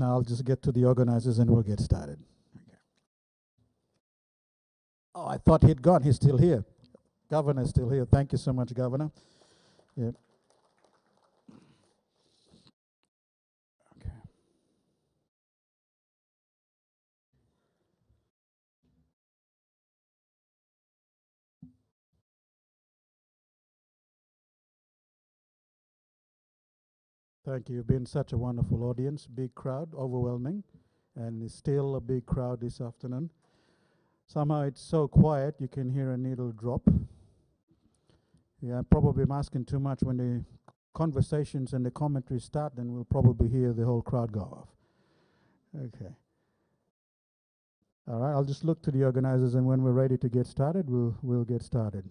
Now I'll just get to the organizers and we'll get started. Okay. Oh, I thought he'd gone. He's still here. Governor's still here. Thank you so much, Governor. Yeah. Okay. Thank you. You've been such a wonderful audience. Big crowd, overwhelming, and it's still a big crowd this afternoon. Somehow it's so quiet you can hear a needle drop. Yeah, probably I'm asking too much. When the conversations and the commentary start, then we'll probably hear the whole crowd go off. Okay. All right, I'll just look to the organizers, and when we're ready to get started, we'll get started.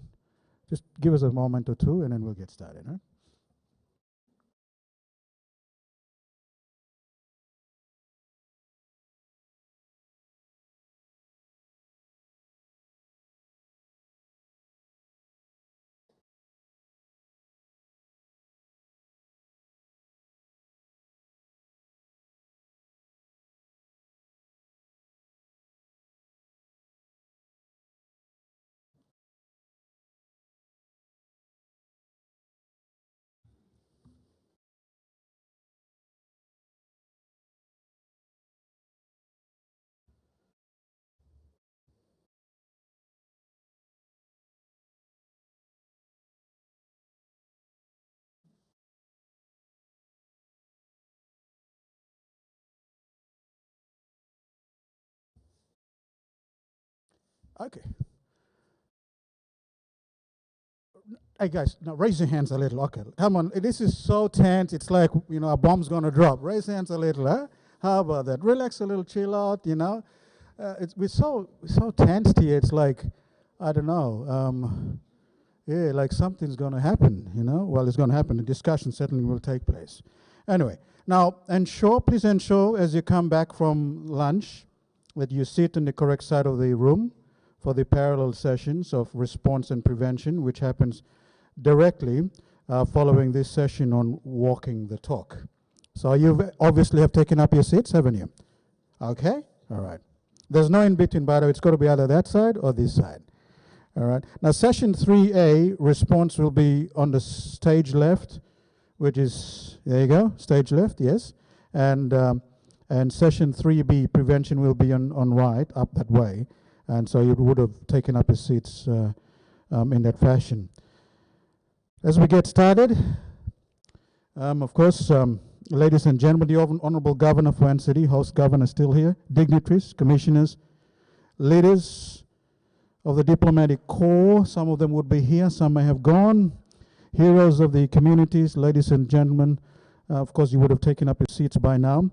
Just give us a moment or two, and then we'll get started. Huh? Okay. Hey guys, now raise your hands a little. Okay, come on. This is so tense. It's like, a bomb's gonna drop. Raise your hands a little, huh? How about that? Relax a little, chill out. We're so tensed here. It's like, I don't know. Yeah, like something's gonna happen. Well, it's gonna happen. The discussion certainly will take place. Anyway, now please ensure as you come back from lunch that you sit on the correct side of the room for the parallel sessions of response and prevention, which happens directly following this session on walking the talk. So you obviously have taken up your seats, haven't you? Okay? All right. There's no in between, by the way. It's got to be either that side or this side. All right. Now, session 3A, response, will be on the stage left, which is, there you go, stage left, yes. And session 3B, prevention, will be on right, up that way. And so you would have taken up your seats in that fashion. As we get started, of course, ladies and gentlemen, the Honorable Governor for City, host governor still here, dignitaries, commissioners, leaders of the diplomatic corps, some of them would be here, some may have gone, heroes of the communities, ladies and gentlemen, of course you would have taken up your seats by now.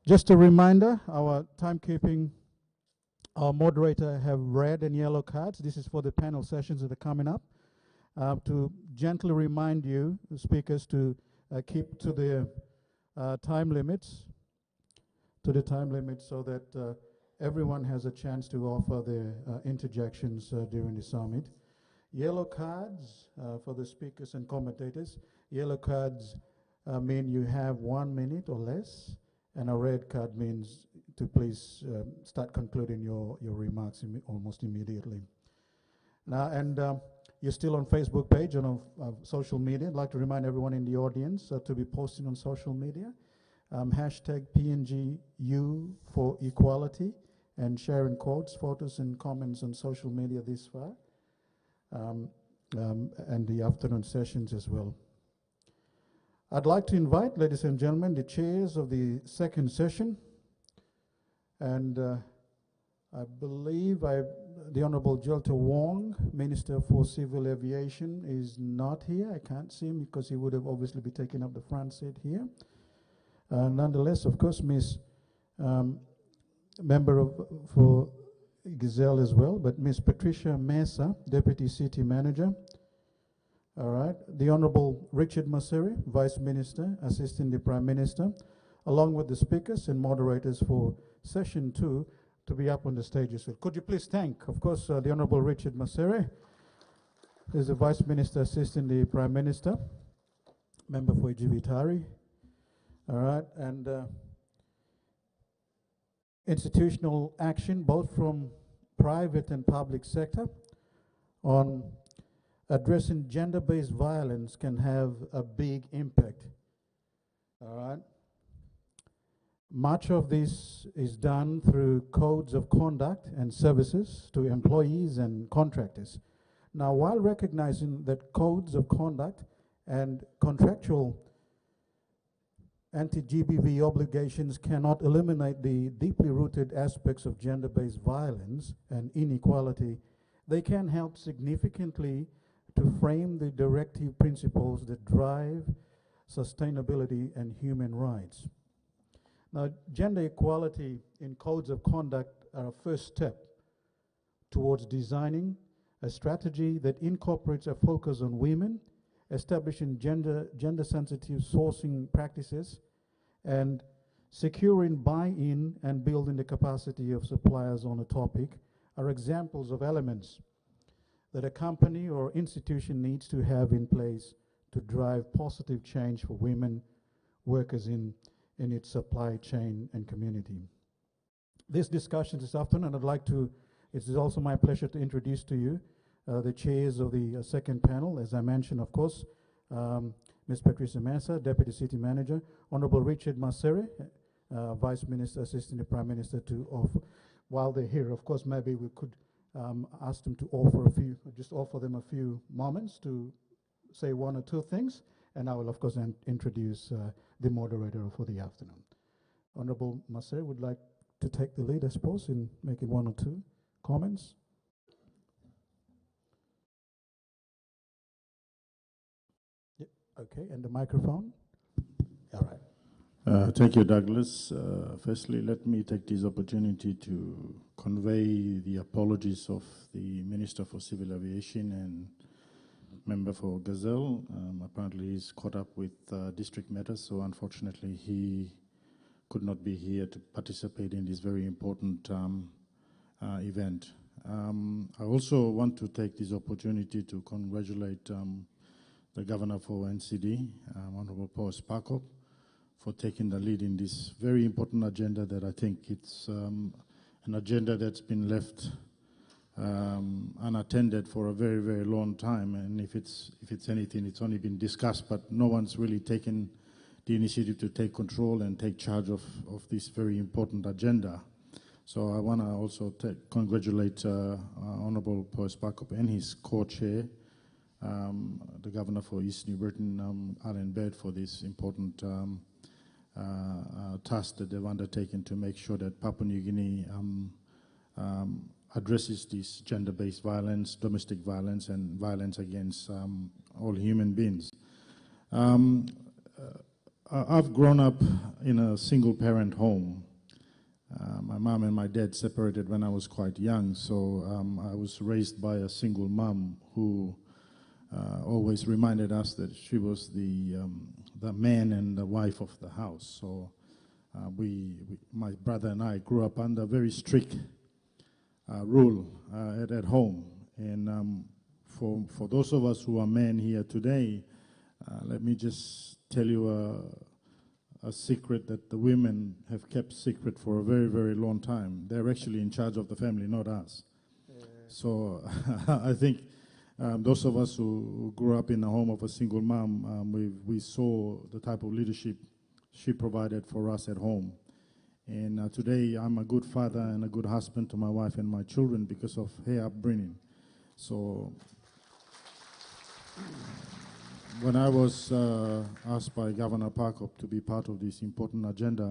Just a reminder, our timekeeping, our moderator have red and yellow cards. This is for the panel sessions that are coming up. To gently remind you, the speakers, to keep to the time limits, so that everyone has a chance to offer their interjections during the summit. Yellow cards for the speakers and commentators. Yellow cards mean you have 1 minute or less, and a red card means to please start concluding your remarks almost immediately. Now, and you're still on Facebook page and on social media. I'd like to remind everyone in the audience to be posting on social media. Hashtag PNGU for equality, and sharing quotes, photos, and comments on social media this far, and the afternoon sessions as well. I'd like to invite, ladies and gentlemen, the chairs of the second session. And I believe the Honorable TVWAN, Minister for Civil Aviation, is not here. I can't see him because he would have obviously been taking up the front seat here. Nonetheless, of course, Ms. Member for Gazelle as well, but Ms. Patricia Mesa, Deputy City Manager. All right. The Honorable Richard Maseri, Vice Minister, assisting the Prime Minister, along with the speakers and moderators for Session 2 to be up on the stage as well. Could you please thank, of course, the Honorable Richard Maseri, who is the Vice Minister assisting the Prime Minister, member for Ijibitari. All right. And institutional action, both from private and public sector, on addressing gender-based violence can have a big impact. All right? Much of this is done through codes of conduct and services to employees and contractors. Now, while recognizing that codes of conduct and contractual anti-GBV obligations cannot eliminate the deeply rooted aspects of gender-based violence and inequality, they can help significantly to frame the directive principles that drive sustainability and human rights. Now, gender equality in codes of conduct are a first step towards designing a strategy that incorporates a focus on women, establishing gender-sensitive sourcing practices, and securing buy-in and building the capacity of suppliers on a topic are examples of elements that a company or institution needs to have in place to drive positive change for women workers in its supply chain and community. This discussion this afternoon, it is also my pleasure to introduce to you the chairs of the second panel. As I mentioned, of course, Ms. Patricia Mensah, Deputy City Manager, Honorable Richard Masere, Vice Minister, assisting the Prime Minister to offer, while they're here, of course, maybe we could ask them to offer them a few moments to say one or two things, and I will, of course, introduce the moderator for the afternoon. Honorable Masere would like to take the lead, I suppose, in making one or two comments. Yep. Okay, and the microphone. All right. Thank you, Douglas. Firstly, let me take this opportunity to convey the apologies of the Minister for Civil Aviation and member for Gazelle. Apparently he's caught up with district matters, so unfortunately he could not be here to participate in this very important event. I also want to take this opportunity to congratulate the Governor for NCD, Honorable Paul Sparkop, for taking the lead in this very important agenda that I think it's an agenda that's been left unattended for a very, very long time, and if it's anything, it's only been discussed, but no one's really taken the initiative to take control and take charge of this very important agenda. So I want to also congratulate Honorable Paul Sparkop and his co-chair, the Governor for East New Britain, Alan Baird, for this important task that they've undertaken to make sure that Papua New Guinea addresses this gender-based violence, domestic violence, and violence against all human beings. I've grown up in a single-parent home. My mom and my dad separated when I was quite young, so I was raised by a single mom who always reminded us that she was the man and the wife of the house. So my brother and I grew up under very strict rule at home. And for those of us who are men here today, let me just tell you a secret that the women have kept secret for a very, very long time. They're actually in charge of the family, not us. So I think those of us who grew up in the home of a single mom, we saw the type of leadership she provided for us at home. And today I'm a good father and a good husband to my wife and my children because of her upbringing. So when I was asked by Governor Parkop to be part of this important agenda,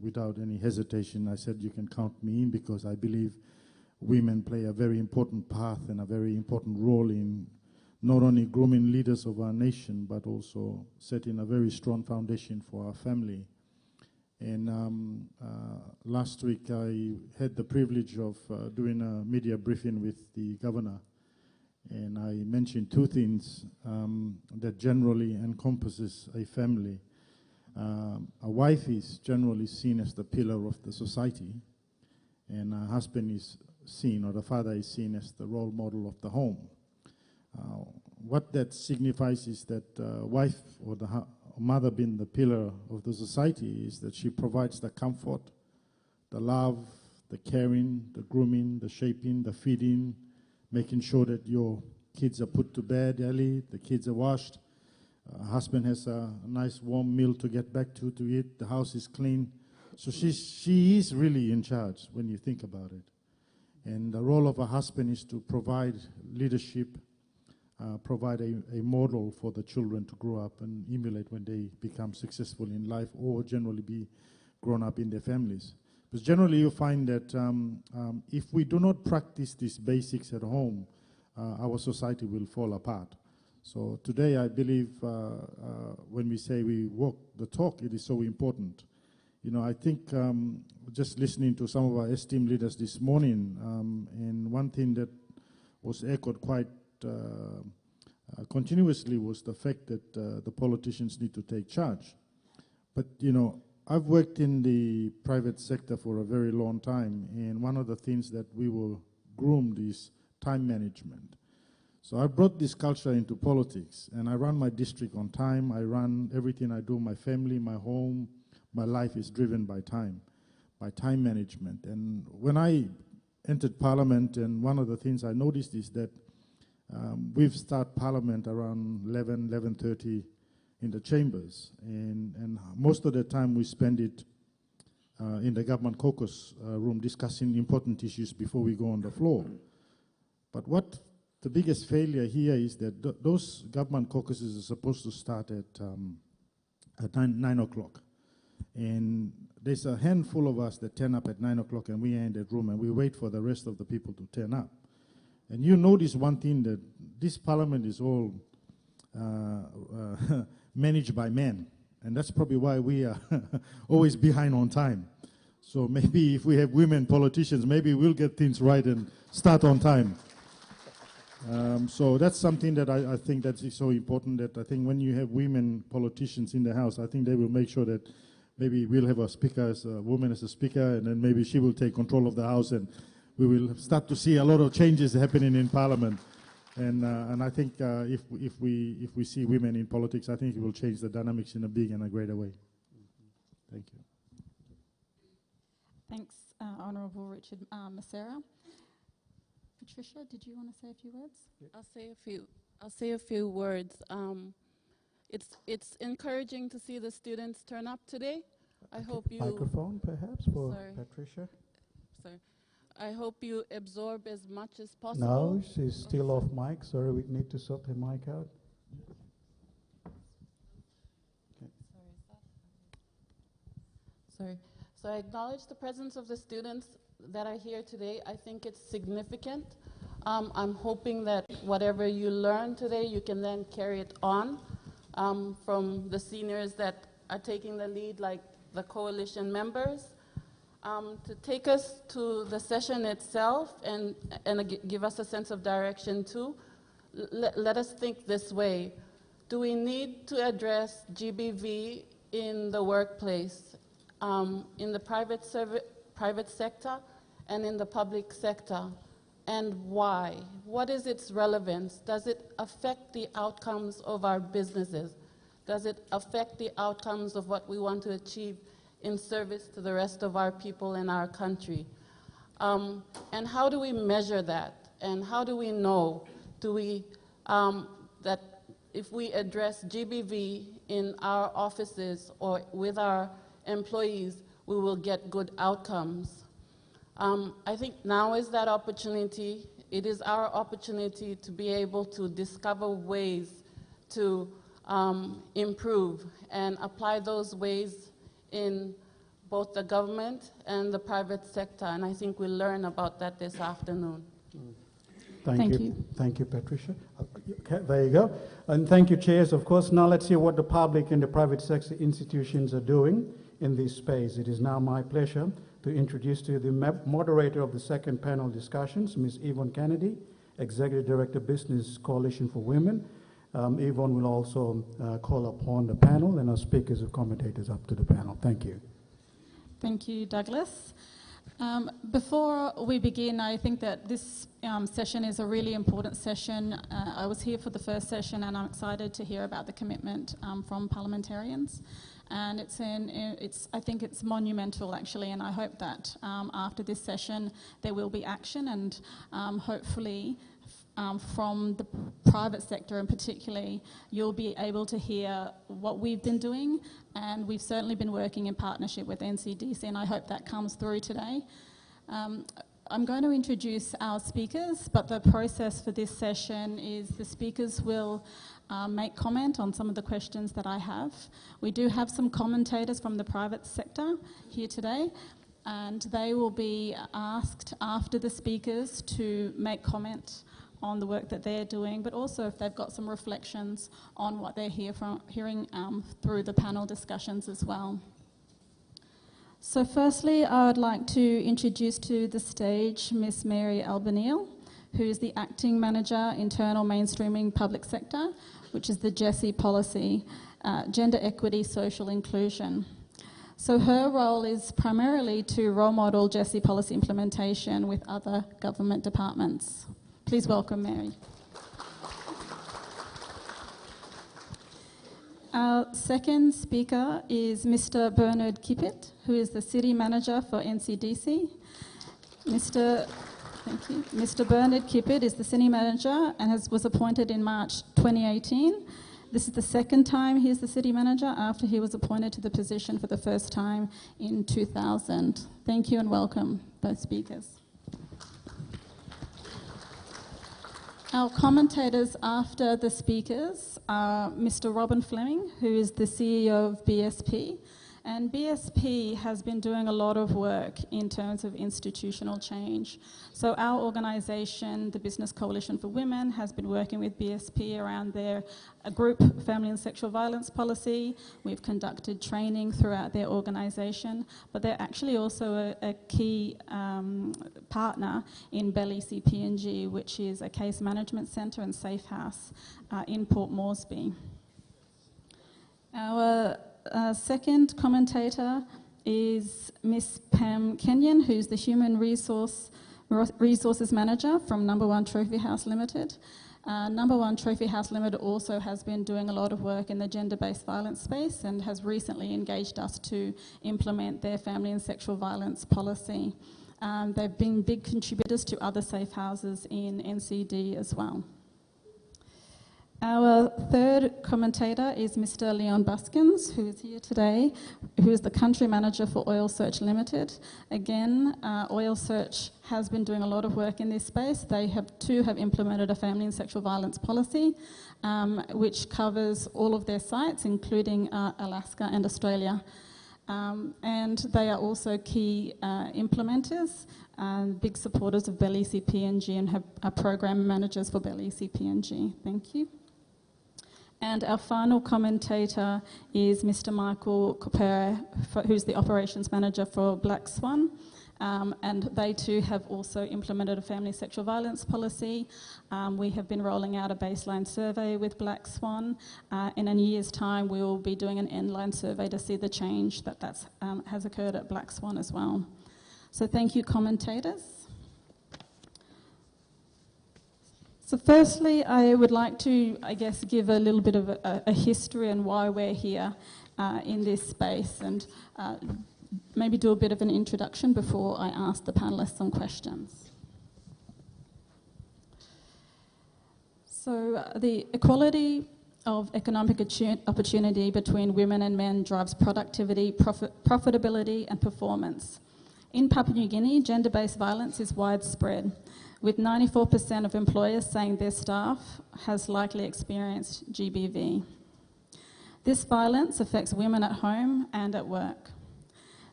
without any hesitation, I said you can count me in, because I believe women play a very important part and a very important role in not only grooming leaders of our nation, but also setting a very strong foundation for our family. And last week I had the privilege of doing a media briefing with the governor, and I mentioned two things that generally encompasses a family. A wife is generally seen as the pillar of the society, and a husband is seen, or the father is seen, as the role model of the home. What that signifies is that wife or the mother being the pillar of the society is that she provides the comfort, the love, the caring, the grooming, the shaping, the feeding, making sure that your kids are put to bed early, the kids are washed, husband has a nice warm meal to get back to eat, the house is clean. So she is really in charge when you think about it. And the role of a husband is to provide leadership, provide a model for the children to grow up and emulate when they become successful in life or generally be grown up in their families. Because generally you find that if we do not practice these basics at home, our society will fall apart. So today I believe when we say we walk the talk, it is so important. You know, I think just listening to some of our esteemed leaders this morning, and one thing that was echoed quite continuously was the fact that the politicians need to take charge. But, you know, I've worked in the private sector for a very long time, and one of the things that we were groomed is time management. So I brought this culture into politics, and I run my district on time. I run everything I do, my family, my home, my life is driven by time management. And when I entered Parliament, and one of the things I noticed is that we've started Parliament around 11:30 in the chambers, and most of the time we spend it in the government caucus room discussing important issues before we go on the floor. But what the biggest failure here is that those government caucuses are supposed to start at 9 o'clock. And there's a handful of us that turn up at 9 o'clock and we are in that room and we wait for the rest of the people to turn up. And you notice one thing, that this parliament is all managed by men. And that's probably why we are always behind on time. So maybe if we have women politicians, maybe we'll get things right and start on time. So that's something that I think that's so important, that I think when you have women politicians in the House, I think they will make sure that maybe we'll have a speaker, as a woman as a speaker, and then maybe she will take control of the House, and we will start to see a lot of changes happening in Parliament. And I think if we see women in politics, I think it will change the dynamics in a big and a greater way. Thank you. Thanks, Honourable Richard Macera. Patricia, did you want to say a few words? I'll say a few words. It's encouraging to see the students turn up today. I hope you microphone perhaps for Patricia. Sorry. I hope you absorb as much as possible. No, she's still off mic. Sorry, we need to sort her mic out. Okay. Sorry. So I acknowledge the presence of the students that are here today. I think it's significant. I'm hoping that whatever you learn today, you can then carry it on from the seniors that are taking the lead, like the coalition members, to take us to the session itself and give us a sense of direction too. Let us think this way. Do we need to address GBV in the workplace, in the private sector, and in the public sector? And why? What is its relevance? Does it affect the outcomes of our businesses? Does it affect the outcomes of what we want to achieve in service to the rest of our people in our country? And how do we measure that? And how do we know, that if we address GBV in our offices or with our employees, we will get good outcomes? I think now is that opportunity. It is our opportunity to be able to discover ways to improve and apply those ways in both the government and the private sector. And I think we'll learn about that this afternoon. Thank you. Thank you, Patricia. Okay, there you go. And thank you, chairs. Of course, now let's hear what the public and the private sector institutions are doing in this space. It is now my pleasure to introduce to you the moderator of the second panel discussions, Ms. Yvonne Kennedy, Executive Director, Business Coalition for Women. Yvonne will also call upon the panel and our speakers and commentators up to the panel. Thank you. Thank you, Douglas. Before we begin, I think that this session is a really important session. I was here for the first session and I'm excited to hear about the commitment from parliamentarians. And I think it's monumental actually, and I hope that after this session there will be action and hopefully from the private sector in particularly, you'll be able to hear what we've been doing, and we've certainly been working in partnership with NCDC, and I hope that comes through today. I'm going to introduce our speakers, but the process for this session is the speakers will make comment on some of the questions that I have. We do have some commentators from the private sector here today, and they will be asked after the speakers to make comment on the work that they're doing, but also if they've got some reflections on what they're hearing through the panel discussions as well. So firstly, I would like to introduce to the stage Miss Mary Albanil, who is the Acting Manager, Internal Mainstreaming Public Sector, which is the GESI policy, Gender Equity, Social Inclusion. So her role is primarily to role model GESI policy implementation with other government departments. Please welcome Mary. Our second speaker is Mr. Bernard Kippett, who is the City Manager for NCDC. Thank you. Mr. Bernard Kippett is the City Manager and was appointed in March 2018. This is the second time he is the City Manager after he was appointed to the position for the first time in 2000. Thank you and welcome, both speakers. Our commentators after the speakers are Mr. Robin Fleming, who is the CEO of BSP. And BSP has been doing a lot of work in terms of institutional change. So our organisation, the Business Coalition for Women, has been working with BSP around their group family and sexual violence policy. We've conducted training throughout their organisation, but they're actually also a key partner in Belly CPNG, which is a case management centre and safe house in Port Moresby. Our second commentator is Miss Pam Kenyon, who's the Human Resources Manager from Number One Trophy House Limited. Number One Trophy House Limited also has been doing a lot of work in the gender-based violence space and has recently engaged us to implement their family and sexual violence policy. They've been big contributors to other safe houses in NCD as well. Our third commentator is Mr. Leon Buskins, who is here today, who is the Country Manager for Oil Search Limited. Again, Oil Search has been doing a lot of work in this space. They have implemented a family and sexual violence policy, which covers all of their sites, including Alaska and Australia. And they are also key implementers and big supporters of Belly CPNG and are program managers for Belly CPNG. Thank you. And our final commentator is Mr. Michael Copera, who's the Operations Manager for Black Swan. And they too have also implemented a family sexual violence policy. We have been rolling out a baseline survey with Black Swan. In a year's time, we will be doing an endline survey to see the change that has occurred at Black Swan as well. So thank you, commentators. So firstly, I would like to, give a little bit of a history and why we're here in this space, and maybe do a bit of an introduction before I ask the panellists some questions. So the equality of economic opportunity between women and men drives productivity, profitability and performance. In Papua New Guinea, gender-based violence is widespread, with 94% of employers saying their staff has likely experienced GBV. This violence affects women at home and at work.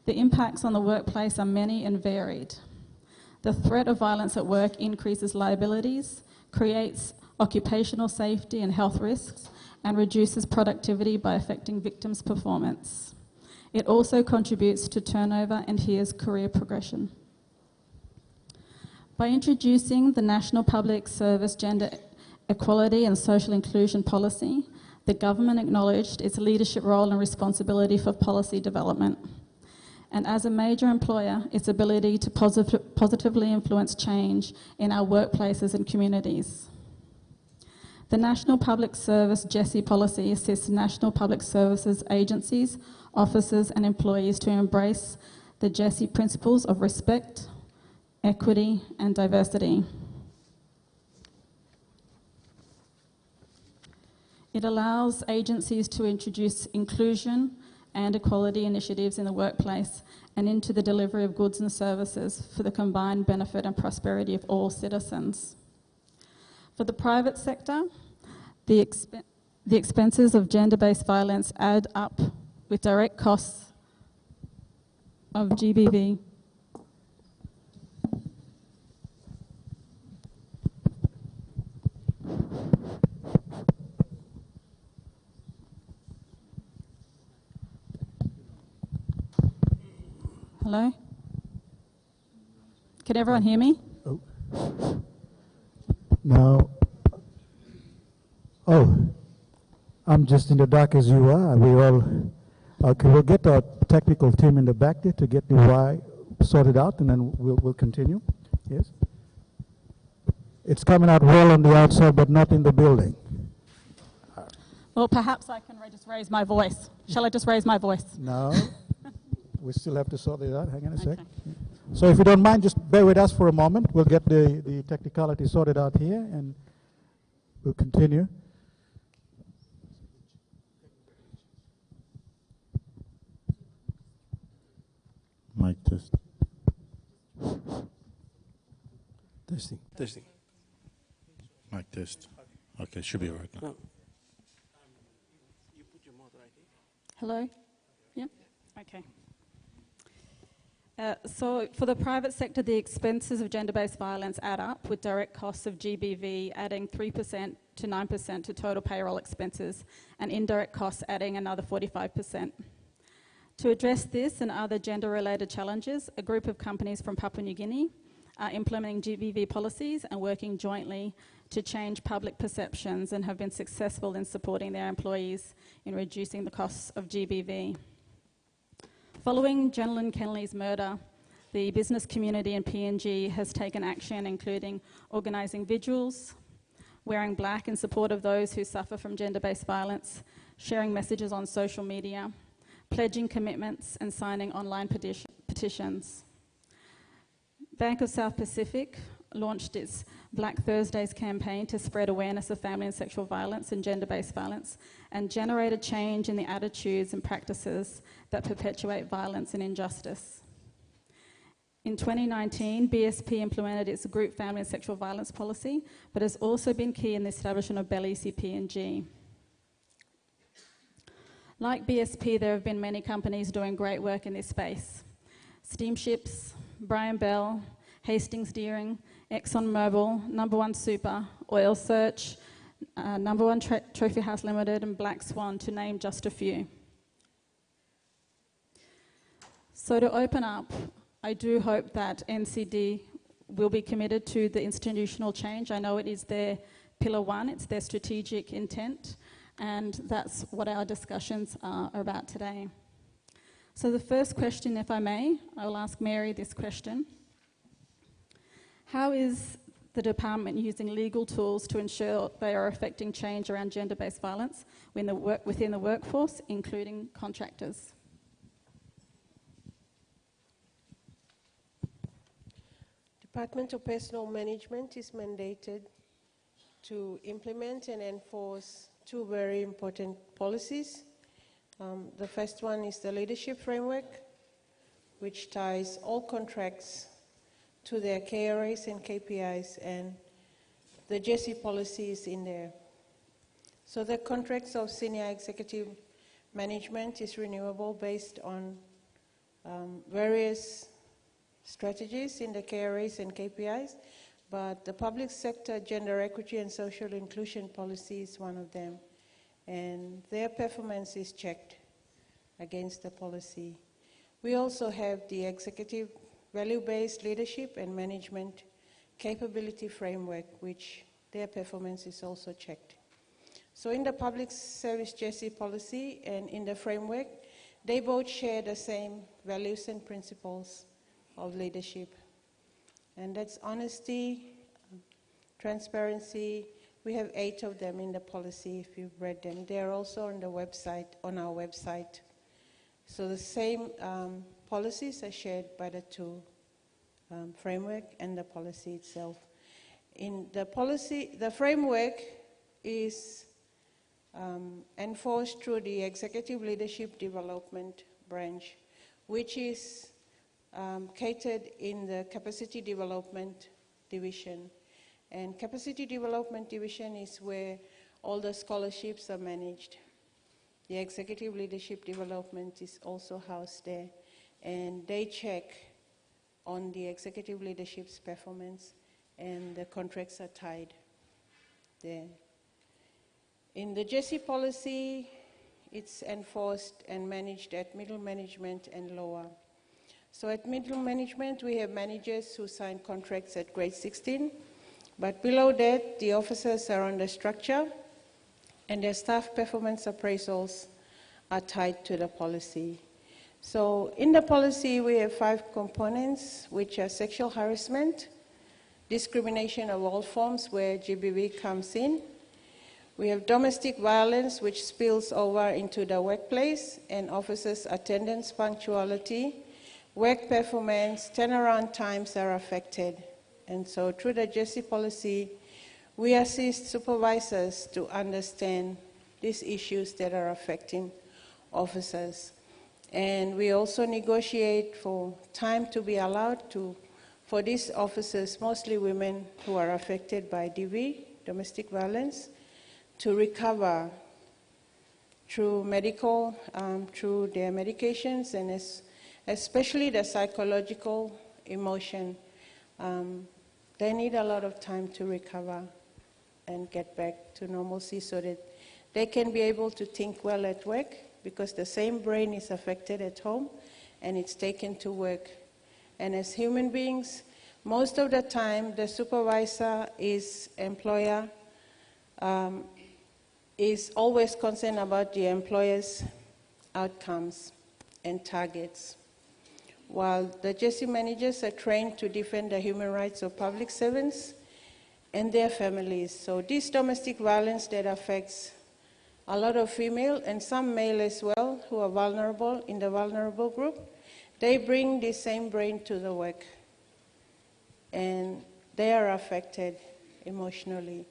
The impacts on the workplace are many and varied. The threat of violence at work increases liabilities, creates occupational safety and health risks, and reduces productivity by affecting victims' performance. It also contributes to turnover and hinders career progression. By introducing the National Public Service Gender Equality and Social Inclusion Policy, the government acknowledged its leadership role and responsibility for policy development. and as a major employer, its ability to positively influence change in our workplaces and communities. The National Public Service GESI policy assists national public services agencies, officers and employees to embrace the GESI principles of respect, equity and diversity. It allows agencies to introduce inclusion and equality initiatives in the workplace and into the delivery of goods and services for the combined benefit and prosperity of all citizens. For the private sector, the expenses of gender-based violence add up with direct costs of GBV. Hello? Can everyone hear me? Oh. Now, I'm just in the dark as you are. We all, okay, we'll get our technical team in the back there to get the why sorted out, and then we'll continue. Yes? It's coming out well on the outside, but not in the building. Well, perhaps I can just raise my voice. Shall I just raise my voice? No. We still have to sort it out. Hang on a sec. Okay. So if you don't mind, just bear with us for a moment. We'll get the technicality sorted out here, and we'll continue. Mic test. Testing. Mic test. Okay, should be all right now. No. You put your mouth right here. Hello? Yep. Okay. So for the private sector, the expenses of gender-based violence add up, with direct costs of GBV adding 3% to 9% to total payroll expenses, and indirect costs adding another 45%. To address this and other gender-related challenges, a group of companies from Papua New Guinea are implementing GBV policies and working jointly to change public perceptions, and have been successful in supporting their employees in reducing the costs of GBV. Following Jenilyn Kenley's murder, the business community in PNG has taken action, including organising vigils, wearing black in support of those who suffer from gender-based violence, sharing messages on social media, pledging commitments and signing online petitions. Bank of South Pacific launched its Black Thursdays campaign to spread awareness of family and sexual violence and gender-based violence, and generated change in the attitudes and practices that perpetuate violence and injustice. In 2019, BSP implemented its group family and sexual violence policy, but has also been key in the establishment of BELICI PNG. Like BSP, there have been many companies doing great work in this space. Steamships, Brian Bell, Hastings Deering, ExxonMobil, Number One Super, Oil Search, Number One Trophy House Limited, and Black Swan, to name just a few. So to open up, I do hope that NCD will be committed to the institutional change. I know it is their pillar one, it's their strategic intent, and that's what our discussions are about today. So the first question, if I may, I will ask Mary this question. How is the department using legal tools to ensure they are affecting change around gender-based violence within the workforce, including contractors? Department of Personnel Management is mandated to implement and enforce two very important policies. The first one is the leadership framework, which ties all contracts to their KRAs and KPIs, and the GESI policy is in there. So the contracts of senior executive management is renewable based on various strategies in the KRAs and KPIs, but the public sector gender equity and social inclusion policy is one of them, and their performance is checked against the policy. We also have the executive value-based leadership and management capability framework, which their performance is also checked. So in the public service GESI policy and in the framework, they both share the same values and principles of leadership. And that's honesty, transparency. We have 8 of them in the policy if you've read them. They're also on the website, on our website. So the same policies are shared by the 2 framework and the policy itself. In the policy, the framework is enforced through the Executive Leadership Development Branch, which is catered in the Capacity Development Division. And Capacity Development Division is where all the scholarships are managed. The Executive Leadership Development is also housed there, and they check on the executive leadership's performance, and the contracts are tied there. In the JESI policy, it's enforced and managed at middle management and lower. So at middle management, we have managers who sign contracts at grade 16, but below that, the officers are on the structure, and their staff performance appraisals are tied to the policy. So in the policy, we have 5 components, which are sexual harassment, discrimination of all forms where GBV comes in. We have domestic violence, which spills over into the workplace, and officers' attendance, punctuality, work performance, turnaround times are affected. And so through the JESI policy, we assist supervisors to understand these issues that are affecting officers. And we also negotiate for time to be allowed for these officers, mostly women who are affected by DV, domestic violence, to recover through medical, through their medications, and especially the psychological emotion. They need a lot of time to recover and get back to normalcy so that they can be able to think well at work, because the same brain is affected at home and it's taken to work. And as human beings, most of the time the supervisor employer is always concerned about the employer's outcomes and targets, while the JESI managers are trained to defend the human rights of public servants and their families. So this domestic violence that affects a lot of female and some male as well who are vulnerable, in the vulnerable group, they bring the same brain to the work, and they are affected emotionally.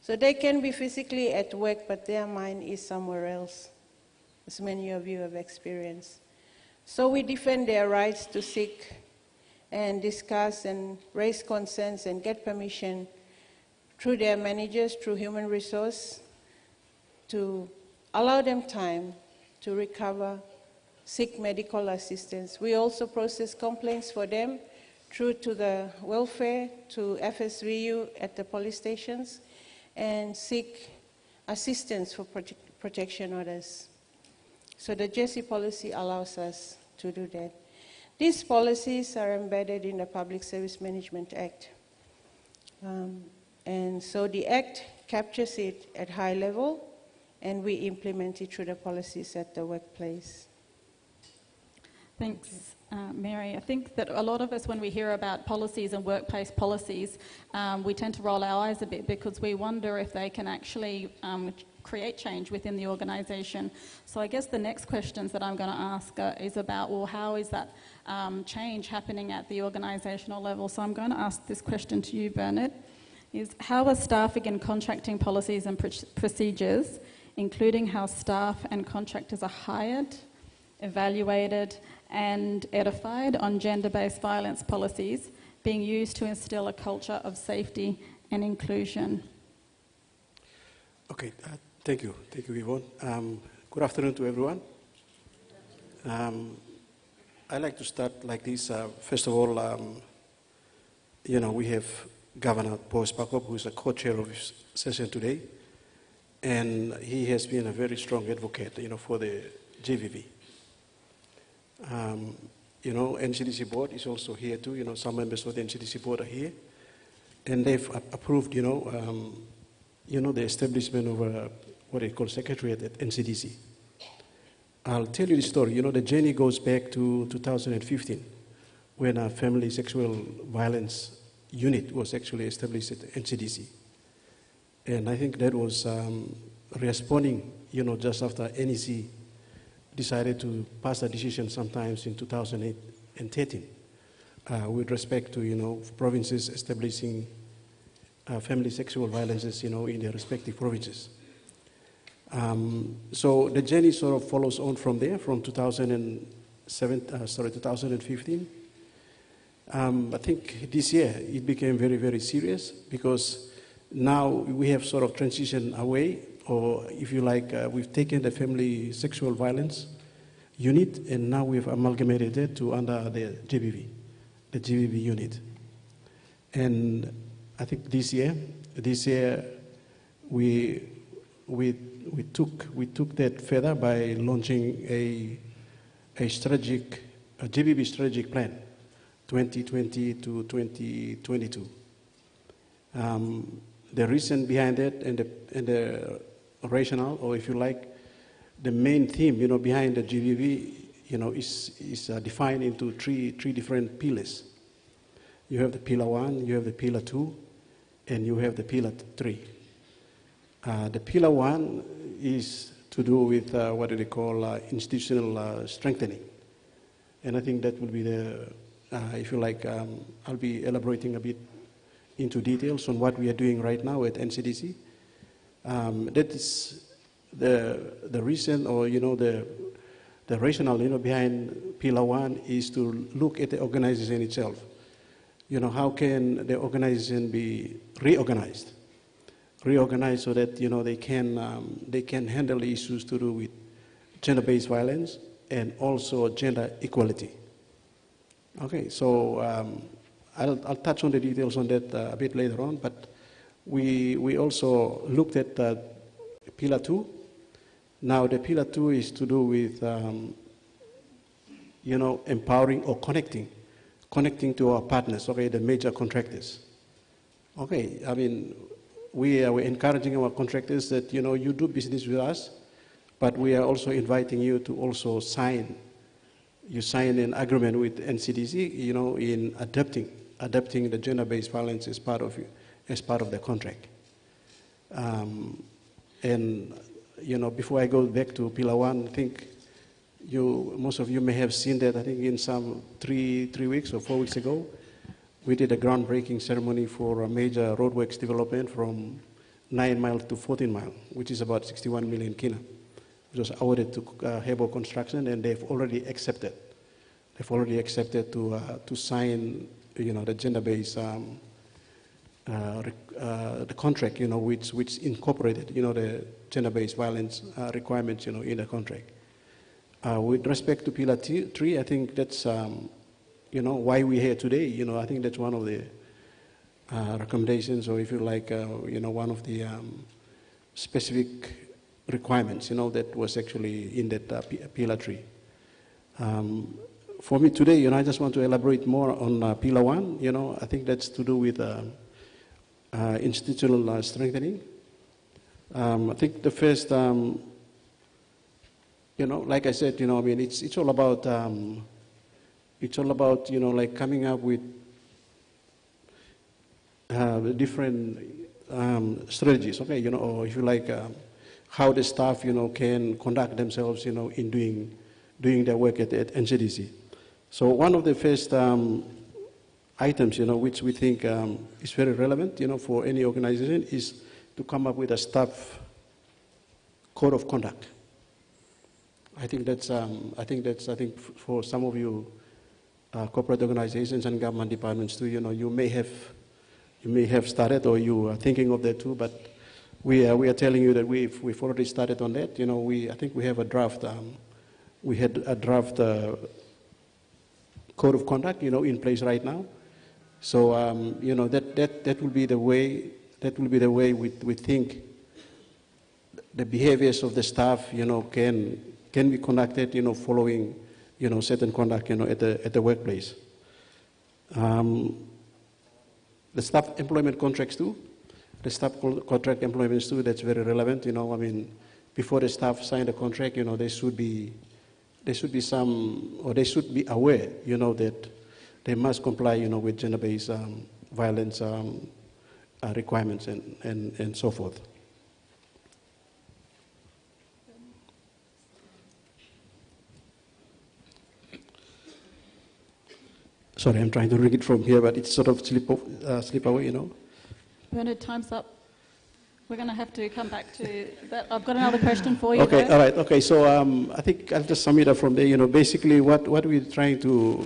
So they can be physically at work, but their mind is somewhere else, as many of you have experienced. So we defend their rights to seek and discuss and raise concerns and get permission through their managers, through human resource, to allow them time to recover, seek medical assistance. We also process complaints for them through to the welfare, to FSVU at the police stations, and seek assistance for protection orders. So the JESI policy allows us to do that. These policies are embedded in the Public Service Management Act. And so the Act captures it at high level, and we implement it through the policies at the workplace. Thanks, Mary. I think that a lot of us, when we hear about policies and workplace policies, we tend to roll our eyes a bit because we wonder if they can actually create change within the organisation. So I guess the next questions that I'm going to ask is about, well, how is that change happening at the organisational level? So I'm going to ask this question to you, Bernard, is how are staffing and contracting policies and procedures, including how staff and contractors are hired, evaluated and edified on gender-based violence policies, being used to instill a culture of safety and inclusion? Okay, thank you. Thank you, Yvonne. Good afternoon to everyone. I'd like to start like this. First of all, we have Governor Paul Spakop, who is a co-chair of this session today, and he has been a very strong advocate, for the GVV. NCDC board is also here too. Some members of the NCDC board are here, and they've approved, the establishment of what they call secretariat at NCDC. I'll tell you the story. You know, the journey goes back to 2015 when a family sexual violence unit was actually established at NCDC. And I think that was responding, you know, just after NEC decided to pass a decision sometimes in 2013 with respect to, you know, provinces establishing family sexual violences, you know, in their respective provinces. So the journey sort of follows on from there, from 2015. I think this year it became very, very serious because now we have sort of transitioned away, or if you like, we've taken the family sexual violence unit and now we've amalgamated it to under the GBV unit. And I think this year we took that further by launching a GBV strategic plan, 2020 to 2022. The reason behind that and the rationale, or if you like, the main theme, you know, behind the GBV, you know, is defined into three different pillars. You have the pillar 1, you have the pillar 2, and you have the pillar 3. The pillar 1 is to do with what do they call institutional strengthening. And I think that will be the, if you like, I'll be elaborating a bit into details on what we are doing right now at NCDC. That is the reason, or, you know, the rationale, you know, behind pillar 1 is to look at the organization itself. You know, how can the organization be reorganized so that, you know, they can handle issues to do with gender-based violence and also gender equality. Okay, so I'll touch on the details on that a bit later on, but we also looked at pillar 2. Now the pillar 2 is to do with, you know, empowering or connecting to our partners, okay, the major contractors. Okay, I mean, we're encouraging our contractors that, you know, you do business with us, but we are also inviting you to also sign an agreement with NCDC, you know, in adapting the gender-based violence as part of the contract. And, you know, before I go back to pillar 1, I think most of you may have seen that, I think in some 3 weeks or 4 weeks ago, we did a groundbreaking ceremony for a major roadworks development from 9 Mile to 14 Mile, which is about 61 million kina. It was awarded to Hebo Construction, and they've already accepted. To sign, you know, the gender-based the contract, you know, which incorporated, you know, the gender-based violence requirements, you know, in the contract. With respect to pillar 3, I think that's, you know, why we're here today. You know, I think that's one of the recommendations, or if you like, you know, one of the specific requirements, you know, that was actually in that pillar 3. For me today, you know, I just want to elaborate more on pillar 1. You know, I think that's to do with institutional strengthening. I think the first, you know, like I said, you know, I mean, it's all about, you know, like coming up with different strategies, okay, you know, or if you like, how the staff, you know, can conduct themselves, you know, in doing their work at NCDC. So one of the first items, you know, which we think is very relevant, you know, for any organization is to come up with a staff code of conduct. I think for some of you corporate organizations and government departments too, you know, you may have started, or you are thinking of that too, but we are telling you that we've already started on that. You know, I think we have a draft. We had a draft code of conduct, you know, in place right now. So you know, that will be the way. That will be the way we think the behaviors of the staff, you know, can be conducted, you know, following, you know, certain conduct, you know, at the workplace. The staff employment contracts too. The staff contract employments too. That's very relevant. You know, I mean, before the staff sign the contract, you know, there should be there should be some, or they should be aware, that they must comply, with gender-based violence requirements and so forth. Sorry, I'm trying to read it from here, but it's sort of slip away, Bernard, time's up. We're going to have to come back to that. I've got another question for you. Okay, though. all right. Okay, so I think I'll just sum it up from there. Basically, what we're trying to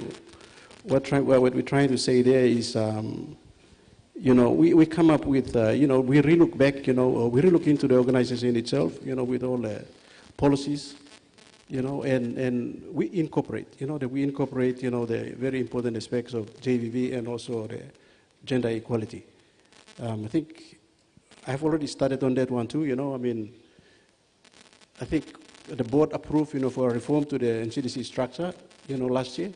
say there is, we come up with, we relook back, we relook into the organization itself, with all the policies, and we incorporate, the very important aspects of JVV and also the gender equality. I think I've already started on that one too, I think the board approved, for a reform to the NCDC structure, last year.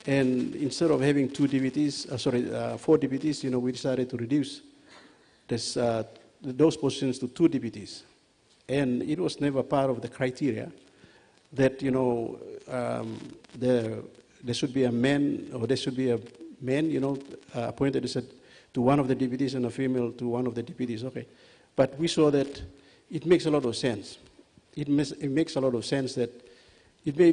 And instead of having 4 DPTs, we decided to reduce those positions to 2 DPTs. And it was never part of the criteria that, there should be a man, or there should be a man, appointed to one of the DPTs and a female to one of the DPTs. Okay. But we saw that it makes a lot of sense. It makes a lot of sense that it may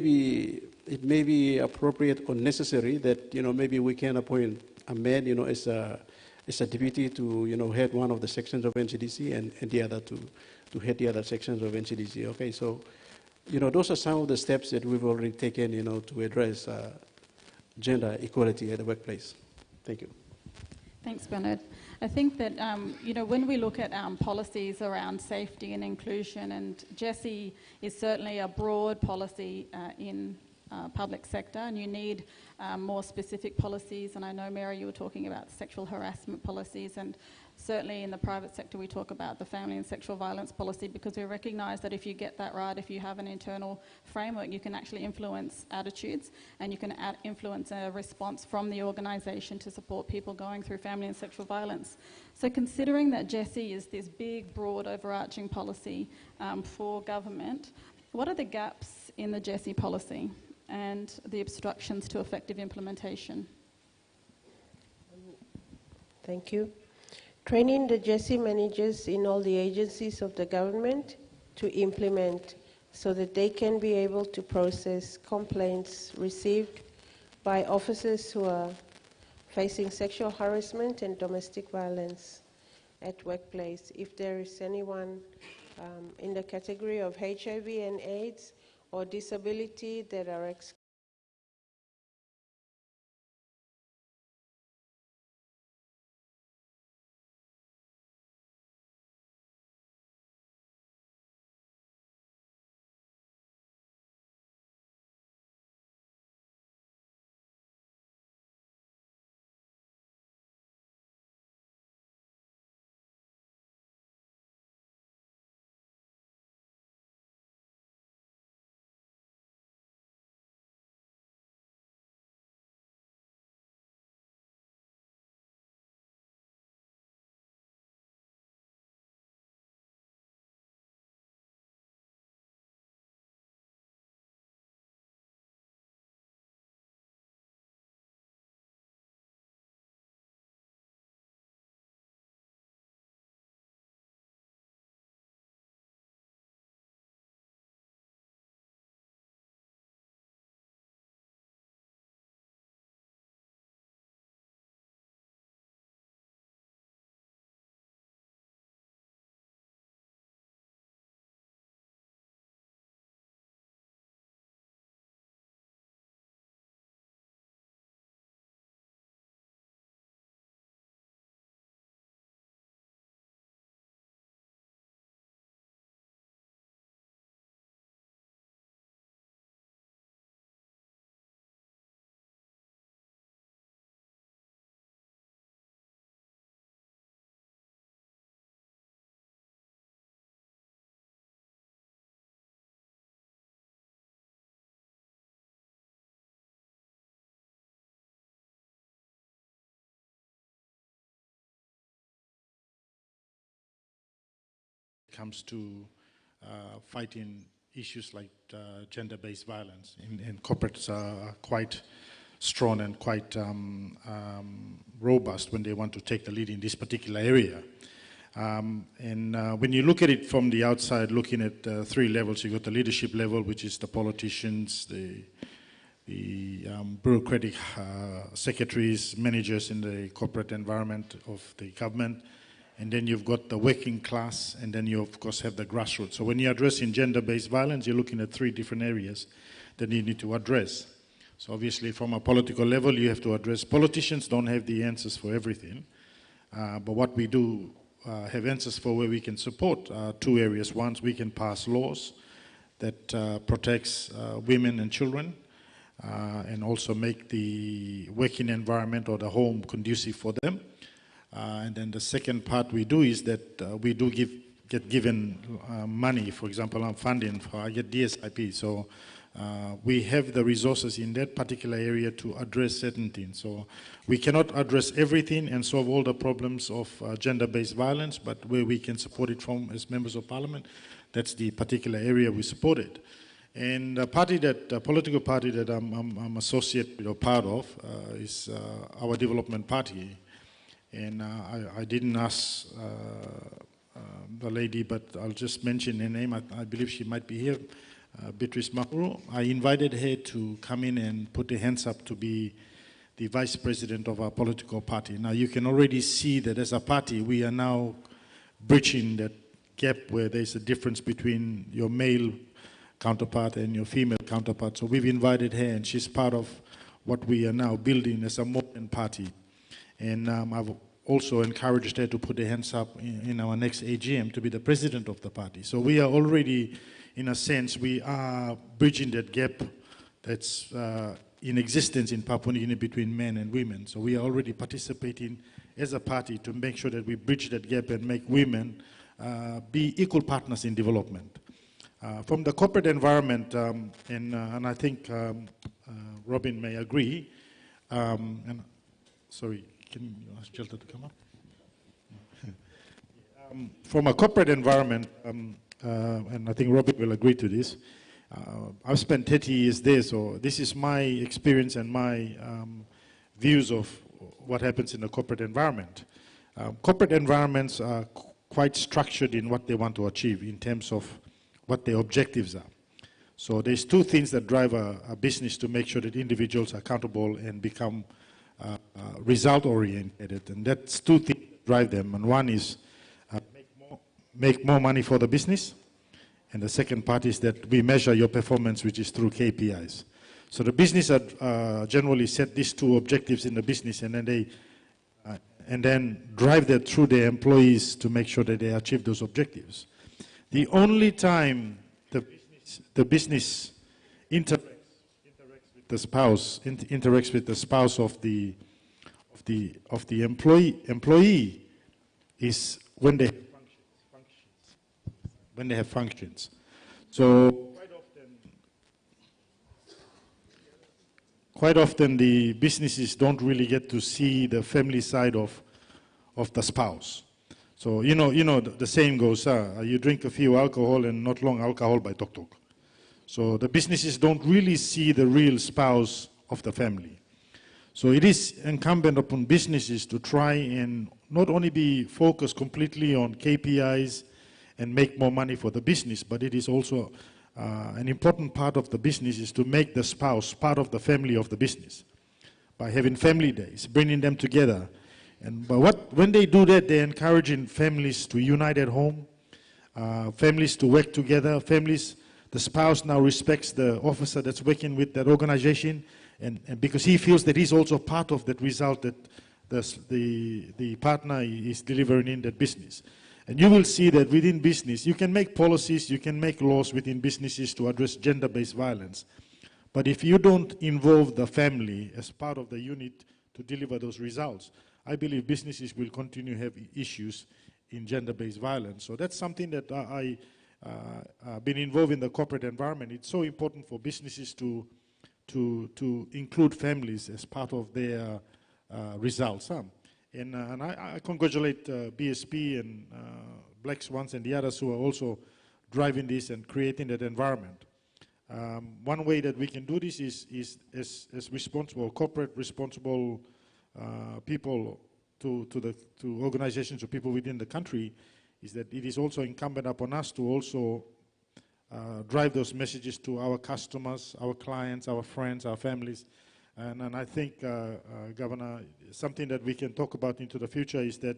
be appropriate or necessary that, maybe we can appoint a man, as a deputy to, head one of the sections of NCDC and the other to head the other sections of NCDC. Okay, so, those are some of the steps that we've already taken, to address gender equality at the workplace. Thank you. Thanks, Bernard. I think that, when we look at policies around safety and inclusion, and Jessie is certainly a broad policy in public sector, and you need more specific policies. And I know, Mary, you were talking about sexual harassment policies, and certainly in the private sector we talk about the family and sexual violence policy, because we recognise that if you get that right, if you have an internal framework, you can actually influence attitudes, and you can influence a response from the organisation to support people going through family and sexual violence. So considering that Jessie is this big, broad, overarching policy for government, what are the gaps in the Jessie policy and the obstructions to effective implementation? Thank you. Training the Jessie managers in all the agencies of the government to implement so that they can be able to process complaints received by officers who are facing sexual harassment and domestic violence at workplace. If there is anyone in the category of HIV and AIDS or disability that are comes to fighting issues like gender-based violence in corporates are quite strong and quite robust when they want to take the lead in this particular area. When you look at it from the outside, looking at 3 levels, you've got the leadership level, which is the politicians, the bureaucratic secretaries, managers in the corporate environment of the government, and then you've got the working class, and then you of course have the grassroots. So when you're addressing gender-based violence, you're looking at 3 different areas that you need to address. So obviously from a political level, you have to address, politicians don't have the answers for everything, but what we do have answers for where we can support 2 areas. One, we can pass laws that protects women and children, and also make the working environment or the home conducive for them. And then the second part we do is that we do get given money. For example, I'm funding for, I get DSIP, so we have the resources in that particular area to address certain things. So we cannot address everything and solve all the problems of gender-based violence, but where we can support it from as members of parliament, that's the particular area we support it. And the political party that I'm associated or part of is our development party. And I didn't ask the lady, but I'll just mention her name. I believe she might be here, Beatrice Makuru. I invited her to come in and put her hands up to be the vice president of our political party. Now you can already see that as a party, we are now bridging that gap where there's a difference between your male counterpart and your female counterpart. So we've invited her, and she's part of what we are now building as a modern party. And I've also encouraged her to put her hands up in our next AGM to be the president of the party. So we are already, in a sense, we are bridging that gap that's in existence in Papua New Guinea between men and women. So we are already participating as a party to make sure that we bridge that gap and make women be equal partners in development. From the corporate environment, and I think Robin may agree, and sorry, can you ask Jelta to come up? From a corporate environment, and I think Robin will agree to this, I've spent 30 years there, so this is my experience and my views of what happens in the corporate environment. Corporate environments are quite structured in what they want to achieve in terms of what their objectives are. So there's 2 things that drive a business to make sure that individuals are accountable and become result-oriented, and that's 2 things that drive them. And one is make more money for the business, and the second part is that we measure your performance, which is through KPIs. So the business generally set these 2 objectives in the business, and then they drive that through their employees to make sure that they achieve those objectives. The only time the business interacts with the spouse, interacts with the spouse of the employee is when they have functions. So quite often the businesses don't really get to see the family side of the spouse. So you know the saying goes, you drink a few alcohol and not long alcohol by tok tok. So the businesses don't really see the real spouse of the family. So it is incumbent upon businesses to try and not only be focused completely on KPIs and make more money for the business, but it is also an important part of the business is to make the spouse part of the family of the business by having family days, bringing them together. And when they do that, they're encouraging families to unite at home, families to work together, families. The spouse now respects the officer that's working with that organization, and because he feels that he's also part of that result that the partner is delivering in that business. And you will see that within business, you can make policies, you can make laws within businesses to address gender-based violence. But if you don't involve the family as part of the unit to deliver those results, I believe businesses will continue to have issues in gender-based violence. So that's something that I've been involved in the corporate environment. It's so important for businesses to include families as part of their results. And I congratulate BSP and Black Swans and the others who are also driving this and creating that environment. One way that we can do this is as responsible, corporate responsible people to organizations or people within the country, is that it is also incumbent upon us to also drive those messages to our customers, our clients, our friends, our families. And I think, Governor, something that we can talk about into the future is that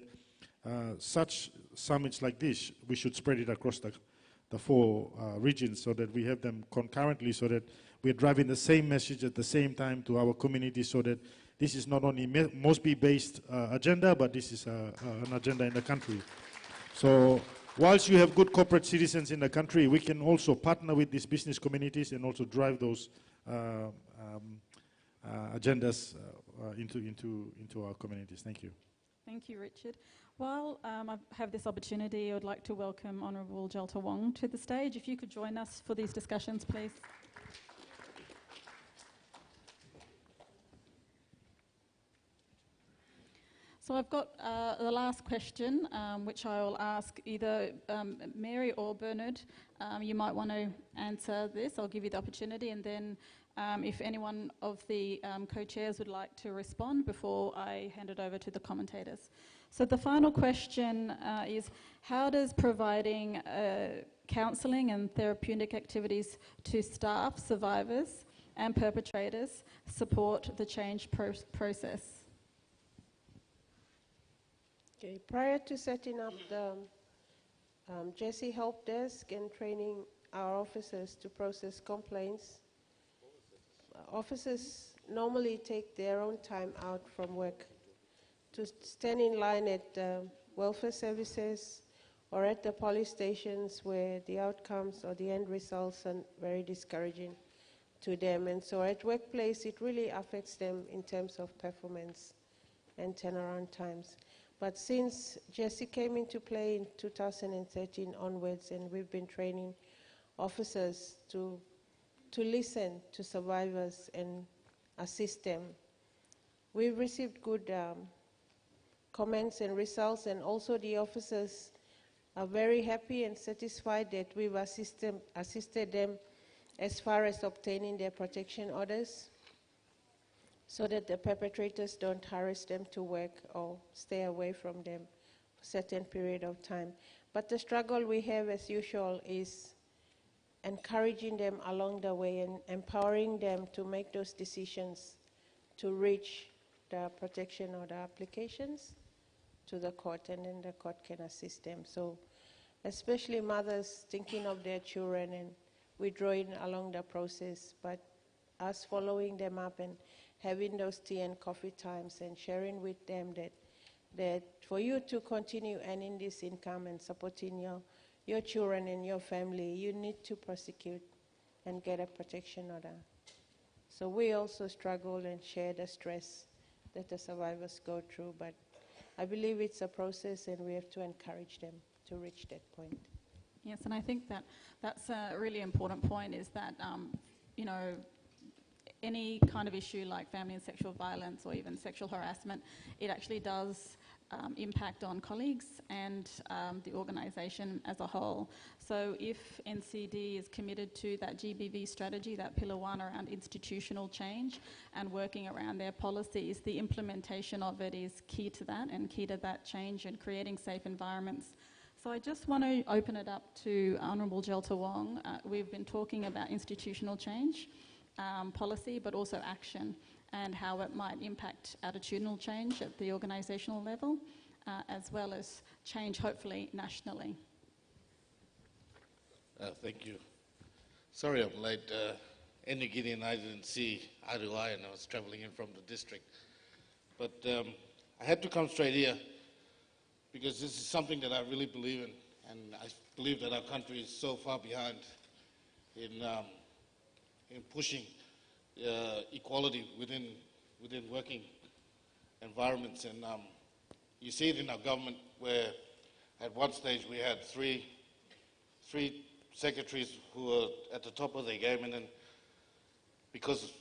such summits like this, we should spread it across the four regions so that we have them concurrently, so that we're driving the same message at the same time to our community, so that this is not only Mosby-based agenda, but this is an agenda in the country. So whilst you have good corporate citizens in the country, we can also partner with these business communities and also drive those agendas into our communities. Thank you. Thank you, Richard. While I have this opportunity, I would like to welcome Honourable Jalta Wong to the stage. If you could join us for these discussions, please. So I've got the last question, which I will ask either Mary or Bernard. You might want to answer this. I'll give you the opportunity, and then if anyone of the co-chairs would like to respond before I hand it over to the commentators. So the final question is, how does providing counselling and therapeutic activities to staff, survivors and perpetrators support the change process? Okay, prior to setting up the Jesse Help Desk and training our officers to process complaints, officers normally take their own time out from work to stand in line at welfare services or at the police stations where the outcomes or the end results are very discouraging to them. And so at workplace, it really affects them in terms of performance and turnaround times. But since Jesse came into play in 2013 onwards, and we've been training officers to listen to survivors and assist them, we've received good comments and results, and also the officers are very happy and satisfied that we've assisted them as far as obtaining their protection orders, so that the perpetrators don't harass them to work or stay away from them for a certain period of time. But the struggle we have, as usual, is encouraging them along the way and empowering them to make those decisions to reach the protection order applications to the court, and then the court can assist them. So especially mothers thinking of their children and withdrawing along the process, but us following them up and having those tea and coffee times and sharing with them that for you to continue earning this income and supporting your children and your family, you need to prosecute and get a protection order. So we also struggle and share the stress that the survivors go through, but I believe it's a process and we have to encourage them to reach that point. Yes, and I think that's a really important point, is that, you know, any kind of issue like family and sexual violence or even sexual harassment, it actually does impact on colleagues and the organisation as a whole. So if NCD is committed to that GBV strategy, that Pillar 1 around institutional change and working around their policies, the implementation of it is key to that and key to that change and creating safe environments. So I just want to open it up to Honourable Jalta Wong. We've been talking about institutional change, policy, but also action, and how it might impact attitudinal change at the organisational level, as well as change, hopefully, nationally. Thank you. Sorry I'm late. Andy Giddy and I didn't see eye to eye, and I was travelling in from the district. But I had to come straight here because this is something that I really believe in, and I believe that our country is so far behind in pushing equality within working environments. And you see it in our government, where at one stage we had three secretaries who were at the top of their game, and then because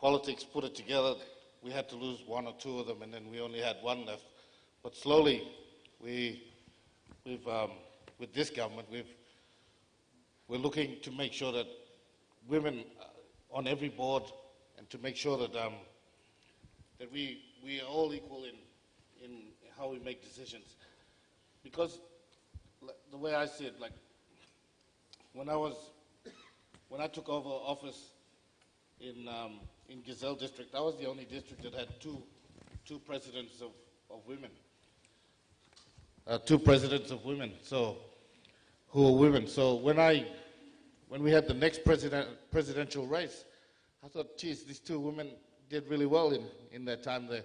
politics put it together, we had to lose one or two of them, and then we only had one left. But slowly, we've with this government, we're looking to make sure that women on every board, and to make sure that that we are all equal in how we make decisions. Because the way I see it, like when I took over office in Gazelle district, I was the only district that had two presidents of women. Two presidents of women, so who are women. So when we had the next presidential race, I thought, geez, these two women did really well in their time there,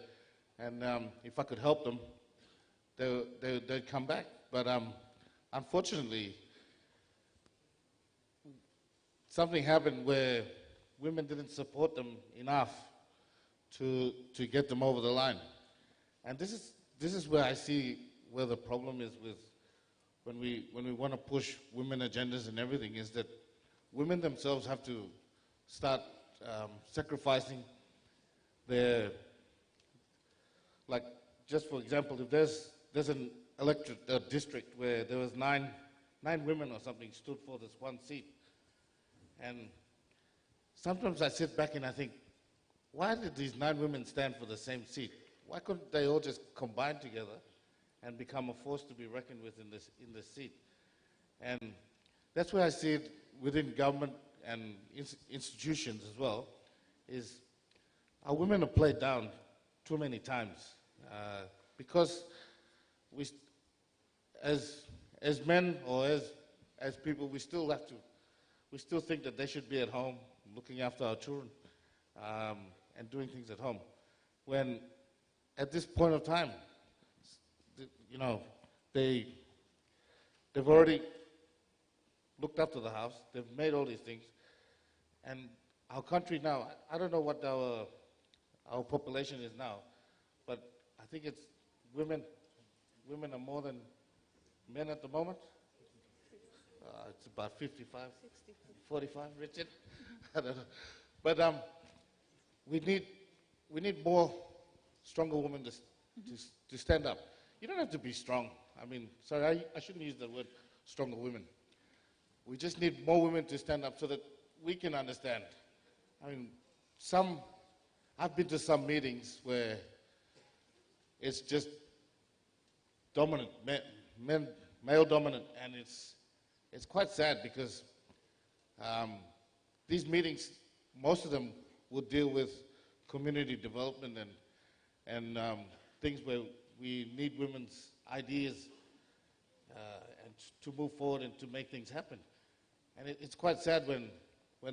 and if I could help them, they'd come back. But unfortunately, something happened where women didn't support them enough to get them over the line, and this is where I see where the problem is with when we want to push women agendas and everything, is that women themselves have to start sacrificing their, like, just for example, if there's an electorate district where there was nine women or something stood for this one seat, and sometimes I sit back and I think, why did these 9 women stand for the same seat? Why couldn't they all just combine together and become a force to be reckoned with in this seat? And that's where I see it within government and institutions as well, is our women are played down too many times because we, as men or as people, we still think that they should be at home looking after our children and doing things at home. When at this point of time, you know, they've already looked after the house, they've made all these things, and our country now, I don't know what our population is now, but I think it's women are more than men at the moment. It's about 55, 45, Richard? I don't know. But we need more stronger women to stand up. You don't have to be strong. I mean, sorry, I shouldn't use the word stronger women. We just need more women to stand up so that we can understand. I mean, I've been to some meetings where it's just dominant, male dominant, and it's quite sad because these meetings, most of them would deal with community development and things where we need women's ideas and to move forward and to make things happen. And it's quite sad when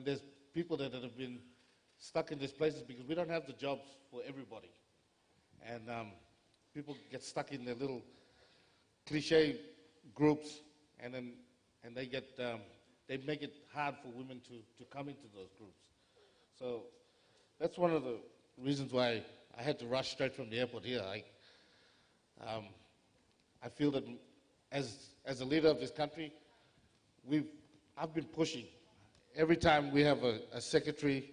there's people that have been stuck in these places because we don't have the jobs for everybody. And people get stuck in their little cliche groups, and they make it hard for women to come into those groups. So that's one of the reasons why I had to rush straight from the airport here. I feel that as a leader of this country, I've been pushing. Every time we have a secretary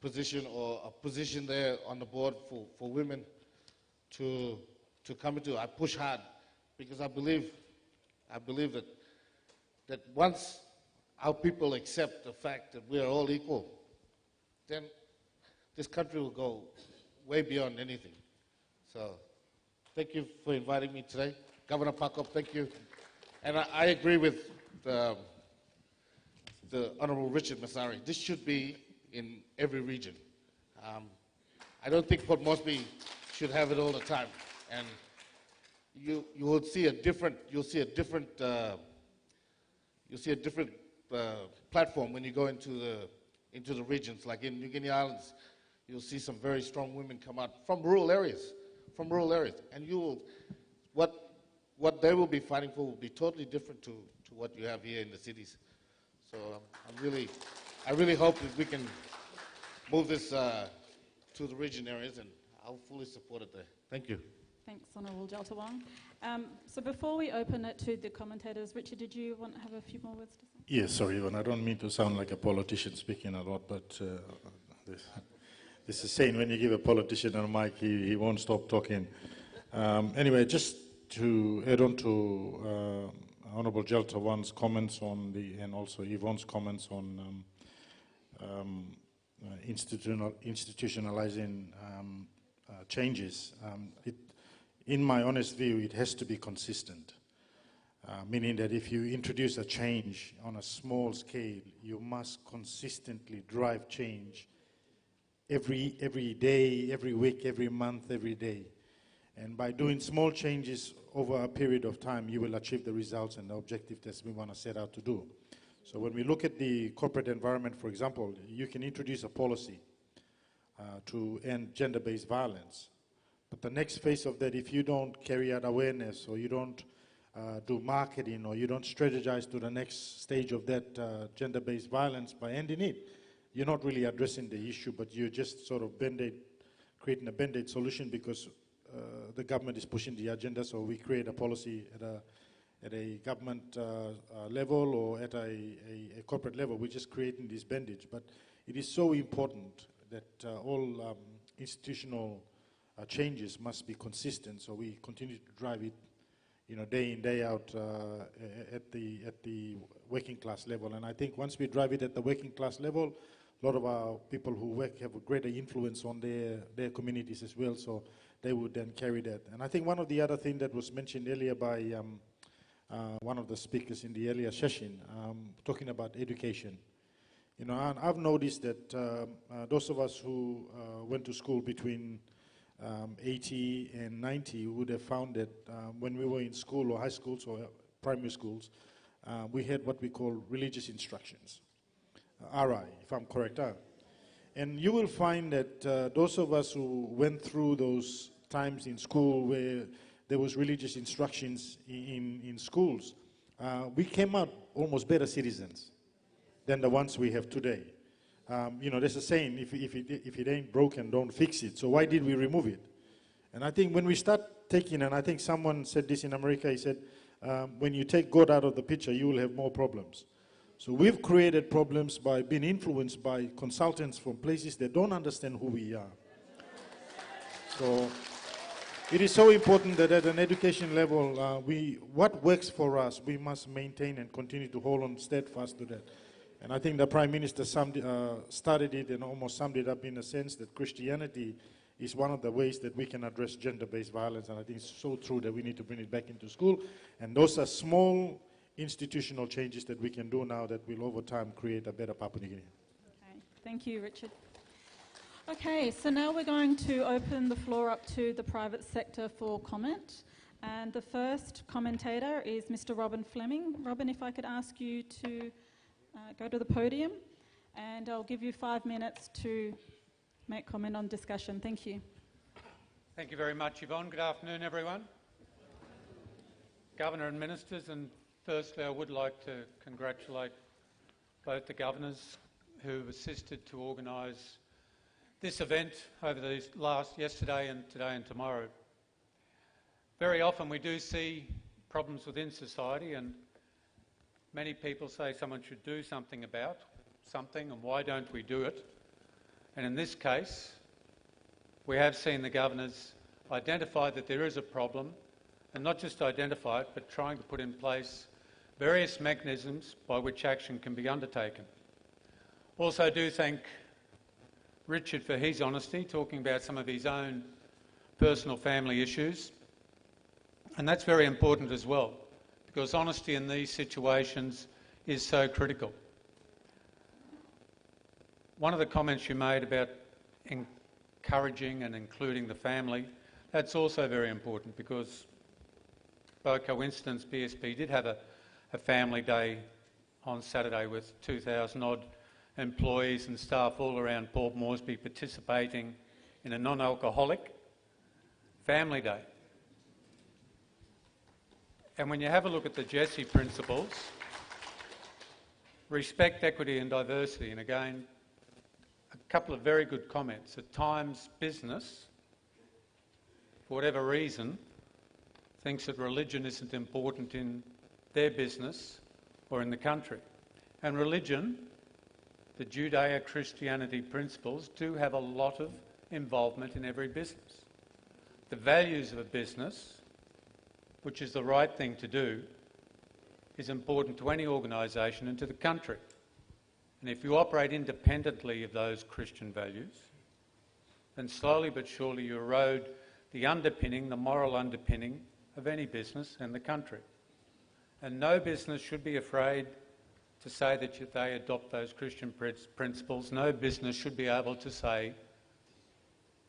position or a position there on the board for women to come into, I push hard because I believe that once our people accept the fact that we are all equal, then this country will go way beyond anything. So thank you for inviting me today. Governor Pakop, thank you. And I agree with the Honorable Richard Masari. This should be in every region. I don't think Port Moresby should have it all the time. And you will see a different platform when you go into the regions. Like in New Guinea Islands, you'll see some very strong women come out from rural areas, and what they will be fighting for will be totally different to what you have here in the cities. So I really hope that we can move this to the region areas, and I'll fully support it there. Thank you. Thanks, Honourable TVWAN. So before we open it to the commentators, Richard, did you want to have a few more words to say? Yes, sorry, Yvonne, I don't mean to sound like a politician speaking a lot, but this is saying when you give a politician a mic, he won't stop talking. Anyway, just to add on to Honourable TVWAN's comments on and also Yvonne's comments on institutionalizing changes. In my honest view, it has to be consistent, meaning that if you introduce a change on a small scale, you must consistently drive change every day, every week, every month, every day. And by doing small changes over a period of time, you will achieve the results and the objective that we want to set out to do. So when we look at the corporate environment, for example, you can introduce a policy to end gender-based violence. But the next phase of that, if you don't carry out awareness, or you don't do marketing, or you don't strategize to the next stage of that gender-based violence by ending it, you're not really addressing the issue, but you're just sort of creating a band-aid solution because the government is pushing the agenda. So we create a policy at a government level or at a corporate level. We're just creating this bandage. But it is so important that all institutional changes must be consistent. So we continue to drive it, day in, day out at the working class level. And I think once we drive it at the working class level, a lot of our people who work have a greater influence on their communities as well, so they would then carry that. And I think one of the other things that was mentioned earlier by one of the speakers in the earlier session, talking about education. And I've noticed that those of us who went to school between 80 and 90 would have found that when we were in school or high schools or primary schools, we had what we call religious instructions. RI, if I'm correct. And you will find that those of us who went through those times in school where there was religious instructions in schools, we came out almost better citizens than the ones we have today. There's a saying, if it ain't broken, don't fix it. So why did we remove it? And I think when we start taking, and I think someone said this in America, he said, when you take God out of the picture, you will have more problems. So we've created problems by being influenced by consultants from places that don't understand who we are. So it is so important that at an education level, what works for us, we must maintain and continue to hold on steadfast to that. And I think the Prime Minister started it and almost summed it up in a sense that Christianity is one of the ways that we can address gender-based violence. And I think it's so true that we need to bring it back into school. And those are small institutional changes that we can do now that will over time create a better Papua New Guinea. Okay, thank you, Richard. Okay, so now we're going to open the floor up to the private sector for comment. And the first commentator is Mr. Robin Fleming. Robin, if I could ask you to go to the podium, and I'll give you 5 minutes to make comment on discussion. Thank you. Thank you very much, Yvonne. Good afternoon, everyone. Governor and Ministers, and firstly I would like to congratulate both the Governors who assisted to organise this event over these yesterday and today and tomorrow. Very often we do see problems within society, and many people say someone should do something about something, and why don't we do it? And in this case, we have seen the Governors identify that there is a problem, and not just identify it, but trying to put in place various mechanisms by which action can be undertaken. Also do thank Richard for his honesty, talking about some of his own personal family issues. And that's very important as well, because honesty in these situations is so critical. One of the comments you made about encouraging and including the family, that's also very important, because by coincidence BSP did have a family day on Saturday with 2,000 odd employees and staff all around Port Moresby participating in a non-alcoholic family day. And when you have a look at the Jesse principles, respect, equity and diversity, and again, a couple of very good comments. At times, business, for whatever reason, thinks that religion isn't important in their business or in the country. And religion, the Judeo-Christianity principles, do have a lot of involvement in every business. The values of a business, which is the right thing to do, is important to any organisation and to the country. And if you operate independently of those Christian values, then slowly but surely you erode the underpinning, the moral underpinning of any business and the country. And no business should be afraid to say that they adopt those Christian principles. No business should be able to say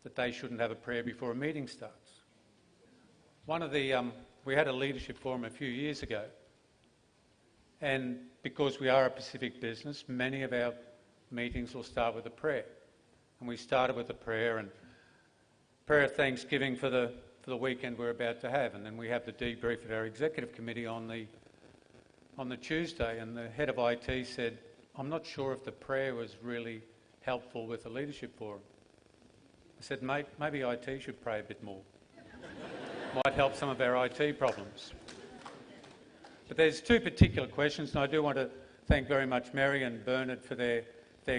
that they shouldn't have a prayer before a meeting starts. We had a leadership forum a few years ago, and because we are a Pacific business, many of our meetings will start with a prayer. And we started with a prayer of thanksgiving for the weekend we're about to have, and then we have the debrief at our executive committee on the Tuesday, and the head of IT said, "I'm not sure if the prayer was really helpful with the leadership forum." I said, "Mate, maybe IT should pray a bit more. Might help some of our IT problems." But there's two particular questions, and I do want to thank very much Mary and Bernard for their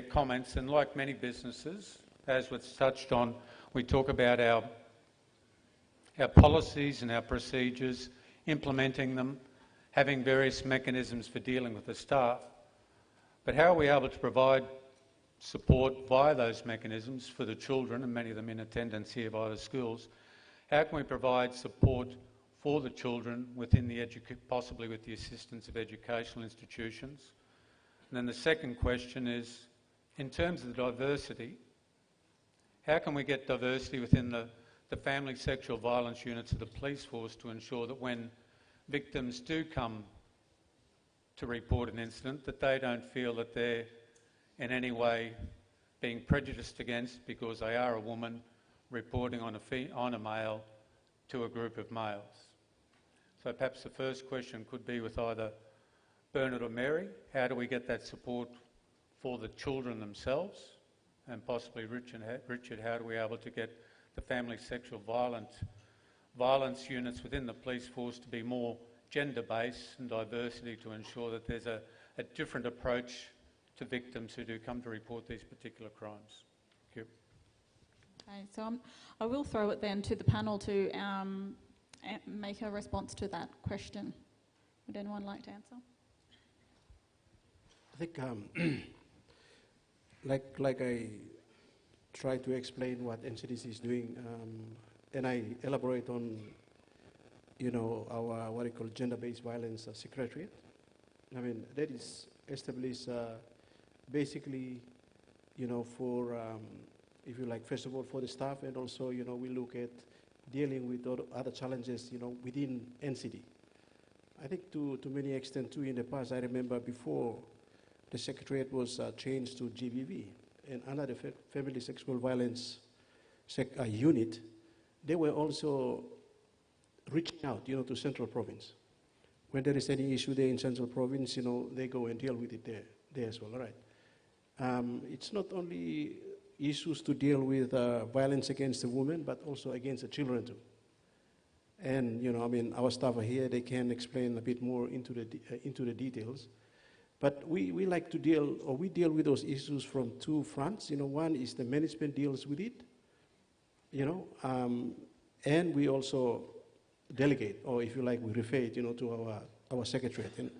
comments. And like many businesses, as was touched on, we talk about our policies and our procedures, implementing them, having various mechanisms for dealing with the staff. But how are we able to provide support via those mechanisms for the children, and many of them in attendance here via the schools? How can we provide support for the children within possibly with the assistance of educational institutions? And then the second question is, in terms of the diversity, how can we get diversity within the family sexual violence units of the police force to ensure that when victims do come to report an incident, that they don't feel that they're in any way being prejudiced against because they are a woman reporting on a male to a group of males? So perhaps the first question could be with either Bernard or Mary. How do we get that support for the children themselves? And possibly Richard, how do we able to get the family sexual violence units within the police force to be more gender-based and diversity to ensure that there's a different approach to victims who do come to report these particular crimes? Thank you. Okay, so I will throw it then to the panel to make a response to that question. Would anyone like to answer? I think, like I try to explain what NCDC is doing, and I elaborate on, our what we call gender-based violence secretariat. I mean, that is established basically, for, if you like, first of all, for the staff, and also, we look at dealing with other challenges, within NCD. I think to many extent too in the past, I remember before the secretariat was changed to GVV, and under the family sexual violence unit, they were also reaching out, to Central Province. When there is any issue there in Central Province, they go and deal with it there as well, all right? It's not only issues to deal with violence against the women, but also against the children too. And, our staff are here, they can explain a bit more into the details. But we like to we deal with those issues from two fronts. One is the management deals with it, and we also delegate, or if you like, we refer it, to our secretariat. And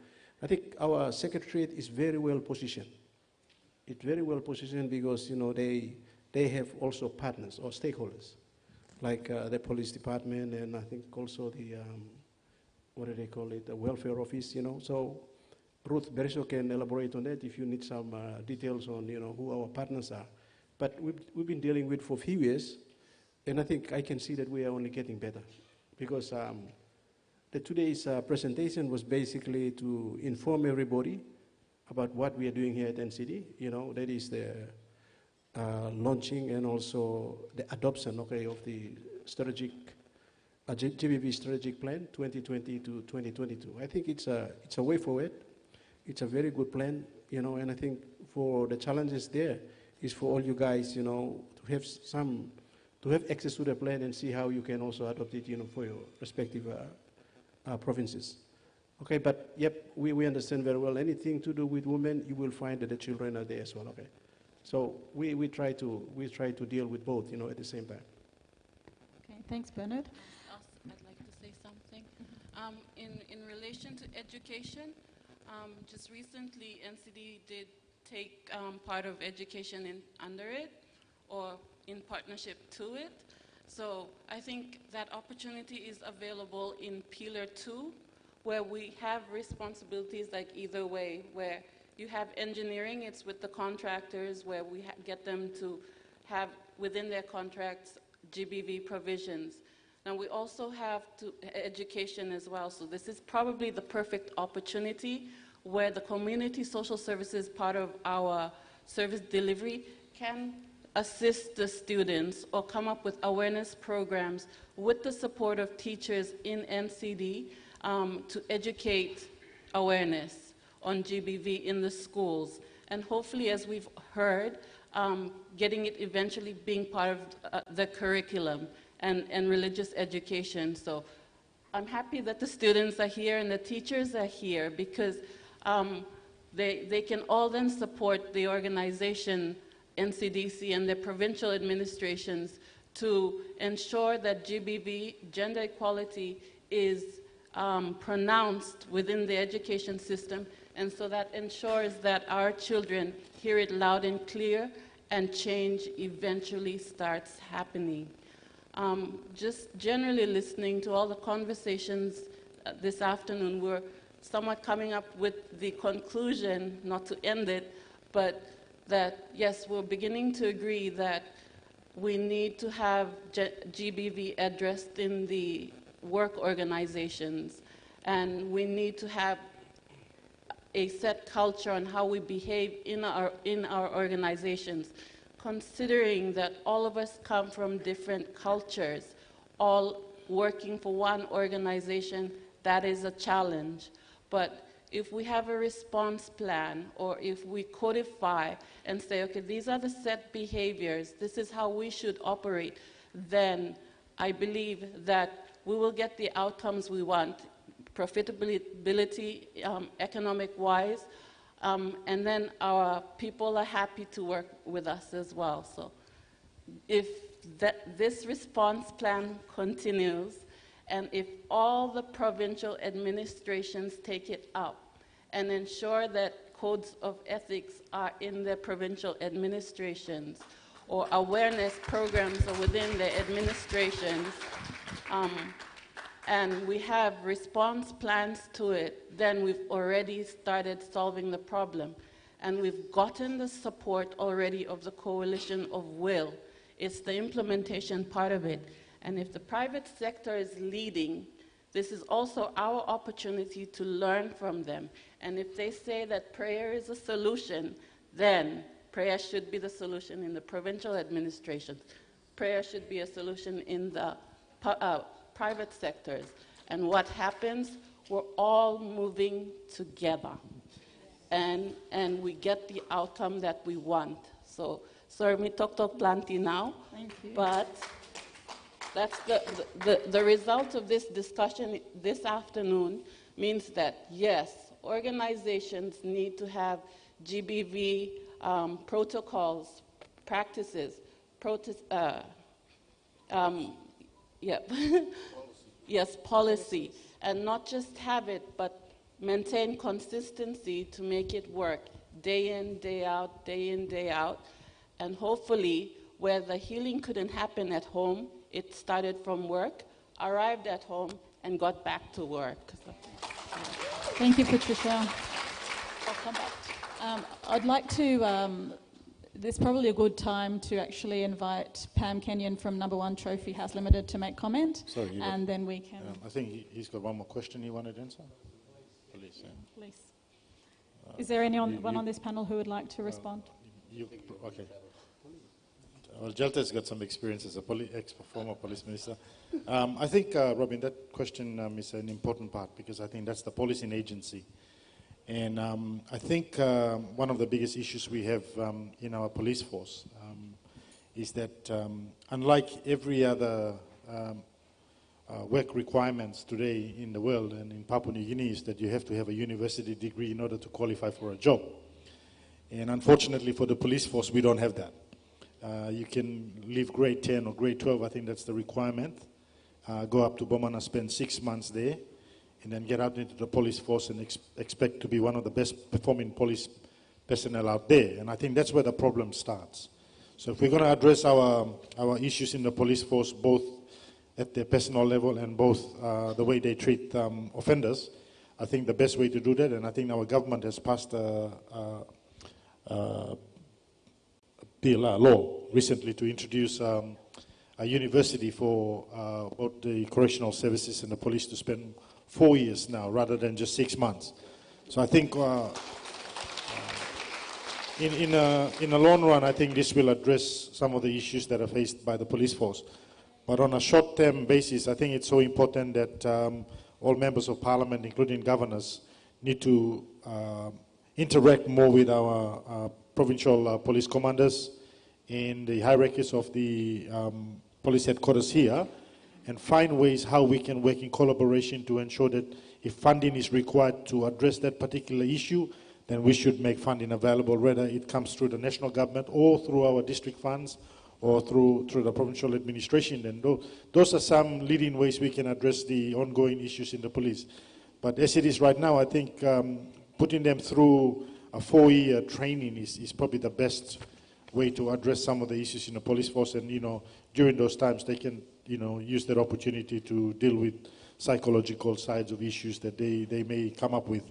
I think our secretariat is very well positioned. It's very well positioned because, they have also partners or stakeholders, like the police department, and I think also the, what do they call it, the welfare office, So Ruth Beresho can elaborate on that if you need some details on, who our partners are. But we've been dealing with for a few years, and I think I can see that we are only getting better. Because today's presentation was basically to inform everybody about what we are doing here at NCD. That is the launching and also the adoption, of the strategic, GBV strategic plan 2020 to 2022. I think it's a way forward. It's a very good plan, and I think for the challenges there is for all you guys, to have access to the plan and see how you can also adopt it, for your respective provinces. Okay, but yep, we understand very well. Anything to do with women, you will find that the children are there as well. Okay, so we try to deal with both, at the same time. Okay, thanks, Bernard. I'd like to say something. In relation to education, just recently NCD did take part of education under it or in partnership to it. So I think that opportunity is available in Pillar 2, where we have responsibilities like either way, where you have engineering, it's with the contractors, where we get them to have within their contracts GBV provisions. Now we also have education as well, so this is probably the perfect opportunity where the community social services part of our service delivery can assist the students or come up with awareness programs with the support of teachers in NCD to educate awareness on GBV in the schools. And hopefully, as we've heard, getting it eventually being part of the curriculum and religious education. So I'm happy that the students are here and the teachers are here because they can all then support the organization NCDC and their provincial administrations to ensure that GBV, gender equality, is pronounced within the education system, and so that ensures that our children hear it loud and clear and change eventually starts happening. Just generally listening to all the conversations this afternoon, we're somewhat coming up with the conclusion, not to end it, but that yes, we're beginning to agree that we need to have GBV addressed in the work organizations, and we need to have a set culture on how we behave in our organizations, considering that all of us come from different cultures, all working for one organization. That is a challenge. But if we have a response plan, or if we codify and say, okay, these are the set behaviors, this is how we should operate, then I believe that we will get the outcomes we want, profitability, economic-wise, and then our people are happy to work with us as well. So if this response plan continues, and if all the provincial administrations take it up and ensure that codes of ethics are in the provincial administrations, or awareness programs are within the administrations, and we have response plans to it, then we've already started solving the problem. And we've gotten the support already of the coalition of will. It's the implementation part of it. And if the private sector is leading, this is also our opportunity to learn from them. And if they say that prayer is a solution, then prayer should be the solution in the provincial administrations. Prayer should be a solution in the private sectors. And what happens? We're all moving together. And we get the outcome that we want. So, sorry, me talk plenty now. Thank you. But that's the result of this discussion this afternoon means that, yes, organizations need to have GBV protocols, practices, yes, policy, and not just have it, but maintain consistency to make it work day in, day out, day in, day out, and hopefully where the healing couldn't happen at home, it started from work, arrived at home, and got back to work. Thank you, Patricia. I'll come back. I'd like to, this is probably a good time to actually invite Pam Kenyon from No. 1 Trophy House Limited to make comment. Sorry, and then we can... I think he's got one more question he wanted to answer. Please. Please. Is there anyone on this panel who would like to respond? Okay. Well, Jalta's got some experience as a former police minister. I think, Robin, that question is an important part because I think that's the policing agency. And I think one of the biggest issues we have in our police force is that unlike every other work requirements today in the world and in Papua New Guinea is that you have to have a university degree in order to qualify for a job. And unfortunately for the police force, we don't have that. You can leave grade 10 or grade 12, I think that's the requirement. Go up to Bomana, spend 6 months there, and then get out into the police force and expect to be one of the best performing police personnel out there. And I think that's where the problem starts. So if we're going to address our issues in the police force, both at the personal level and both the way they treat offenders, I think the best way to do that, and I think our government has passed a PLR law recently to introduce a university for both the correctional services and the police to spend 4 years now rather than just 6 months. So I think in the long run, I think this will address some of the issues that are faced by the police force. But on a short-term basis, I think it's so important that all members of parliament, including governors, need to interact more with our provincial police commanders in the hierarchies of the police headquarters here, and find ways how we can work in collaboration to ensure that if funding is required to address that particular issue, then we should make funding available, whether it comes through the national government or through our district funds or through the provincial administration. Then those are some leading ways we can address the ongoing issues in the police. But as it is right now, I think putting them through a 4-year training is probably the best way to address some of the issues in the police force. And, during those times, they can, use that opportunity to deal with psychological sides of issues that they may come up with.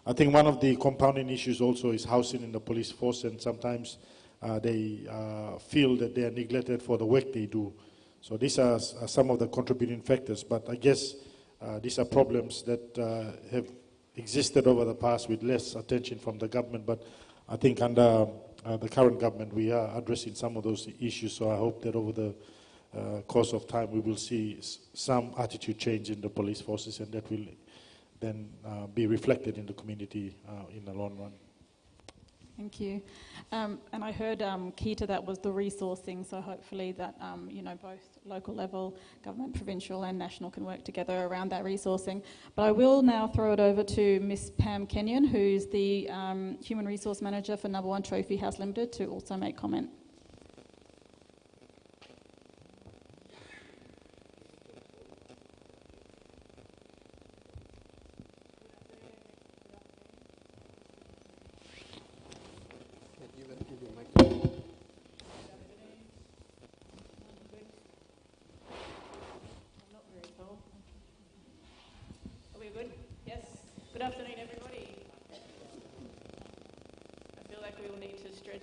I think one of the compounding issues also is housing in the police force, and sometimes they feel that they are neglected for the work they do. So these are some of the contributing factors, but I guess these are problems that have existed over the past with less attention from the government, but I think under the current government we are addressing some of those issues, so I hope that over the course of time we will see some attitude change in the police forces, and that will then be reflected in the community in the long run. Thank you. And I heard key to that was the resourcing, so hopefully that, both local level, government, provincial and national can work together around that resourcing. But I will now throw it over to Miss Pam Kenyon, who's the Human Resource Manager for Number 1 Trophy House Limited, to also make comment.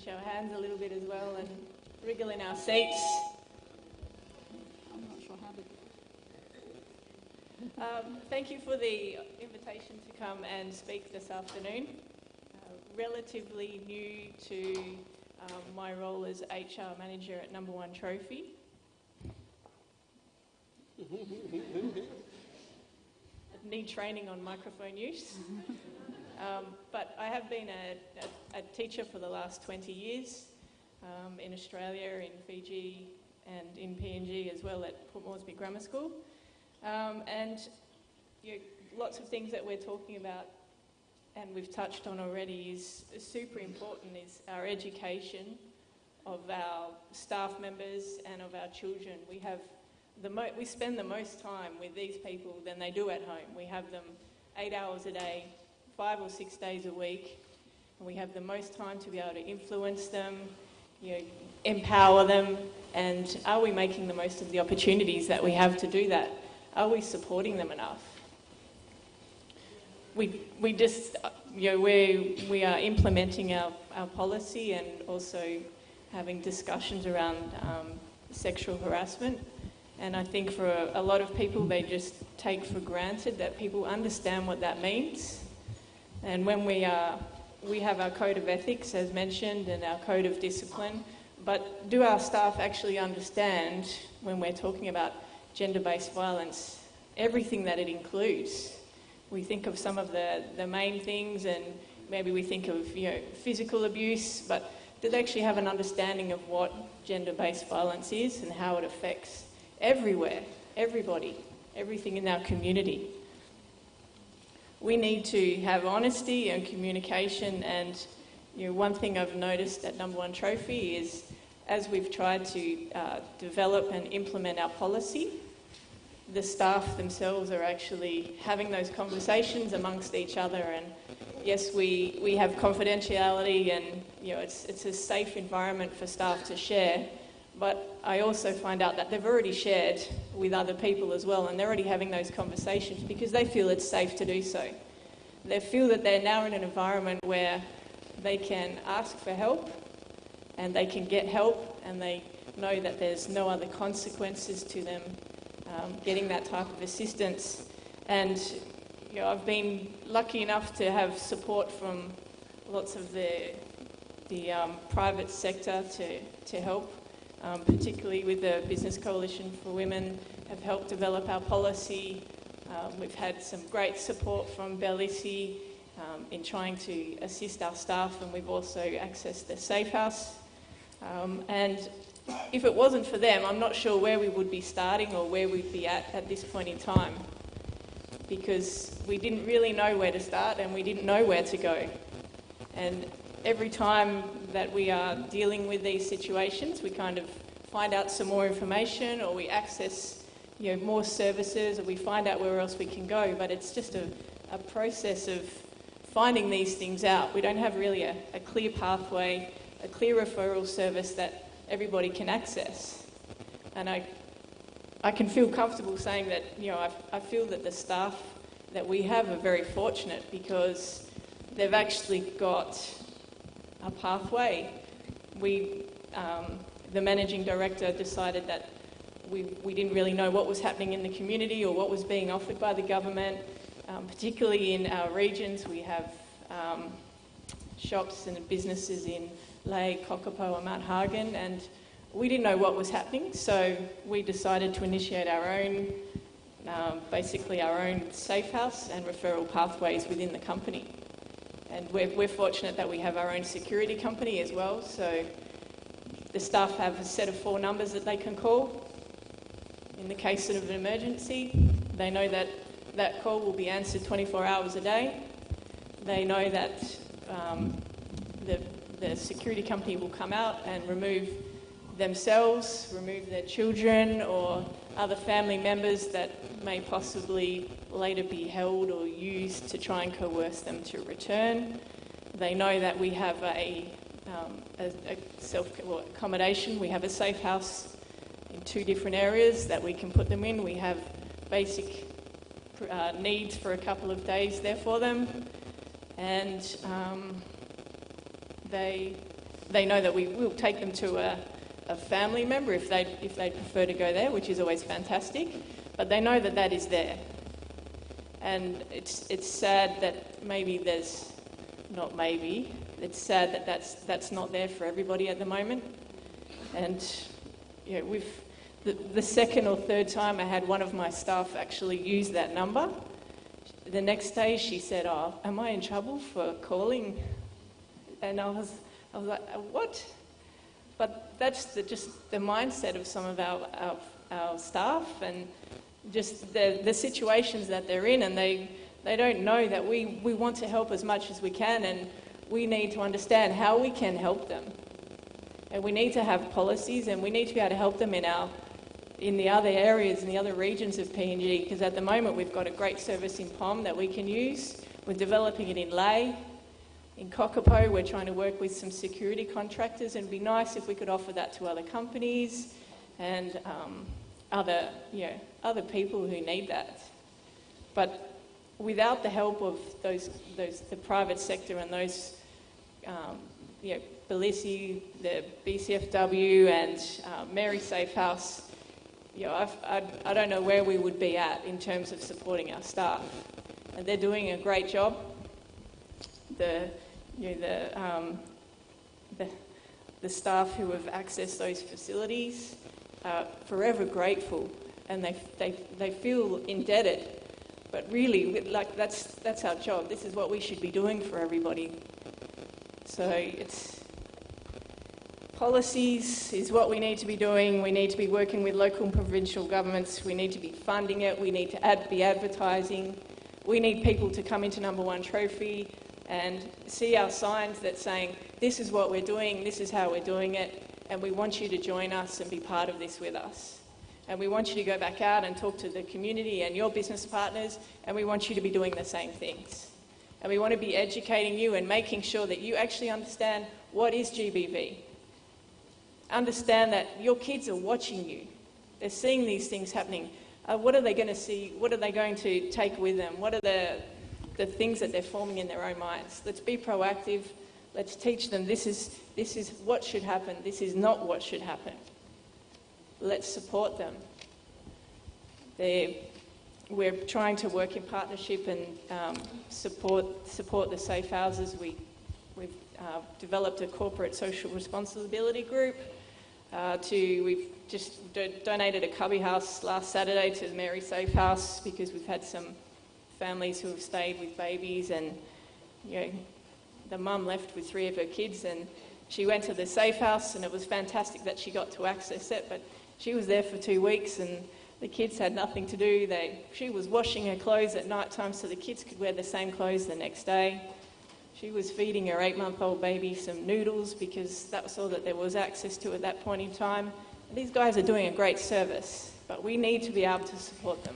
Our hands a little bit as well and wriggle in our seats. I'm not sure how to Thank you for the invitation to come and speak this afternoon. Relatively new to my role as HR Manager at Number 1 Trophy. Need training on microphone use. But I have been a teacher for the last 20 years in Australia, in Fiji and in PNG as well at Port Moresby Grammar School. And lots of things that we're talking about and we've touched on already is super important, is our education of our staff members and of our children. We spend the most time with these people than they do at home. We have them 8 hours a day, 5 or 6 days a week, and we have the most time to be able to influence them, empower them, and are we making the most of the opportunities that we have to do that? Are we supporting them enough? We just, we are implementing our policy and also having discussions around sexual harassment. And I think for a lot of people, they just take for granted that people understand what that means. And when we have our code of ethics, as mentioned, and our code of discipline, but do our staff actually understand when we're talking about gender-based violence, everything that it includes? We think of some of the main things, and maybe we think of physical abuse, but do they actually have an understanding of what gender-based violence is and how it affects everywhere, everybody, everything in our community? We need to have honesty and communication, and one thing I've noticed at Number 1 Trophy is as we've tried to develop and implement our policy, the staff themselves are actually having those conversations amongst each other. And yes, we have confidentiality, and it's a safe environment for staff to share. But I also find out that they've already shared with other people as well, and they're already having those conversations because they feel it's safe to do so. They feel that they're now in an environment where they can ask for help and they can get help, and they know that there's no other consequences to them getting that type of assistance. And I've been lucky enough to have support from lots of the private sector to help. Particularly with the Business Coalition for Women, have helped develop our policy. We've had some great support from Bellissy in trying to assist our staff, and we've also accessed the Safe House. And if it wasn't for them, I'm not sure where we would be starting or where we'd be at this point in time, because we didn't really know where to start and we didn't know where to go. And every time that we are dealing with these situations, we kind of find out some more information, or we access more services, or we find out where else we can go. But it's just a process of finding these things out. We don't have really a clear pathway, a clear referral service that everybody can access. And I can feel comfortable saying that I feel that the staff that we have are very fortunate, because they've actually got a pathway. The managing director decided that we didn't really know what was happening in the community or what was being offered by the government. Particularly in our regions, we have shops and businesses in Lae, Kokopo and Mount Hagen, and we didn't know what was happening, so we decided to initiate our own, basically our own safe house and referral pathways within the company. And we're fortunate that we have our own security company as well, so the staff have a set of 4 numbers that they can call. In the case of an emergency, they know that that call will be answered 24 hours a day. They know that the security company will come out and remove themselves, remove their children or other family members that may possibly later be held or used to try and coerce them to return. They know that we have a accommodation. We have a safe house in 2 different areas that we can put them in. We have basic needs for a couple of days there for them, and they know that we will take them to a family member if they prefer to go there, which is always fantastic. But they know that that is there, and it's sad that it's sad that that's not there for everybody at the moment. And the second or third time I had one of my staff actually use that number. The next day she said, "Oh, am I in trouble for calling?" And I was like, "What?" But that's just the mindset of some of our staff, and just the situations that they're in, and they don't know that we want to help as much as we can, and we need to understand how we can help them. And we need to have policies, and we need to be able to help them in the other areas, in the other regions of PNG, because at the moment we've got a great service in POM that we can use. We're developing it in Lae. In Kokopo, we're trying to work with some security contractors, and it'd be nice if we could offer that to other companies and other people who need that. But without the help of the private sector and those, Bellissy, the BCFW and Mary Safe House, I don't know where we would be at in terms of supporting our staff. And they're doing a great job. The staff who have accessed those facilities are forever grateful, and they feel indebted. But really, that's our job. This is what we should be doing for everybody. So policies is what we need to be doing. We need to be working with local and provincial governments. We need to be funding it. We need to be advertising. We need people to come into Number One Trophy and see our signs that saying, this is what we're doing, this is how we're doing it, and we want you to join us and be part of this with us. And we want you to go back out and talk to the community and your business partners, and we want you to be doing the same things. And we want to be educating you and making sure that you actually understand what is GBV. Understand that your kids are watching you. They're seeing these things happening. What are they going to see? What are they going to take with them? What are the things that they're forming in their own minds? Let's be proactive. Let's teach them this is what should happen. This is not what should happen. Let's support them. We're trying to work in partnership and support the safe houses. We've developed a corporate social responsibility group. We've just donated a cubby house last Saturday to Mary Safe House because we've had some families who have stayed with babies, and the mum left with 3 of her kids, and she went to the safe house, and it was fantastic that she got to access it, but she was there for 2 weeks and the kids had nothing to do. She was washing her clothes at night time so the kids could wear the same clothes the next day. She was feeding her 8-month-old baby some noodles because that was all that there was access to at that point in time. And these guys are doing a great service, but we need to be able to support them.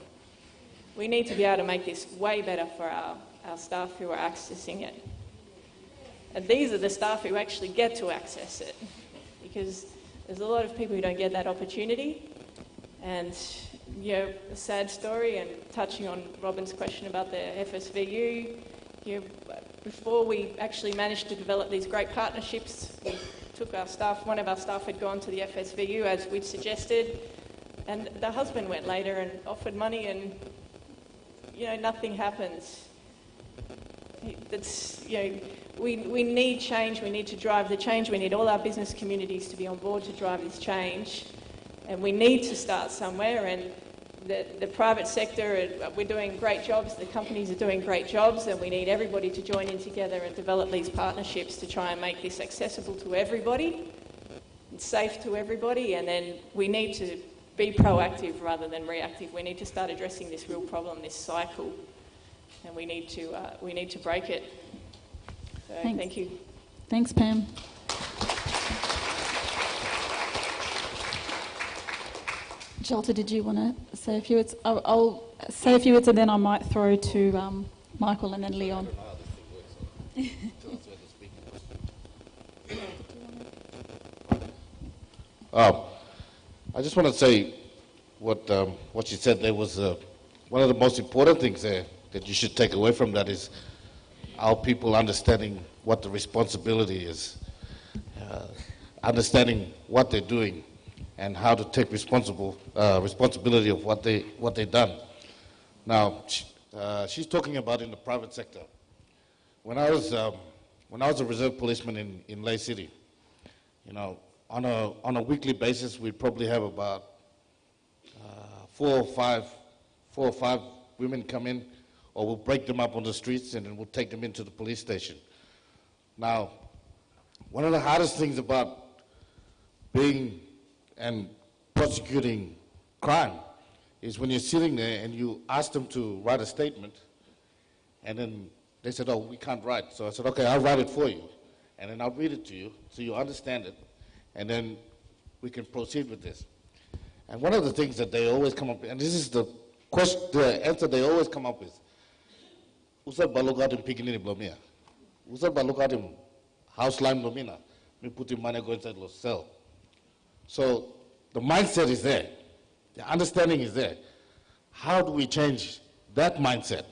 We need to be able to make this way better for our staff who are accessing it. And these are the staff who actually get to access it, because there's a lot of people who don't get that opportunity. And a sad story, and touching on Robin's question about the FSVU, before we actually managed to develop these great partnerships, we took our staff, one of our staff had gone to the FSVU as we'd suggested, and the husband went later and offered money, and nothing happens. We need change, we need to drive the change, we need all our business communities to be on board to drive this change, and we need to start somewhere. And the private sector, we're doing great jobs, the companies are doing great jobs, and we need everybody to join in together and develop these partnerships to try and make this accessible to everybody, and safe to everybody. And then we need to be proactive rather than reactive. We need to start addressing this real problem, this cycle, and we need to break it. So thank you. Thanks, Pam. Jolta, did you want to say a few words? I'll say a few words and then I might throw to Michael and then Leon. I just want to say what you said there was one of the most important things there that you should take away from that is our people understanding what the responsibility is, understanding what they're doing, and how to take responsibility of what they've done. Now, she's talking about in the private sector. When I was a reserve policeman in Ley City, on a weekly basis, we'd probably have about 4 or 5 women come in, or we'll break them up on the streets and then we'll take them into the police station. Now, one of the hardest things about being and prosecuting crime is when you're sitting there and you ask them to write a statement, and then they said, oh, we can't write. So I said, okay, I'll write it for you, and then I'll read it to you so you understand it, and then we can proceed with this. And one of the things that they always come up with, and this is the answer they always come up with, usar balugatim pikinini blomia, usar balugatim house lime domina, me put him money go inside the cell. So the mindset is there, the understanding is there. How do we change that mindset?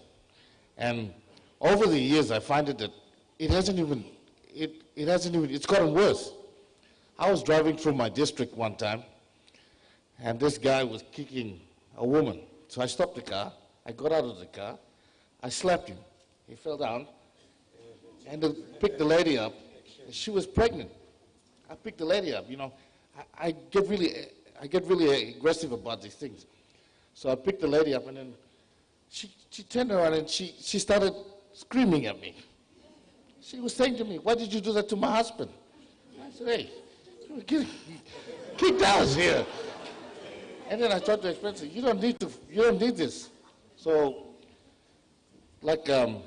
And over the years, I find that it's gotten worse. I was driving through my district one time, and this guy was kicking a woman. So I stopped the car, I got out of the car, I slapped him. He fell down, and I picked the lady up. She was pregnant. I picked the lady up, I get really aggressive about these things. So I picked the lady up, and then she turned around and she started screaming at me. She was saying to me, why did you do that to my husband? I said, hey, kick out here. And then I tried to explain to her, you don't need this. So, like the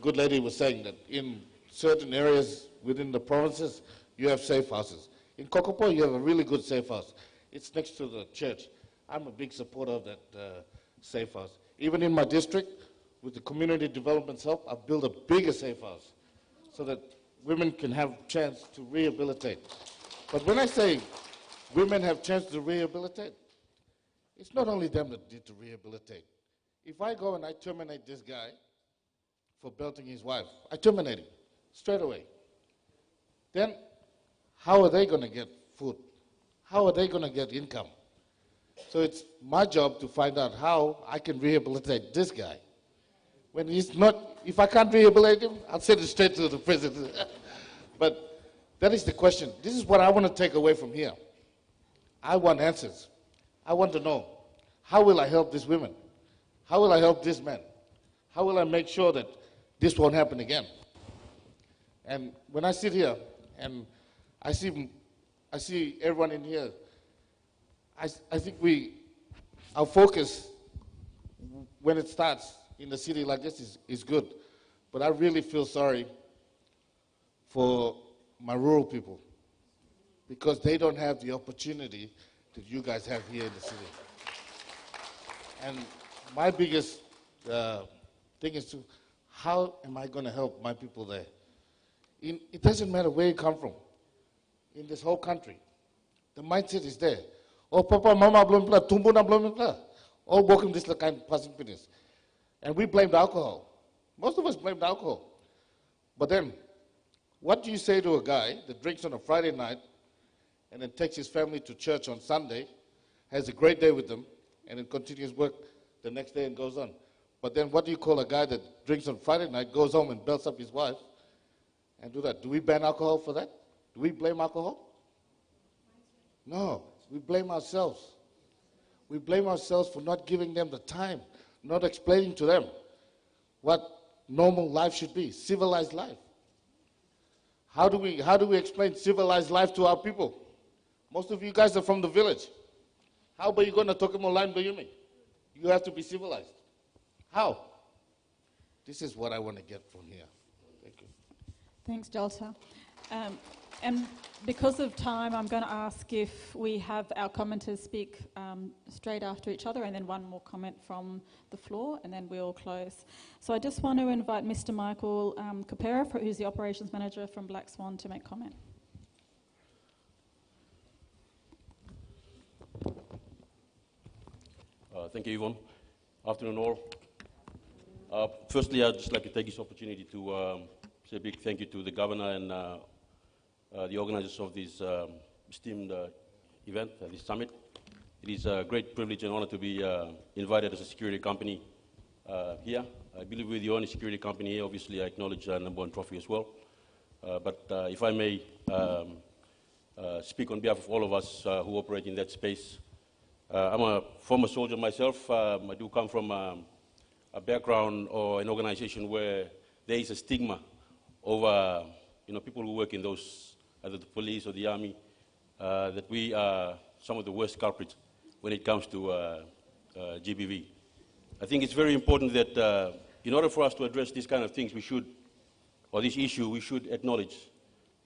good lady was saying, that in certain areas within the provinces, you have safe houses. In Kokopo, you have a really good safe house. It's next to the church. I'm a big supporter of that safe house. Even in my district, with the community development's help, I've built a bigger safe house so that women can have a chance to rehabilitate. But when I say women have a chance to rehabilitate, it's not only them that need to rehabilitate. If I go and I terminate this guy for belting his wife, I terminate him straight away. Then how are they going to get food? How are they going to get income? So it's my job to find out how I can rehabilitate this guy. When he's not, if I can't rehabilitate him, I'll send him straight to the prison. But that is the question. This is what I want to take away from here. I want answers. I want to know, how will I help these women? How will I help this man? How will I make sure that this won't happen again? And when I sit here and I see everyone in here, I think our focus when it starts in a city like this is good. But I really feel sorry for my rural people because they don't have the opportunity that you guys have here in the city. And my biggest thing is how am I going to help my people there? It doesn't matter where you come from in this whole country. The mindset is there. Oh, papa, mama, blah, blah, tumbo, blah, blah, blah. All working this kind of passing business. And we blamed alcohol. Most of us blamed alcohol. But then, what do you say to a guy that drinks on a Friday night and then takes his family to church on Sunday, has a great day with them, and then continues work the next day and goes on? But then what do you call a guy that drinks on Friday night, goes home and belts up his wife, and do that? Do we ban alcohol for that? Do we blame alcohol? No, we blame ourselves. We blame ourselves for not giving them the time, not explaining to them what normal life should be, civilized life. How do we explain civilized life to our people? Most of you guys are from the village. How are you going to talk about line Bayumi? You have to be civilized. How? This is what I want to get from here. Thank you. Thanks, Jalta. And because of time, I'm going to ask if we have our commenters speak straight after each other, and then one more comment from the floor, and then we'll close. So I just want to invite Mr. Michael Capera, who's the Operations Manager from Black Swan, to make comment. Thank you, Yvonne. Afternoon, all. Firstly, I'd just like to take this opportunity to say a big thank you to the Governor and the organizers of this esteemed event, this summit. It is a great privilege and honor to be invited as a security company here. I believe we're the only security company here. Obviously, I acknowledge number one trophy as well. But if I may speak on behalf of all of us who operate in that space, I'm a former soldier myself. I do come from a background or an organization where there is a stigma over people who work in those, either the police or the army, that we are some of the worst culprits when it comes to GBV. I think it's very important that in order for us to address these kind of things, we should, or this issue, we should acknowledge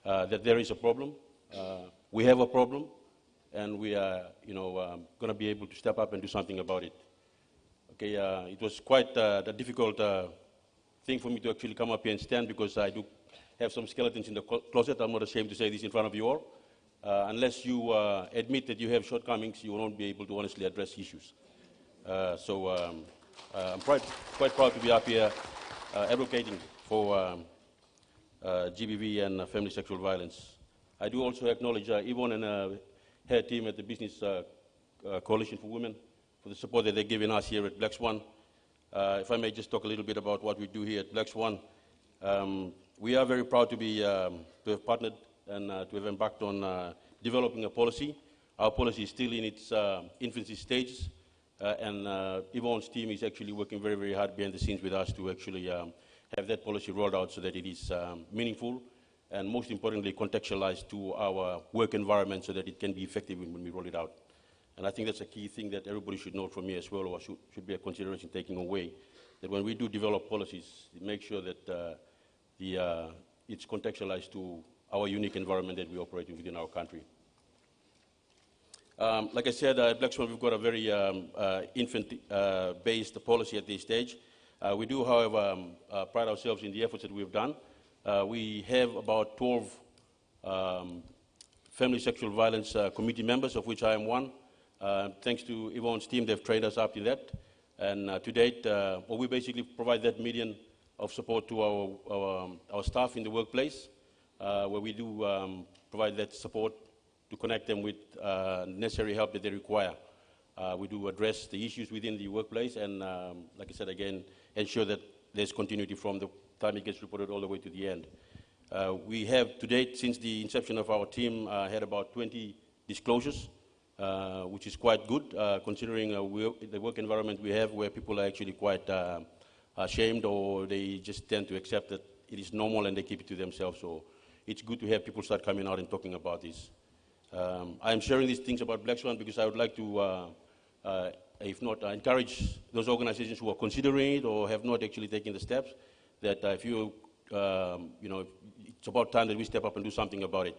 that there is a problem. We have a problem, and we are, going to be able to step up and do something about it. Okay, it was quite a difficult thing for me to actually come up here and stand because I do have some skeletons in the closet. I'm not ashamed to say this in front of you all. Unless you admit that you have shortcomings, you won't be able to honestly address issues. I'm quite proud to be up here advocating for GBV and family sexual violence. I do also acknowledge Yvonne and her team at the Business Coalition for Women for the support that they're giving us here at Black Swan. If I may just talk a little bit about what we do here at Black Swan. We are very proud to have partnered and to have embarked on developing a policy. Our policy is still in its infancy stages, and Yvonne's team is actually working very, very hard behind the scenes with us to actually have that policy rolled out so that it is meaningful and most importantly contextualized to our work environment so that it can be effective when we roll it out. And I think that's a key thing that everybody should know from me as well, or should be a consideration taking away, that when we do develop policies, make sure that it's contextualized to our unique environment that we operate in within our country. Like I said, at Black Swan, we've got a very infant-based policy at this stage. We do, however, pride ourselves in the efforts that we've done. We have about 12 family sexual violence committee members, of which I am one. Thanks to Yvonne's team, they've trained us up in that. And to date, we basically provide that median of support to our staff in the workplace, where we do provide that support to connect them with necessary help that they require. We do address the issues within the workplace and, like I said again, ensure that there's continuity from the time it gets reported all the way to the end. We have to date, since the inception of our team, had about 20 disclosures, which is quite good, considering the work environment we have where people are actually quite ashamed, or they just tend to accept that it is normal and they keep it to themselves. So it's good to have people start coming out and talking about this. I'm sharing these things about Black Swan because I would like to, if not, encourage those organizations who are considering it or have not actually taken the steps, that if you, it's about time that we step up and do something about it.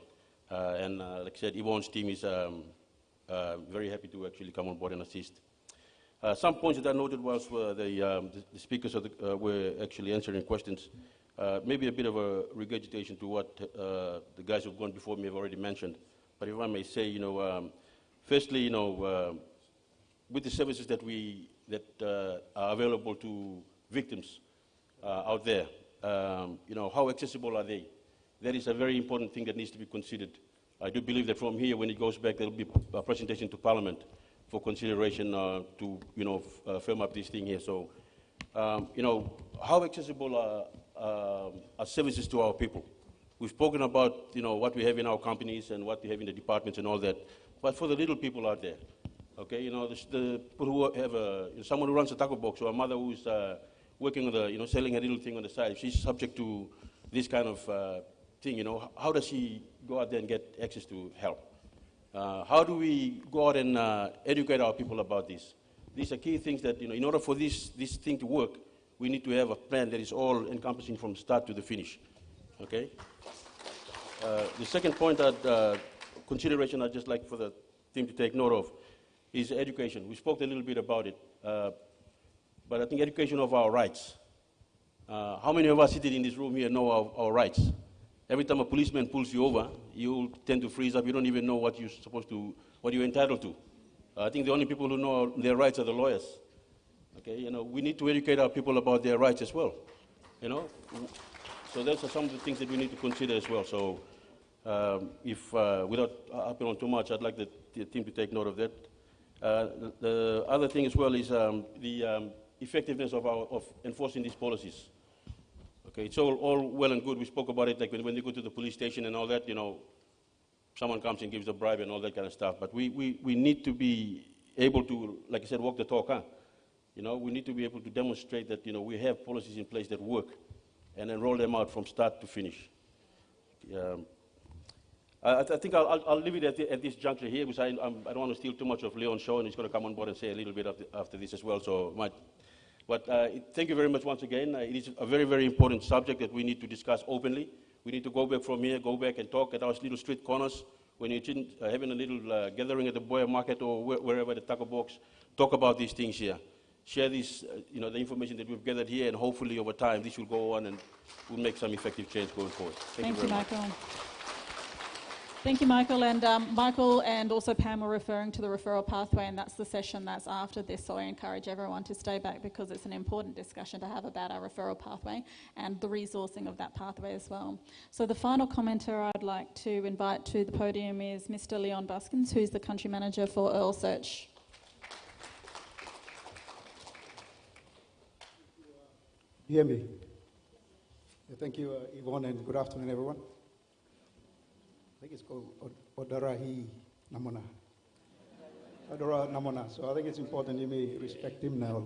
And like I said, Yvonne's team is very happy to actually come on board and assist. Some points that I noted whilst the speakers were actually answering questions, maybe a bit of a regurgitation to what the guys who've gone before me have already mentioned. But if I may say, firstly, with the services that are available to victims out there, how accessible are they? That is a very important thing that needs to be considered. I do believe that from here, when it goes back, there will be a presentation to Parliament for consideration to, firm up this thing here. So, how accessible are services to our people? We've spoken about, what we have in our companies and what we have in the departments and all that. But for the little people out there, okay, the people who have someone who runs a taco box, or a mother who's working on the, selling a little thing on the side, if she's subject to this kind of thing, how does she go out there and get access to help? How do we go out and educate our people about this? These are key things that, in order for this thing to work, we need to have a plan that is all encompassing from start to the finish. Okay? The second point consideration I'd just like for the team to take note of is education. We spoke a little bit about it, but I think education of our rights. How many of us sitting in this room here know our rights? Every time a policeman pulls you over, you tend to freeze up. You don't even know what you're supposed to, what you're entitled to. I think the only people who know their rights are the lawyers. Okay, we need to educate our people about their rights as well. So those are some of the things that we need to consider as well. So without harping on too much, I'd like the team to take note of that. The other thing as well is the effectiveness of enforcing these policies. Okay, it's all well and good. We spoke about it, like when they go to the police station and all that, someone comes and gives a bribe and all that kind of stuff. But we need to be able to, like I said, walk the talk, huh? We need to be able to demonstrate that, we have policies in place that work, and then roll them out from start to finish. I think I'll leave it at this juncture here, because I don't want to steal too much of Leon's show, and he's going to come on board and say a little bit after this as well. So, but thank you very much once again. It is a very, very important subject that we need to discuss openly. We need to go back from here, go back and talk at our little street corners. When you're having a little gathering at the Boya Market or wherever, the taco box, talk about these things here. Share this, the information that we've gathered here, and hopefully over time this will go on and we'll make some effective change going forward. Thank you very much. Michael. Thank you, Michael. And Michael and also Pam were referring to the referral pathway, and that's the session that's after this. So I encourage everyone to stay back, because it's an important discussion to have about our referral pathway and the resourcing of that pathway as well. So the final commenter I'd like to invite to the podium is Mr. Leon Buskins, who's the Country Manager for Earl Search. You hear me? Thank you, Yvonne, and good afternoon, everyone. I think it's called Odarahi Namona. Odara Namona. So I think it's important you may respect him now,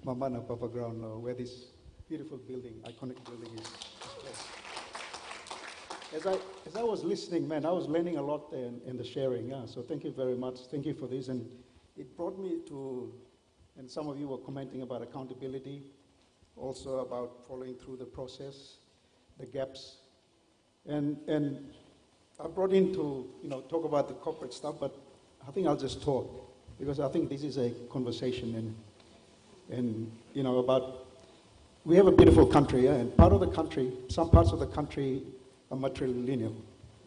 Mamana Papa Ground, where this beautiful building, iconic building is placed. As I was listening, man, I was learning a lot in the sharing. Yeah. So thank you very much. Thank you for this. And it brought me to, and some of you were commenting about accountability, also about following through the process, the gaps. And I brought in to, talk about the corporate stuff, but I think I'll just talk, because I think this is a conversation and you know, about, we have a beautiful country, yeah, and part of the country, some parts of the country are matrilineal,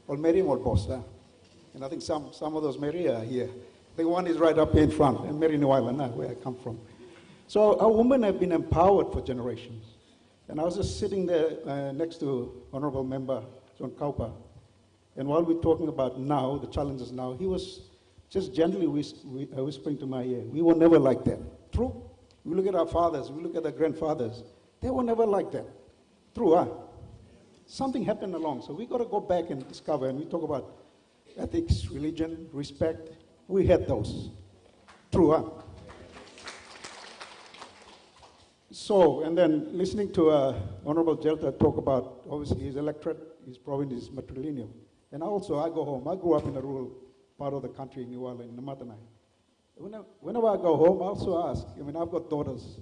or marrying or boss, yeah? And I think some of those marry are here. The one is right up here in front, and Mary New Island, where I come from. So our women have been empowered for generations. And I was just sitting there next to Honorable Member John Kaupa, and while we're talking about now, the challenges now, he was just gently whispering to my ear, we were never like that. True? We look at our fathers, we look at our grandfathers, they were never like that. True, huh? Something happened along, so we got to go back and discover, and we talk about ethics, religion, respect. We had those. True, huh? So, and then listening to Honorable Jelta talk about, obviously, his electorate, his province is matrilineal. And I go home. I grew up in a rural part of the country in New Orleans, in Namatanai. Whenever I go home, I also ask, I mean, I've got daughters.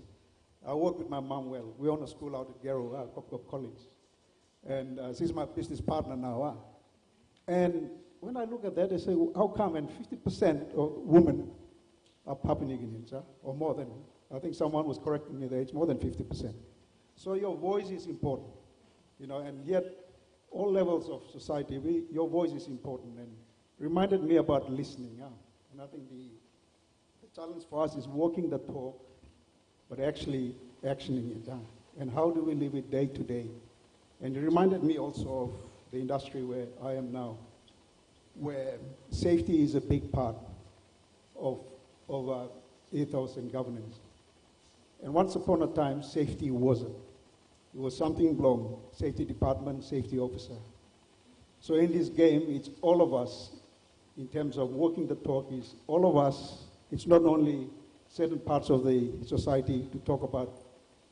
I work with my mom well. We own a school out at Gero, Copcop College. And she's my business partner now. And when I look at that, I say, well, how come? And 50% of women are Papua New Guineans, or more than, I think someone was correcting me there, it's more than 50%. So your voice is important, you know, and yet all levels of society, your voice is important, and reminded me about listening. And I think the challenge for us is walking the talk, but actually actioning it. And how do we live it day to day? And it reminded me also of the industry where I am now, where safety is a big part of ethos and governance. And once upon a time, safety wasn't. It was something wrong, safety department, safety officer. So in this game, it's all of us, in terms of walking the talk, is all of us. It's not only certain parts of the society to talk about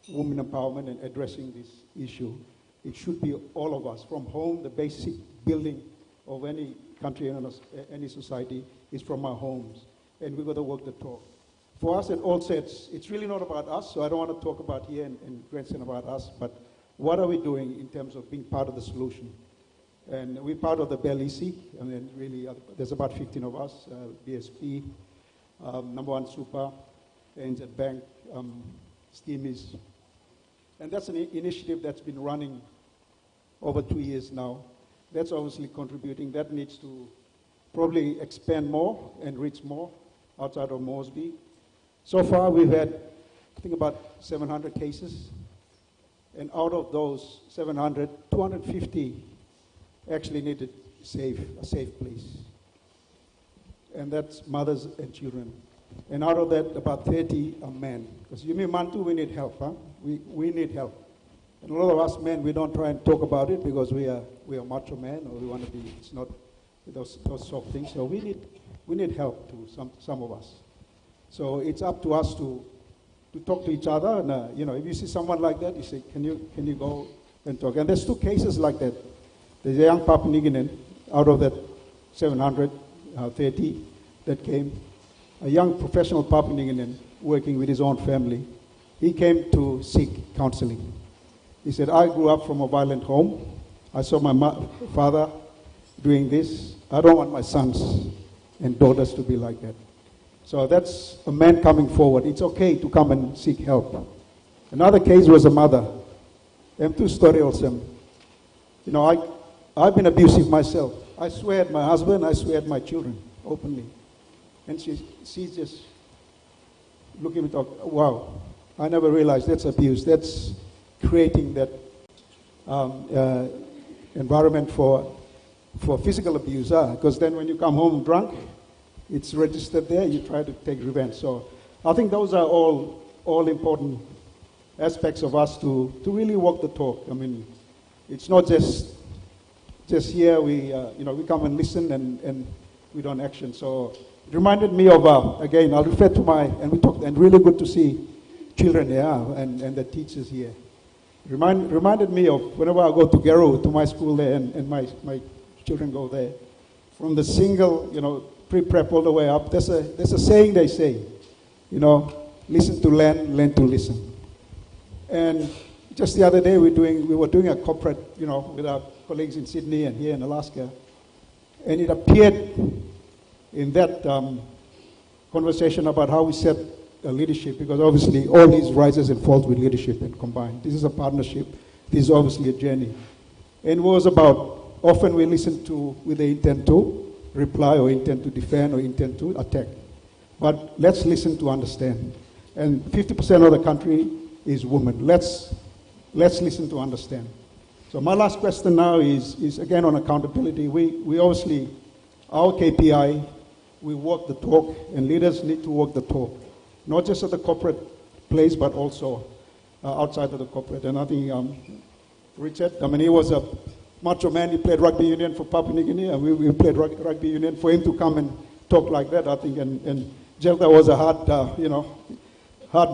women empowerment and addressing this issue. It should be all of us. From home, the basic building of any country and any society is from our homes. And we've got to walk the talk. For us at all sets, it's really not about us, so I don't want to talk about here and grandstand about us, but what are we doing in terms of being part of the solution? And we're part of the BELEC, and then really there's about 15 of us, BSP, Number One Super, NZ Bank, STEAMIS. And that's an initiative that's been running over 2 years now. That's obviously contributing. That needs to probably expand more and reach more outside of Moresby. So far, we've had, I think, about 700 cases. And out of those 700, 250 actually needed a safe place. And that's mothers and children. And out of that, about 30 are men. Because you mean, man too, we need help, huh? We need help. And a lot of us men, we don't try and talk about it because we are macho men, or we want to be, it's not those soft things. So we need help to some of us. So it's up to us to talk to each other. And you know, if you see someone like that, you say, can you go and talk? And there's 2 cases like that. There's a young Papua New Guinean out of that 730 that came. A young professional Papua New Guinean working with his own family. He came to seek counseling. He said, I grew up from a violent home. I saw my father doing this. I don't want my sons and daughters to be like that. So that's a man coming forward. It's okay to come and seek help. Another case was a mother. I'm too story also. You know, I've been abusive myself. I swear at my husband, I swear at my children, openly. And she's just looking at me, wow, I never realized that's abuse. That's creating that environment for physical abuse. Because then when you come home drunk, it's registered there, you try to take revenge. So I think those are all important aspects of us to really walk the talk. I mean, it's not just here, we come and listen and we don't action. So it reminded me of, again, I'll refer to and we talked, and really good to see children here and the teachers here. Reminded me of whenever I go to Gero, to my school there, and my children go there. From the single, pre-prep all the way up, there's a saying they say, listen to learn to listen. And just the other day we were doing a corporate, with our colleagues in Sydney and here in Alaska, and it appeared in that conversation about how we set leadership, because obviously all these rises and falls with leadership and combined. This is a partnership. This is obviously a journey. And it was about, often we listen to with the intent to reply or intent to defend or intent to attack. But let's listen to understand. And 50% of the country is women. Let's listen to understand. So my last question now is again on accountability. We obviously, our KPI, we walk the talk, and leaders need to walk the talk, not just at the corporate place, but also outside of the corporate. And I think Richard, I mean, he was a macho man. He played rugby union for Papua New Guinea, and we played rugby union. For him to come and talk like that, I think, and Jelda was a hard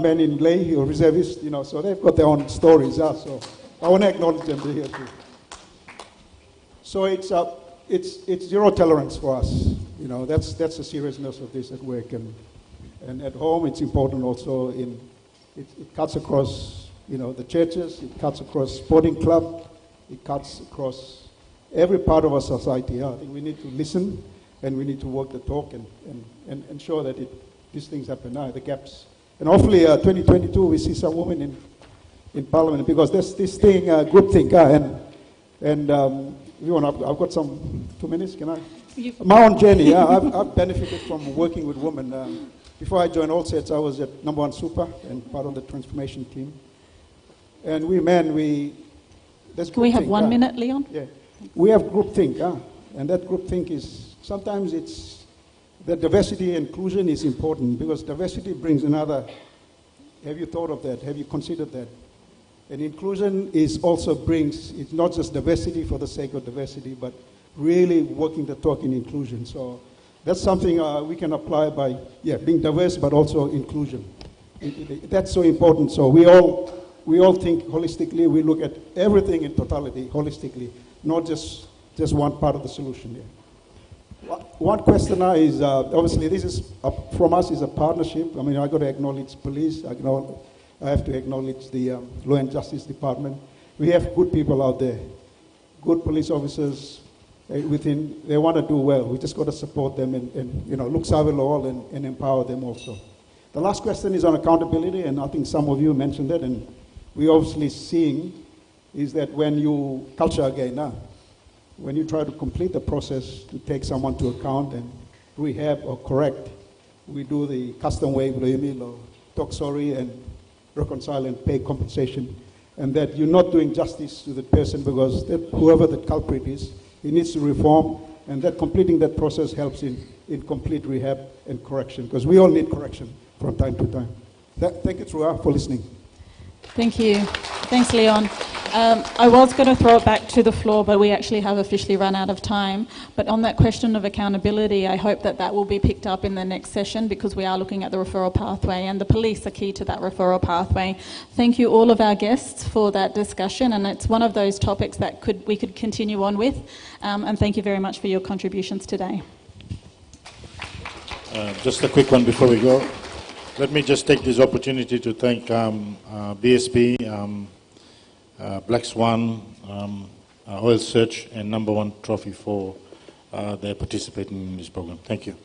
man in lay or reservist, so they've got their own stories. So I want to acknowledge them here too. So it's zero tolerance for us. That's the seriousness of this at work, and at home it's important also. It cuts across the churches, it cuts across sporting club, it cuts across every part of our society. I think we need to listen, and we need to walk the talk and ensure that these things happen now, the gaps. And hopefully 2022 we see some women in Parliament, because there's this thing, groupthink, and I've got some 2 minutes, can I? My own journey, I've benefited from working with women. Before I joined All Sets, I was at #1 Super and part of the transformation team. And we Can we have 1 minute, Leon? Yeah. We have groupthink, and that groupthink is, sometimes it's, the diversity and inclusion is important, because diversity brings another, have you thought of that? Have you considered that? And inclusion also brings, it's not just diversity for the sake of diversity, but really working the talk in inclusion. So that's something we can apply by, being diverse, but also inclusion. That's so important. So we all think holistically. We look at everything in totality, holistically, not just one part of the solution here. One question now is, obviously this is, from us, is a partnership. I mean, I got to acknowledge police. I have to acknowledge the Law and Justice Department. We have good people out there, good police officers within. They want to do well. We just got to support them and look savvy all and empower them also. The last question is on accountability, and I think some of you mentioned it, and we obviously seeing is that when you culture again now, when you try to complete the process to take someone to account and rehab or correct, we do the custom way, or talk sorry and reconcile and pay compensation, and that you're not doing justice to the person, because whoever the culprit is, he needs to reform, and that completing that process helps in complete rehab and correction, because we all need correction from time to time. Thank you, Trua, for listening. Thank you. Thanks, Leon. I was going to throw it back to the floor, but we actually have officially run out of time. But on that question of accountability, I hope that will be picked up in the next session, because we are looking at the referral pathway, and the police are key to that referral pathway. Thank you all of our guests for that discussion, and it's one of those topics that we could continue on with. And thank you very much for your contributions today. Just a quick one before we go. Let me just take this opportunity to thank BSP, Black Swan, Oil Search, and #1 Trophy for their participating in this program. Thank you.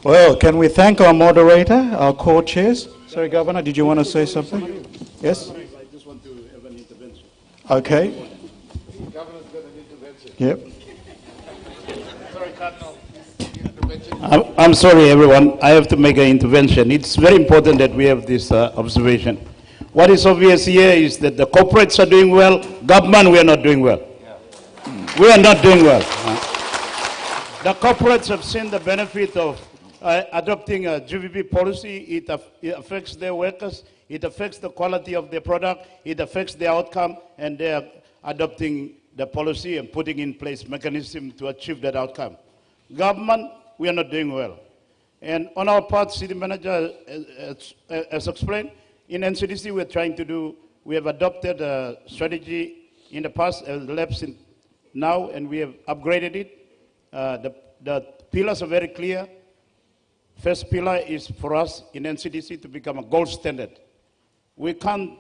Well, can we thank our moderator, our co-chairs? Sorry, Governor, did you want to say something? Yes? I just want to have an intervention. Okay. The Governor's got an intervention. Yep. Sorry, Cardinal. I'm sorry, everyone. I have to make an intervention. It's very important that we have this observation. What is obvious here is that the corporates are doing well. Government, we are not doing well. We are not doing well. The corporates have seen the benefit of adopting a GVP policy. It affects their workers. It affects the quality of their product. It affects their outcome, and they are adopting the policy and putting in place mechanisms to achieve that outcome. Government, we are not doing well. And on our part, City Manager has explained, in NCDC we have adopted a strategy in the past, lapsed now, and we have upgraded it. The pillars are very clear. First pillar is for us in NCDC to become a gold standard. We can't,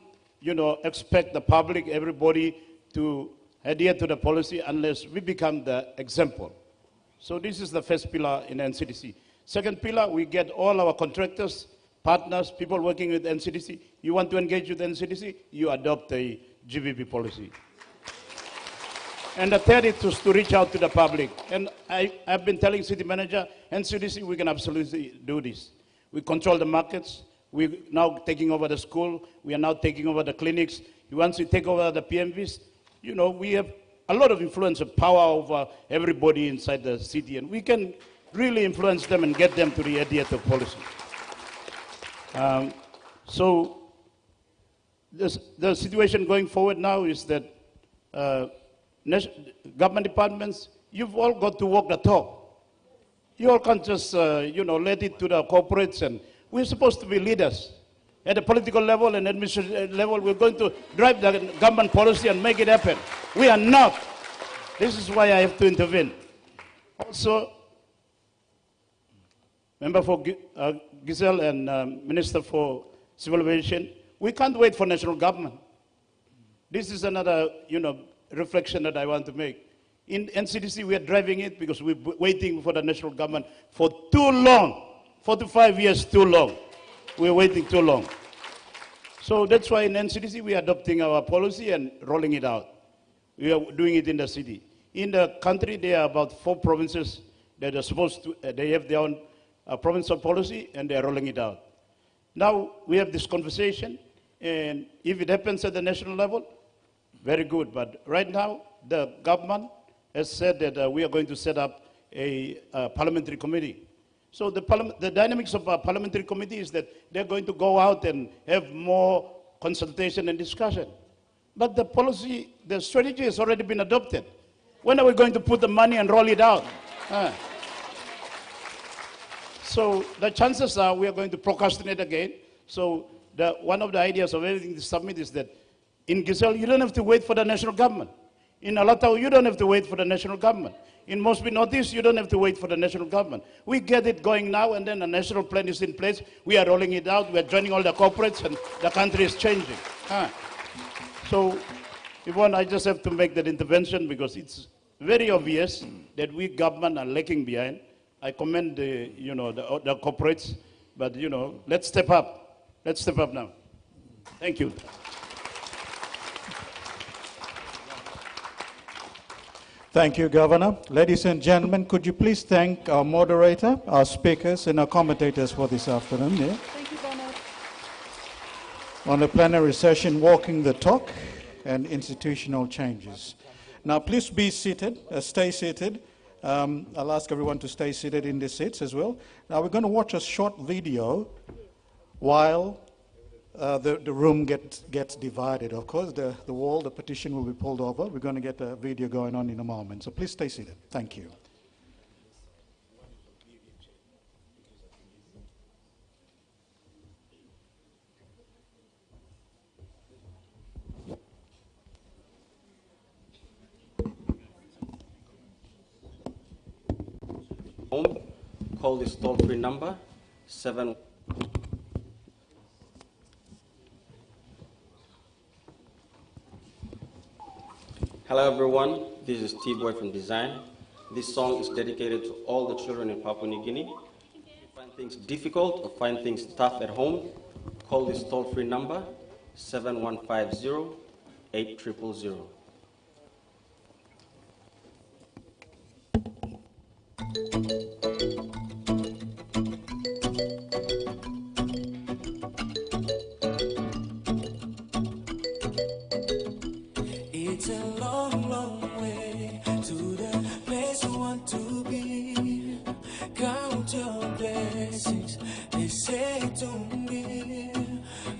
expect the public, everybody to adhere to the policy unless we become the example. So this is the first pillar in NCDC. Second pillar, we get all our contractors, partners, people working with NCDC. You want to engage with NCDC, you adopt a GBP policy. And the third is to reach out to the public. And I've been telling city manager and CDC, we can absolutely do this. We control the markets. We're now taking over the school. We are now taking over the clinics. Once we take over the PMVs, you know, we have a lot of influence and power over everybody inside the city. And we can really influence them and get them to adhere to policy. So the situation going forward now is that government departments, you've all got to walk the talk. You all can't just, let it to the corporates. And we're supposed to be leaders. At the political level and administrative level, we're going to drive the government policy and make it happen. We are not. This is why I have to intervene. Also, Member for Giselle and Minister for Civil Aviation, we can't wait for national government. This is another, reflection that I want to make. In NCDC, we are driving it because we're waiting for the national government for too long. 4 to 5 years, too long. We're waiting too long. So that's why in NCDC, we are adopting our policy and rolling it out. We are doing it in the city. In the country, there are about 4 provinces that are supposed to, they have their own provincial policy, and they are rolling it out. Now, we have this conversation, and if it happens at the national level, very good. But right now, the government has said that we are going to set up a parliamentary committee. So the dynamics of a parliamentary committee is that they're going to go out and have more consultation and discussion. But the policy, the strategy has already been adopted. When are we going to put the money and roll it out? So the chances are we are going to procrastinate again. So one of the ideas of everything this summit is that in Giselle, you don't have to wait for the national government. In Alatau, you don't have to wait for the national government. In Mosby Northeast, you don't have to wait for the national government. We get it going now, and then a national plan is in place. We are rolling it out. We are joining all the corporates, and the country is changing. So, Yvonne, I just have to make that intervention because it's very obvious that we government are lagging behind. I commend the corporates, but let's step up. Let's step up now. Thank you. Thank you, Governor. Ladies and gentlemen, could you please thank our moderator, our speakers, and our commentators for this afternoon. Yeah? Thank you, Bernard. On the plenary session, Walking the Talk and Institutional Changes. Now, please be seated, stay seated. I'll ask everyone to stay seated in their seats as well. Now, we're going to watch a short video while the room gets divided. Of course, the wall, the partition will be pulled over. We're going to get a video going on in a moment. So please stay seated. Thank you. Home, call this toll-free number, 7. Hello everyone, this is T-Boy from Design. This song is dedicated to all the children in Papua New Guinea. If you find things difficult or find things tough at home, call this toll-free number, 7150-8000. It's a long, long way to the place you want to be. Count your blessings, they say don't be.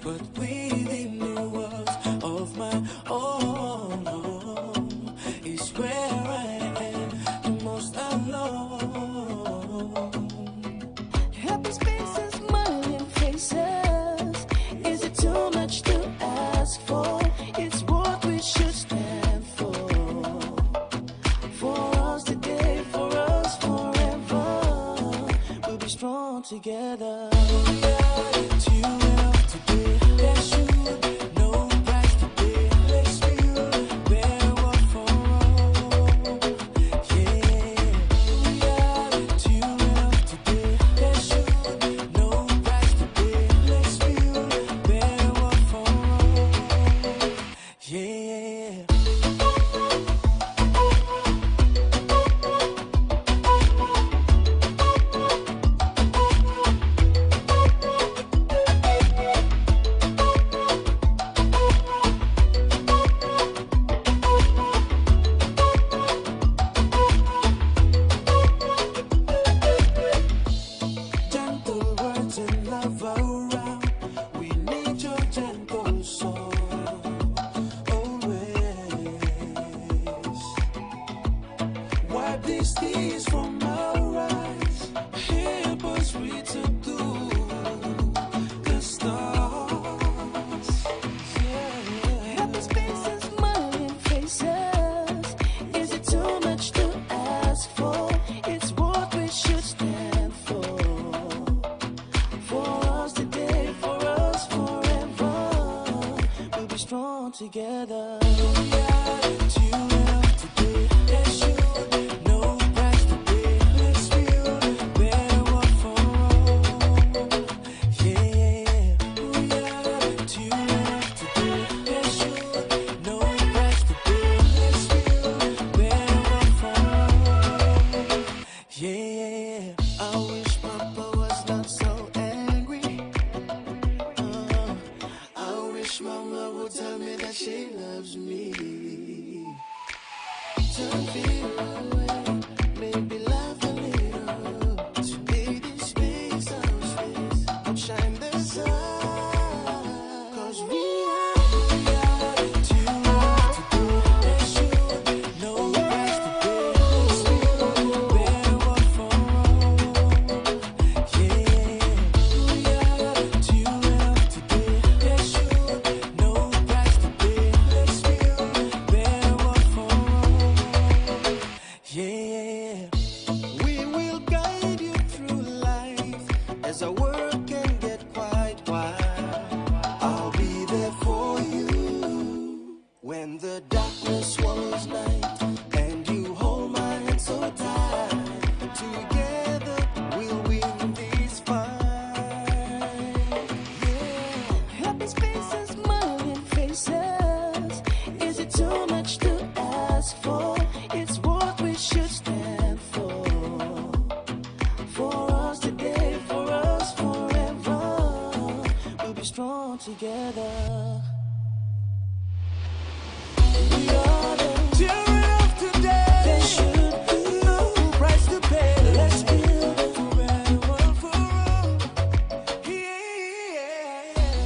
But within the walls of my own home is where I am the most alone. Happy spaces, smiling faces. Is it too much to ask for? It's what we should stand for. For us today, for us forever. We'll be strong together. strong together. We are two of today. There should be no price to pay. Let's build a better world for all. Yeah, we are two of today. There should be no price to pay. Let's build a better world for all. Yeah, I wish Papa was not so angry. I wish Mama would tell me that she loves me. Turn fear away, maybe laugh a little. Today this makes our space, outshine the sun. 'Cause we are two of today. There should be no price to pay. Let's build a better world for all. Yeah, we are two of today. There should be no price to pay. Let's build a better world for all. Yeah, we will guide you through life as our world can get quite wild. I'll be there for you when the darkness swallows night and you hold my hand so tight. Together we'll win this fight. Yeah, happy faces, smiling faces. Is it too much to ask for? It's what we should stand for. For us today, for us forever. We'll be strong together. We are the children of today. There should be no price to pay. Let's build a better world for all. Yeah,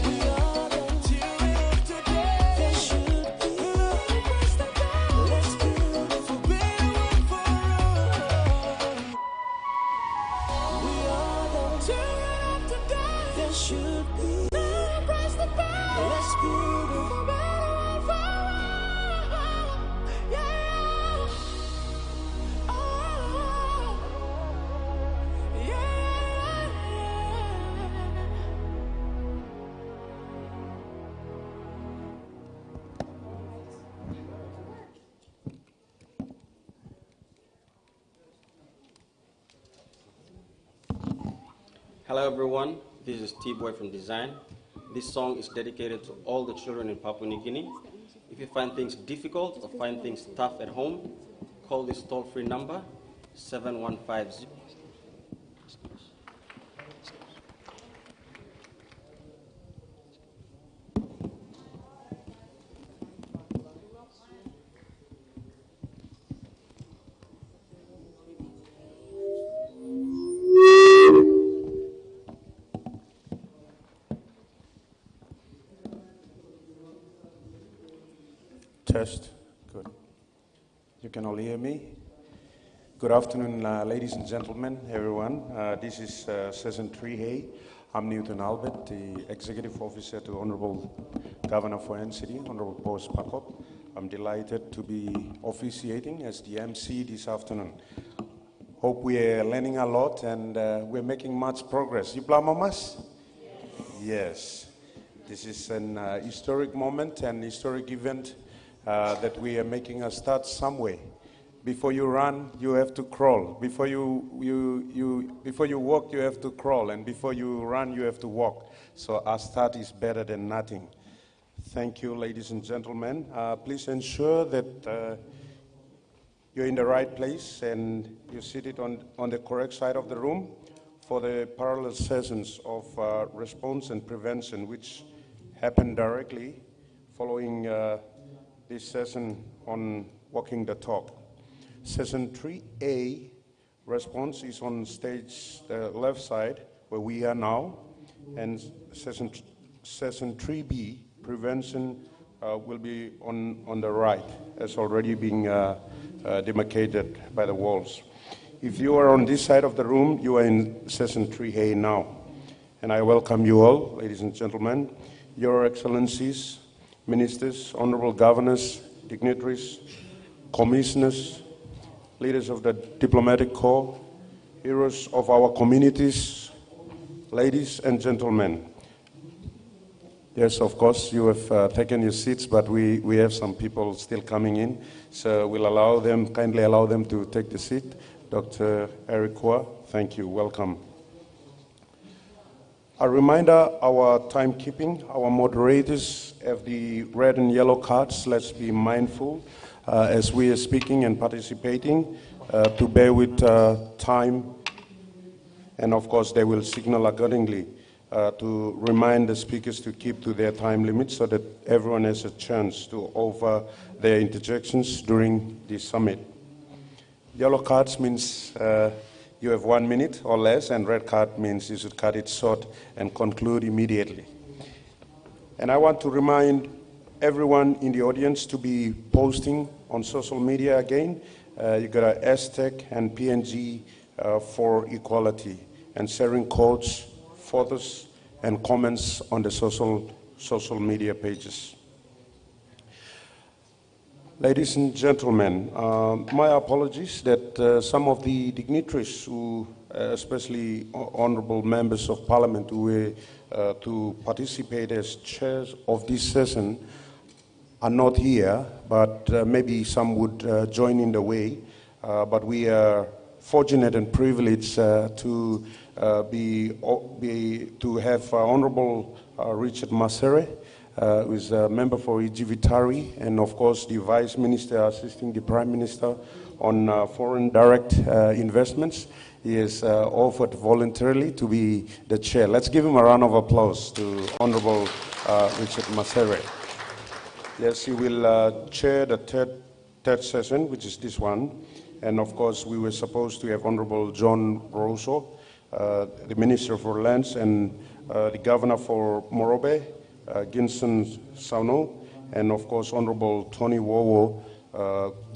we are the children of today. There should be no price to pay. Let's build a better world for all. We are the children of today. There should be no price to pay. Let's build a better world for all. Yeah. Oh. Yeah. Hello everyone, this is T-Boy from Design. This song is dedicated to all the children in Papua New Guinea. If you find things difficult or find things tough at home, call this toll-free number, 7150. Test. Good. You can all hear me? Good afternoon, ladies and gentlemen, everyone. This is Session 3A. I'm Newton Albert, the Executive Officer to Honorable Governor for NCD, Honorable Boss Pakop. I'm delighted to be officiating as the MC this afternoon. Hope we are learning a lot and we're making much progress. You Mamas? Yes. This is an historic moment and historic event that we are making a start somewhere. Before you run, you have to crawl. Before you walk, you have to crawl. And before you run, you have to walk. So our start is better than nothing. Thank you, ladies and gentlemen. Please ensure that you're in the right place and you're seated on the correct side of the room for the parallel sessions of response and prevention, which happen directly following this session on walking the talk. Session 3A, response, is on stage left side, where we are now, and session 3B, prevention, will be on the right, as already being demarcated by the walls. If you are on this side of the room, you are in session 3A now. And I welcome you all, ladies and gentlemen, Your Excellencies, Ministers, Honorable Governors, dignitaries, commissioners, leaders of the diplomatic corps, heroes of our communities, ladies and gentlemen. Yes, of course, you have taken your seats, but we have some people still coming in, so we'll allow them, kindly allow them to take the seat. Dr. Eric Kwa, thank you, welcome. A reminder, our timekeeping, our moderators have the red and yellow cards. Let's be mindful as we are speaking and participating to bear with time, and of course they will signal accordingly. To remind the speakers to keep to their time limits so that everyone has a chance to offer their interjections during the summit. Yellow cards means you have 1 minute or less, and red card means you should cut it short and conclude immediately. And I want to remind everyone in the audience to be posting on social media again. You got a hashtag and PNG for equality, and sharing quotes, photos, and comments on the social media pages. Ladies and gentlemen, my apologies that some of the dignitaries who, especially honorable members of parliament who were to participate as chairs of this session are not here, but maybe some would join in the way. But we are fortunate and privileged to have Honorable Richard Masere, who is a member for Ijivitari, and of course the Vice Minister assisting the Prime Minister on foreign direct investments. He has offered voluntarily to be the chair. Let's give him a round of applause to Honorable Richard Masere. Yes, he will chair the third session, which is this one. And of course, we were supposed to have Honorable John Rosso, the Minister for Lands, and the Governor for Morobe, Ginson Sauno, and of course, Honorable Tony Wowo,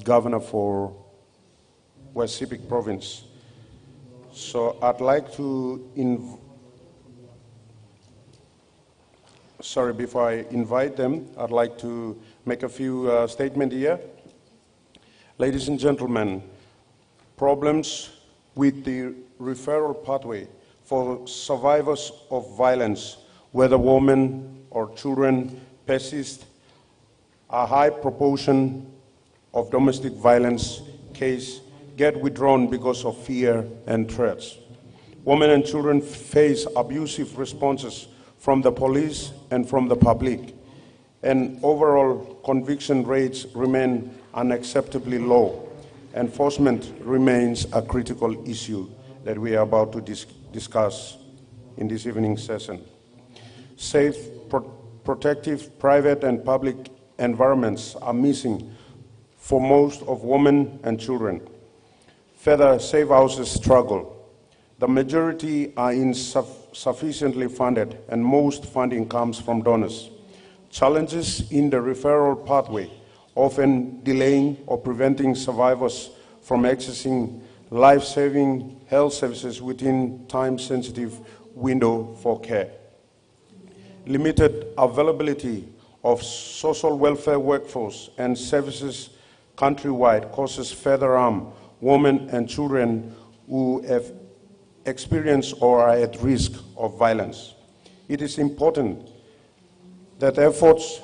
Governor for West Sepik Province. So I'd like to before I invite them, I'd like to make a few statements here. Ladies and gentlemen, problems with the referral pathway for survivors of violence, whether women or children, persist. A high proportion of domestic violence cases get withdrawn because of fear and threats. Women and children face abusive responses from the police and from the public, and overall conviction rates remain unacceptably low. Enforcement remains a critical issue that we are about to discuss in this evening's session. Safe, protective, private and public environments are missing for most of women and children. Further, safe houses struggle. The majority are insufficiently funded, and most funding comes from donors. Challenges in the referral pathway, often delaying or preventing survivors from accessing life-saving health services within time-sensitive window for care. Limited availability of social welfare workforce and services countrywide causes further harm women and children who have experienced or are at risk of violence. It is important that efforts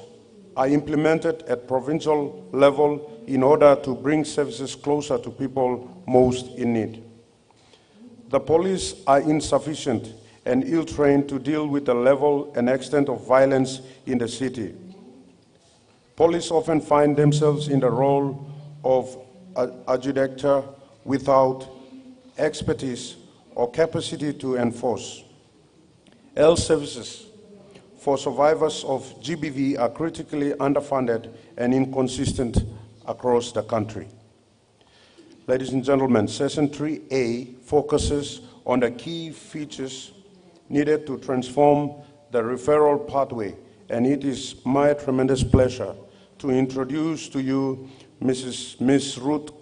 are implemented at provincial level in order to bring services closer to people most in need. The police are insufficient and ill-trained to deal with the level and extent of violence in the city. Police often find themselves in the role of adjudicator without expertise or capacity to enforce. Health services for survivors of GBV are critically underfunded and inconsistent across the country. Ladies and gentlemen, Session 3A focuses on the key features needed to transform the referral pathway, and it is my tremendous pleasure to introduce to you Ms. Ruth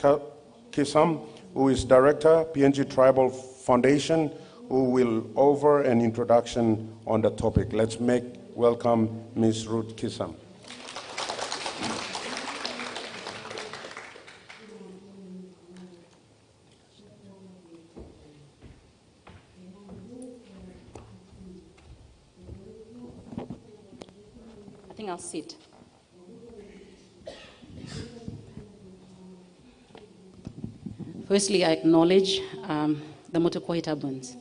Kisam, who is Director, PNG Tribal Foundation, who will offer an introduction on the topic. Let's welcome Ms. Ruth Kisam. think I'll sit. Firstly, I acknowledge the Motokohita Bunds,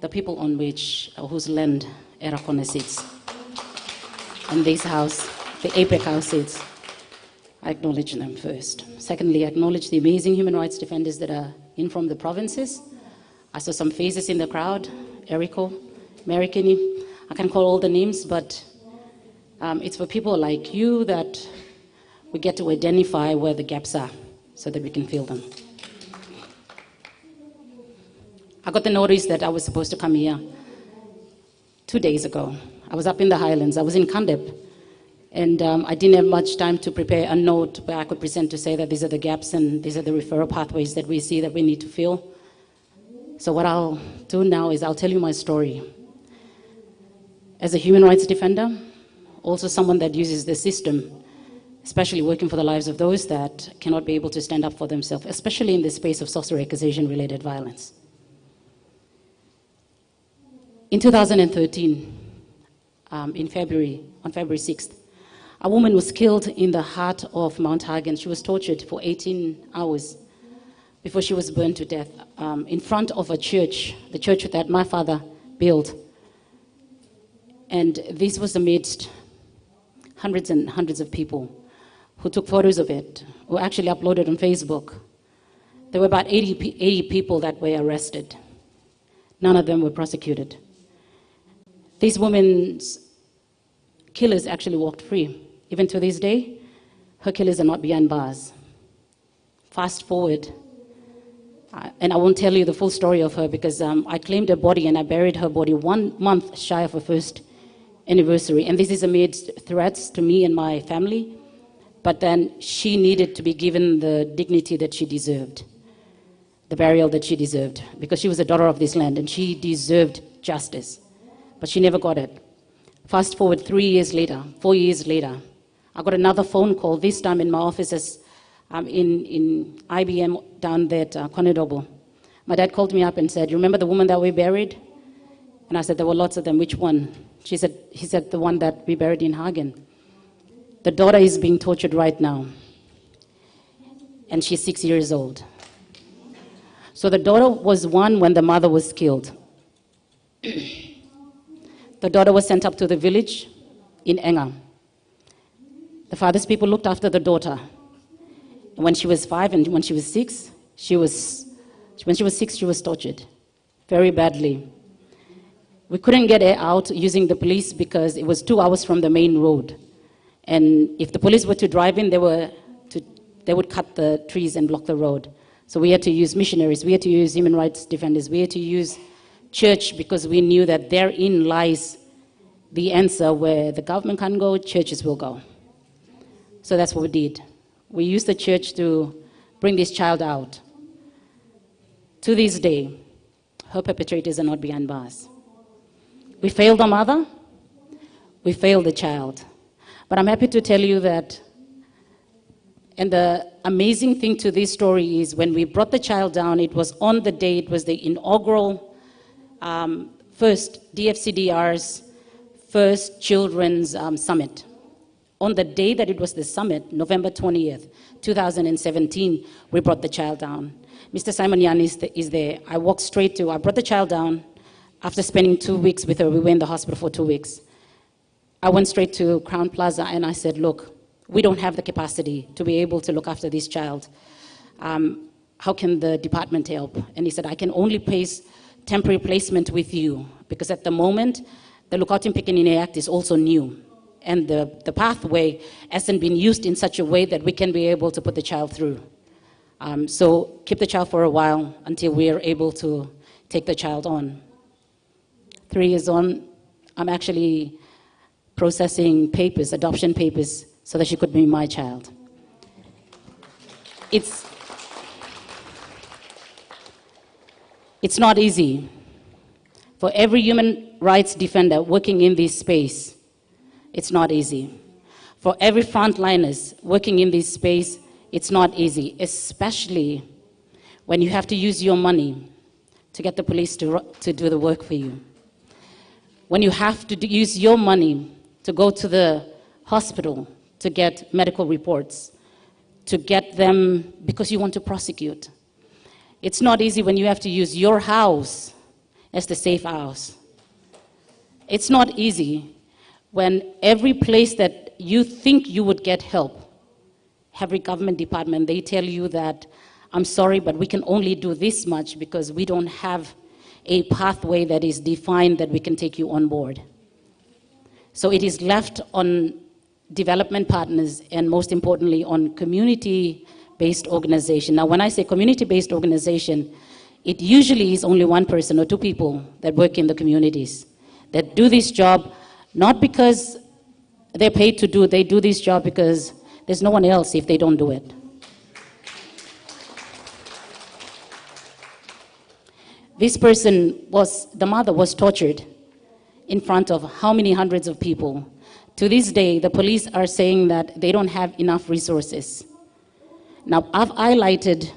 the people on whose land Erakone sits, and this house, the APEC House sits. I acknowledge them first. Secondly, I acknowledge the amazing human rights defenders that are in from the provinces. I saw some faces in the crowd, Eriko, Marikini. I can call all the names, but it's for people like you that we get to identify where the gaps are so that we can fill them. I got the notice that I was supposed to come here 2 days ago. I was up in the Highlands. I was in Kandep. And I didn't have much time to prepare a note where I could present to say that these are the gaps and these are the referral pathways that we see that we need to fill. So what I'll do now is I'll tell you my story. As a human rights defender, also someone that uses the system, especially working for the lives of those that cannot be able to stand up for themselves, especially in the space of socio-accusation-related violence. In 2013, on February 6th, a woman was killed in the heart of Mount Hagen. She was tortured for 18 hours before she was burned to death in front of a church, the church that my father built. And this was amidst hundreds and hundreds of people who took photos of it, who actually uploaded on Facebook. There were about 80 people that were arrested. None of them were prosecuted. These women's killers actually walked free. Even to this day, her killers are not behind bars. Fast forward, and I won't tell you the full story of her because I claimed her body and I buried her body 1 month shy of her first anniversary. And this is amidst threats to me and my family. But then she needed to be given the dignity that she deserved, the burial that she deserved, because she was a daughter of this land and she deserved justice. But she never got it. Fast forward 4 years later, I got another phone call, this time in my office in IBM down there at Konedobo. My dad called me up and said, "You remember the woman that we buried?" And I said, "There were lots of them. Which one?" He said, "The one that we buried in Hagen." The daughter is being tortured right now. And she's 6 years old. So the daughter was one when the mother was killed. The daughter was sent up to the village in Enga. The father's people looked after the daughter. When she was 5 and when she was 6, she was tortured very badly. We couldn't get her out using the police because it was 2 hours from the main road. And if the police were to drive in, they would cut the trees and block the road. So we had to use missionaries, we had to use human rights defenders, we had to use church because we knew that therein lies the answer. Where the government can't go, churches will go. So that's what we did. We used the church to bring this child out. To this day, her perpetrators are not behind bars. We failed the mother, we failed the child. But I'm happy to tell you that, and the amazing thing to this story is when we brought the child down, it was on the day, it was the inaugural first DFCDR's first children's summit. On the day that it was the summit, November 20th, 2017, we brought the child down. Mr. Simon Yan is there. I brought the child down after spending 2 weeks with her. We were in the hospital for 2 weeks. I went straight to Crown Plaza and I said, "Look, we don't have the capacity to be able to look after this child. How can the department help?" And he said, "I can only place temporary placement with you because at the moment, the Lookout in Pekinine Act is also new. And the pathway hasn't been used in such a way that we can be able to put the child through. So keep the child for a while until we are able to take the child on." 3 years on, I'm actually processing papers, adoption papers, so that she could be my child. It's not easy. For every human rights defender working in this space, it's not easy. For every frontliners working in this space, it's not easy, especially when you have to use your money to get the police to do the work for you. When you have to use your money to go to the hospital to get medical reports, to get them because you want to prosecute. It's not easy when you have to use your house as the safe house. It's not easy when every place that you think you would get help, every government department, they tell you that, I'm sorry, but we can only do this much because we don't have a pathway that is defined that we can take you on board. So it is left on development partners and most importantly on community-based organization. Now when I say community-based organization, it usually is only one person or two people that work in the communities that do this job, not because they're paid to do it, they do this job because there's no one else if they don't do it. This person the mother was tortured in front of how many hundreds of people. To this day, the police are saying that they don't have enough resources. Now, I've highlighted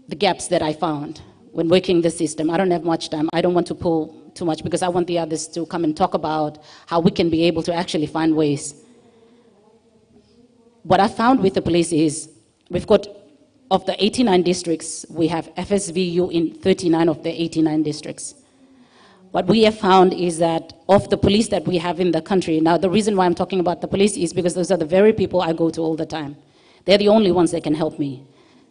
the gaps that I found when working the system. I don't have much time. I don't want to pull too much because I want the others to come and talk about how we can be able to actually find ways. What I found with the police is we've got, of the 89 districts, we have FSVU in 39 of the 89 districts. What we have found is that of the police that we have in the country, now the reason why I'm talking about the police is because those are the very people I go to all the time. They're the only ones that can help me.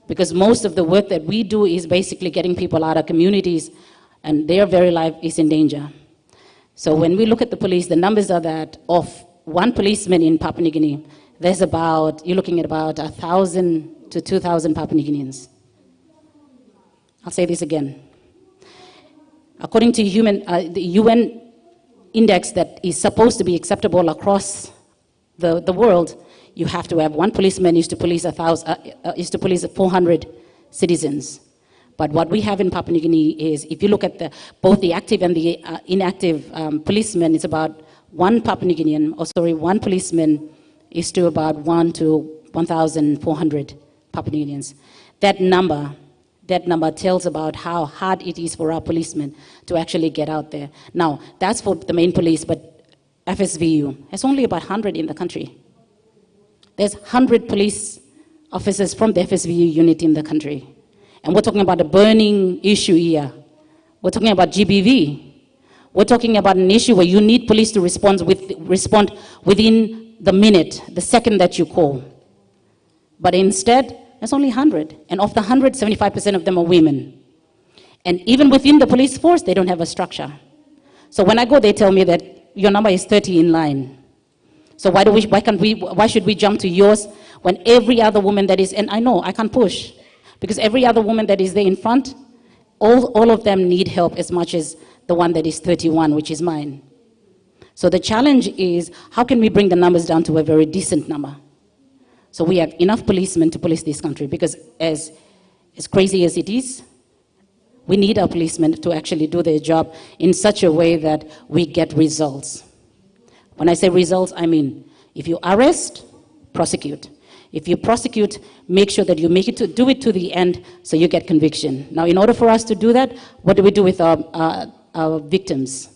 Because most of the work that we do is basically getting people out of communities and their very life is in danger. So when we look at the police, the numbers are that of one policeman in Papua New Guinea, there's about, you're looking at about 1,000 to 2,000 Papua New Guineans. I'll say this again. According to the UN index that is supposed to be acceptable across the world, you have to have one policeman is to police 400 citizens. But what we have in Papua New Guinea is, if you look at both the active and the inactive policemen, it's about one one policeman is to about 1 to 1,400 Papua New Guineans. That number tells about how hard it is for our policemen to actually get out there. Now, that's for the main police, but FSVU, there's only about 100 in the country. There's 100 police officers from the FSVU unit in the country. And we're talking about a burning issue here. We're talking about GBV. We're talking about an issue where you need police to respond within the minute, the second that you call. But instead, there's only 100. And of the 100, 75% of them are women. And even within the police force, they don't have a structure. So when I go, they tell me that your number is 30 in line. So why should we jump to yours when every other woman that is, and I know I can't push, because every other woman that is there in front, all of them need help as much as the one that is 31, which is mine. So the challenge is, how can we bring the numbers down to a very decent number? So we have enough policemen to police this country, because as crazy as it is, we need our policemen to actually do their job in such a way that we get results. When I say results, I mean, if you arrest, prosecute. If you prosecute, make sure that you do it to the end so you get conviction. Now, in order for us to do that, what do we do with our victims?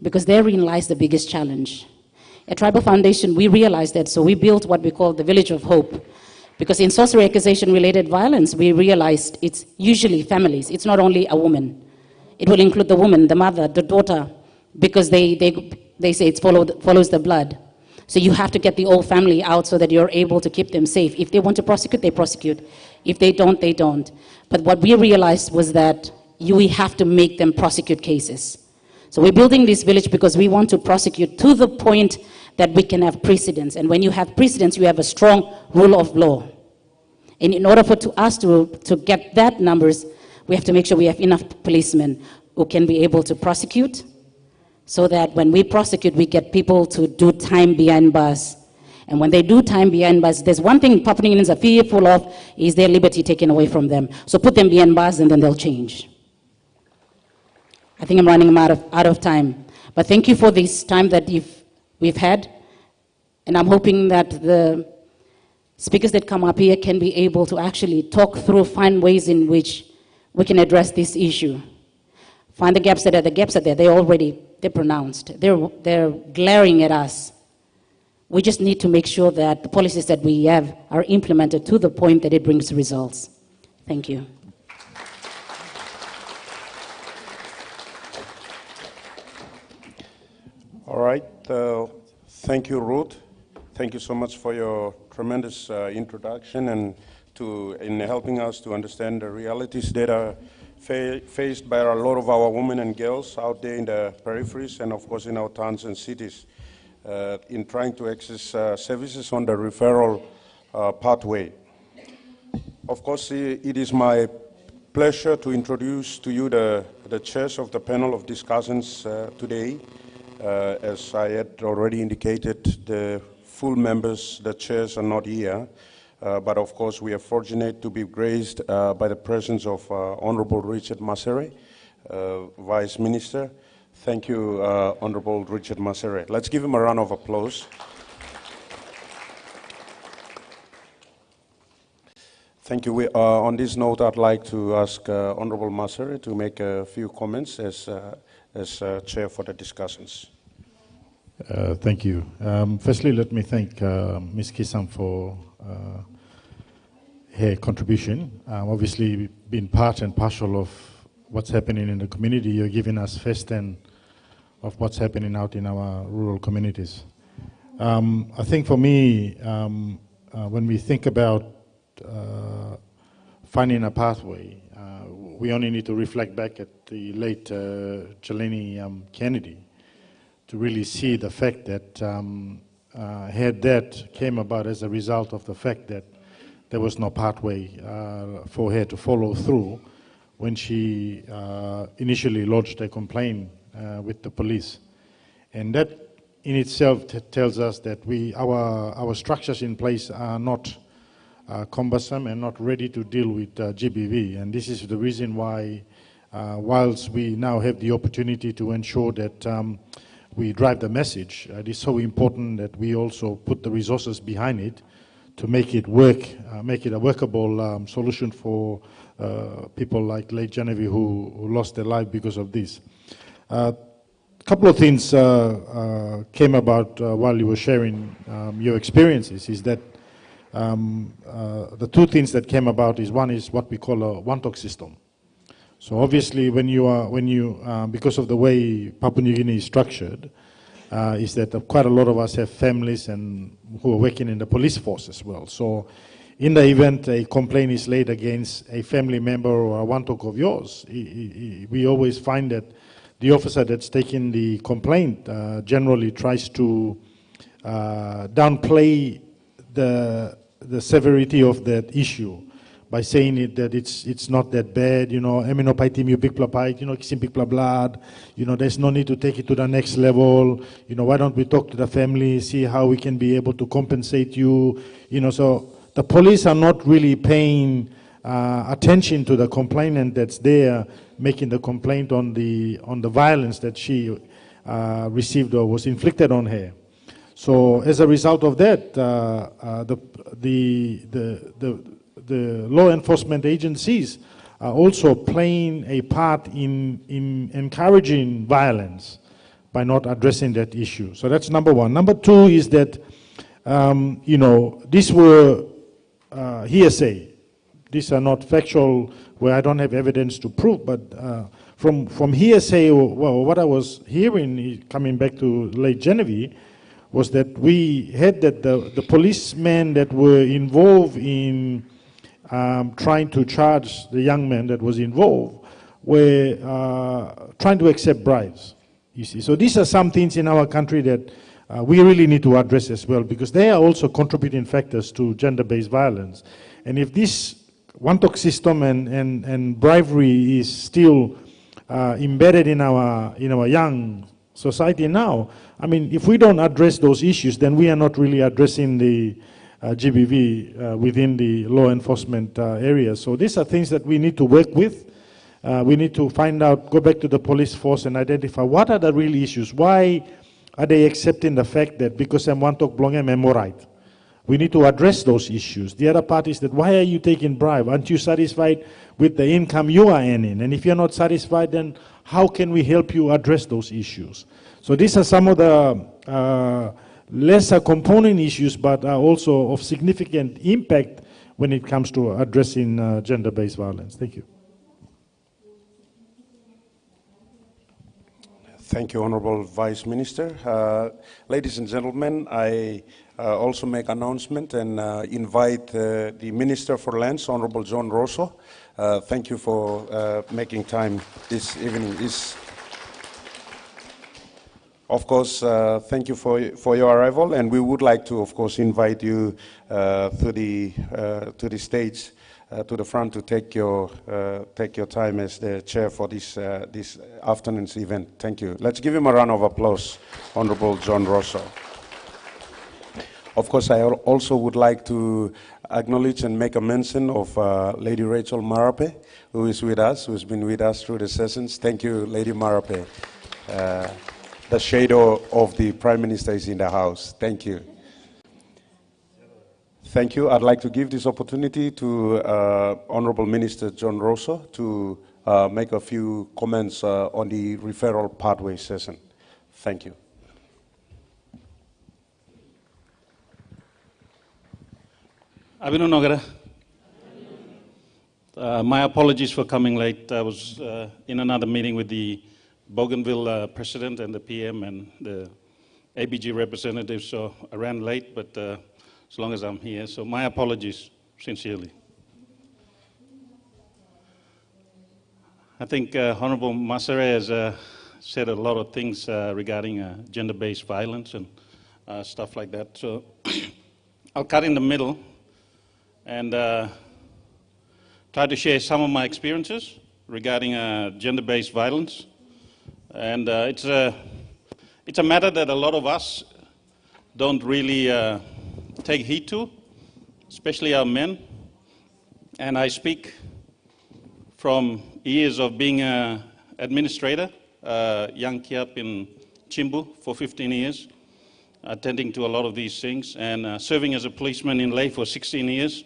Because therein lies the biggest challenge. At Tribal Foundation, we realized that, so we built what we call the Village of Hope. Because in sorcery accusation-related violence, we realized it's usually families. It's not only a woman. It will include the woman, the mother, the daughter, because they say it follows the blood. So you have to get the whole family out so that you're able to keep them safe. If they want to prosecute, they prosecute. If they don't, they don't. But what we realized was that we have to make them prosecute cases. So we're building this village because we want to prosecute to the point that we can have precedence. And when you have precedence, you have a strong rule of law. And in order for us to get that numbers, we have to make sure we have enough policemen who can be able to prosecute, so that when we prosecute, we get people to do time behind bars. And when they do time behind bars, there's one thing Papua New Guineans are fearful of, is their liberty taken away from them. So put them behind bars and then they'll change. I think I'm running out of time. But thank you for this time that we've had. And I'm hoping that the speakers that come up here can be able to actually talk through, find ways in which we can address this issue. Find the gaps that are there. They're already pronounced. They're glaring at us. We just need to make sure that the policies that we have are implemented to the point that it brings results. Thank you. All right. Thank you, Ruth. Thank you so much for your tremendous introduction and in helping us to understand the realities that are faced by a lot of our women and girls out there in the peripheries and, of course, in our towns and cities in trying to access services on the referral pathway. Of course, it is my pleasure to introduce to you the chairs of the panel of discussants today. As I had already indicated, the full members, the chairs are not here, but of course we are fortunate to be graced by the presence of Honorable Richard Masere, Vice Minister. Thank you, Honorable Richard Masere. Let's give him a round of applause. Thank you. On this note, I'd like to ask Honorable Masere to make a few comments as chair for the discussions. Thank you. Firstly, let me thank Ms. Kisam for her contribution. Obviously, being part and parcel of what's happening in the community, you're giving us first-hand of what's happening out in our rural communities. I think for me, when we think about finding a pathway, we only need to reflect back at the late Jelani Kennedy to really see the fact that her death came about as a result of the fact that there was no pathway for her to follow through when she initially lodged a complaint with the police. And that in itself tells us that our structures in place are not cumbersome and not ready to deal with GBV. And this is the reason why, whilst we now have the opportunity to ensure that we drive the message, it is so important that we also put the resources behind it to make it work, make it a workable solution for people like late Genevieve who lost their life because of this. A couple of things came about while you were sharing your experiences, is that the two things that came about is one is what we call a one-talk system. So obviously because of the way Papua New Guinea is structured, is that quite a lot of us have families and who are working in the police force as well. So in the event a complaint is laid against a family member or a one-talk of yours, we always find that the officer that's taking the complaint generally tries to downplay the severity of that issue by saying that it's not that bad, you know, kissing big blood, you know, there's no need to take it to the next level, you know, why don't we talk to the family, see how we can be able to compensate you, you know. So the police are not really paying attention to the complainant that's there making the complaint on the violence that she received or was inflicted on her. So as a result of that, the law enforcement agencies are also playing a part in encouraging violence by not addressing that issue. So that's number one. Number two is that, you know, these were hearsay. These are not factual, where I don't have evidence to prove, but from hearsay, well, what I was hearing, coming back to late Genevieve, was that we had that the policemen that were involved in trying to charge the young man that was involved were trying to accept bribes, you see. So these are some things in our country that we really need to address as well, because they are also contributing factors to gender-based violence. And if this one-talk system and bribery is still embedded in our young society now, I mean, if we don't address those issues, then we are not really addressing the GBV within the law enforcement area. So these are things that we need to work with. We need to find out, go back to the police force and identify what are the real issues. Why are they accepting the fact that because I'm one talk blong I'm right? We need to address those issues. The other part is that, why are you taking bribe? Aren't you satisfied with the income you are earning? And if you're not satisfied, then how can we help you address those issues? So these are some of the lesser component issues, but are also of significant impact when it comes to addressing gender-based violence. Thank you. Thank you, Honorable Vice Minister. Ladies and gentlemen, I also make announcement and invite the Minister for Lands, Honorable John Rosso. Thank you for making time this evening. Of course, thank you for your arrival, and we would like to, of course, invite you to the stage, to the front, to take your time as the chair for this afternoon's event. Thank you. Let's give him a round of applause, Honorable John Rosso. Of course, I also would like to acknowledge and make a mention of Lady Rachel Marape, who is with us, who's been with us through the sessions. Thank you, Lady Marape. The shadow of the Prime Minister is in the house. Thank you. Thank you. I'd like to give this opportunity to Honorable Minister John Rosso to make a few comments on the referral pathway session. Thank you. Abino Nogara. My apologies for coming late. I was in another meeting with the Bougainville president and the PM and the ABG representative, so I ran late, but as long as I'm here, so my apologies, sincerely. I think Honorable Masare has said a lot of things regarding gender-based violence and stuff like that, so I'll cut in the middle and try to share some of my experiences regarding gender-based violence. And it's a matter that a lot of us don't really take heed to, especially our men. And I speak from years of being an administrator, young Kiap in Chimbu for 15 years, attending to a lot of these things, and serving as a policeman in Leh for 16 years.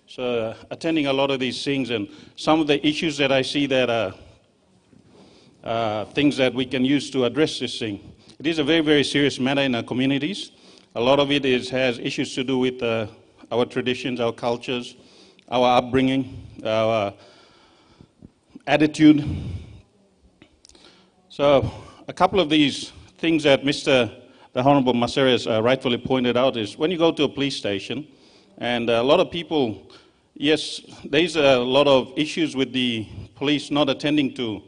So attending a lot of these things, and some of the issues that I see that are things that we can use to address this thing. It is a very, very serious matter in our communities. A lot of it has issues to do with our traditions, our cultures, our upbringing, our attitude. So a couple of these things that the Honorable Masare has rightfully pointed out is when you go to a police station, and a lot of people, yes, there's a lot of issues with the police not attending to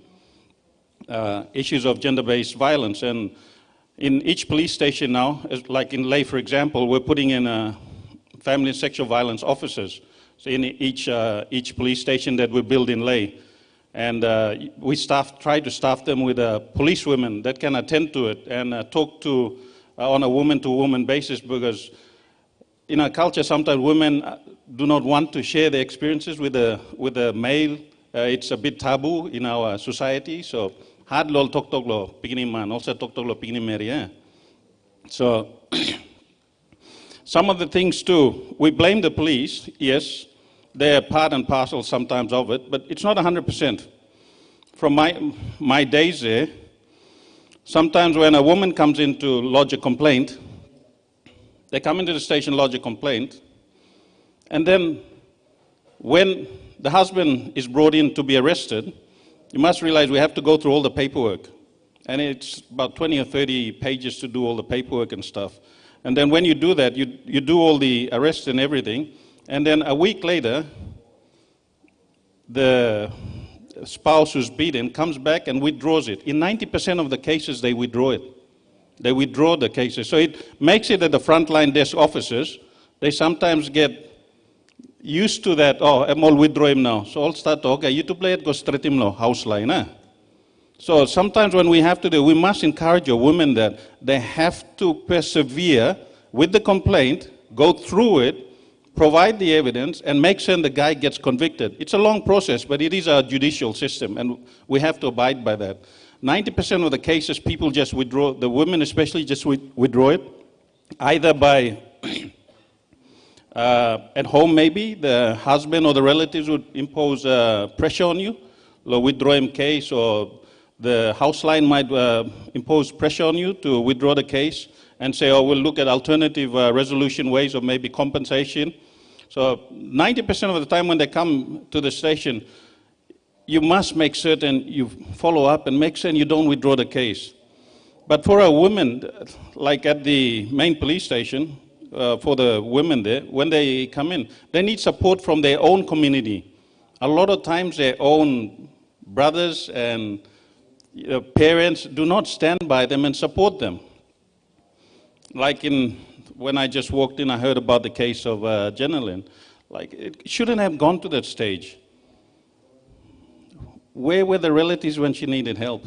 issues of gender-based violence. And in each police station now, like in Leh, for example, we're putting in family and sexual violence officers in each police station that we build in Leh. And we try to staff them with policewomen that can attend to it and talk to on a woman-to-woman basis, because in our culture, sometimes women do not want to share their experiences with a male. It's a bit taboo in our society. So hard lol tok lo pigini man, also tok lo pigini meri. So some of the things too, we blame the police. Yes, they're part and parcel sometimes of it, but it's not 100%. From my days there, sometimes when a woman comes in to lodge a complaint, they come into the station, lodge a complaint, and then when the husband is brought in to be arrested, you must realize we have to go through all the paperwork. And it's about 20 or 30 pages to do all the paperwork and stuff. And then when you do that, you do all the arrests and everything, and then a week later, the spouse who's beaten comes back and withdraws it. In 90% of the cases, they withdraw it. They withdraw the cases. So it makes it that the frontline desk officers, they sometimes get used to that. Oh, I'm all withdraw him now. So I'll start, okay, you to play it, go straight him now, house line. So sometimes when we have to do, we must encourage a woman that they have to persevere with the complaint, go through it, provide the evidence, and make sure the guy gets convicted. It's a long process, but it is our judicial system, and we have to abide by that. 90% of the cases, people just withdraw, the women especially just withdraw it, either by At home, maybe the husband or the relatives would impose pressure on you, or withdraw him case, or the house line might impose pressure on you to withdraw the case and say, oh, we'll look at alternative resolution ways or maybe compensation. So 90% of the time when they come to the station, you must make certain you follow up and make certain you don't withdraw the case. But for a woman, like at the main police station, for the women there, when they come in, they need support from their own community. A lot of times their own brothers and parents do not stand by them and support them. Like when I just walked in, I heard about the case of Jenelyn. Like, it shouldn't have gone to that stage. Where were the relatives when she needed help?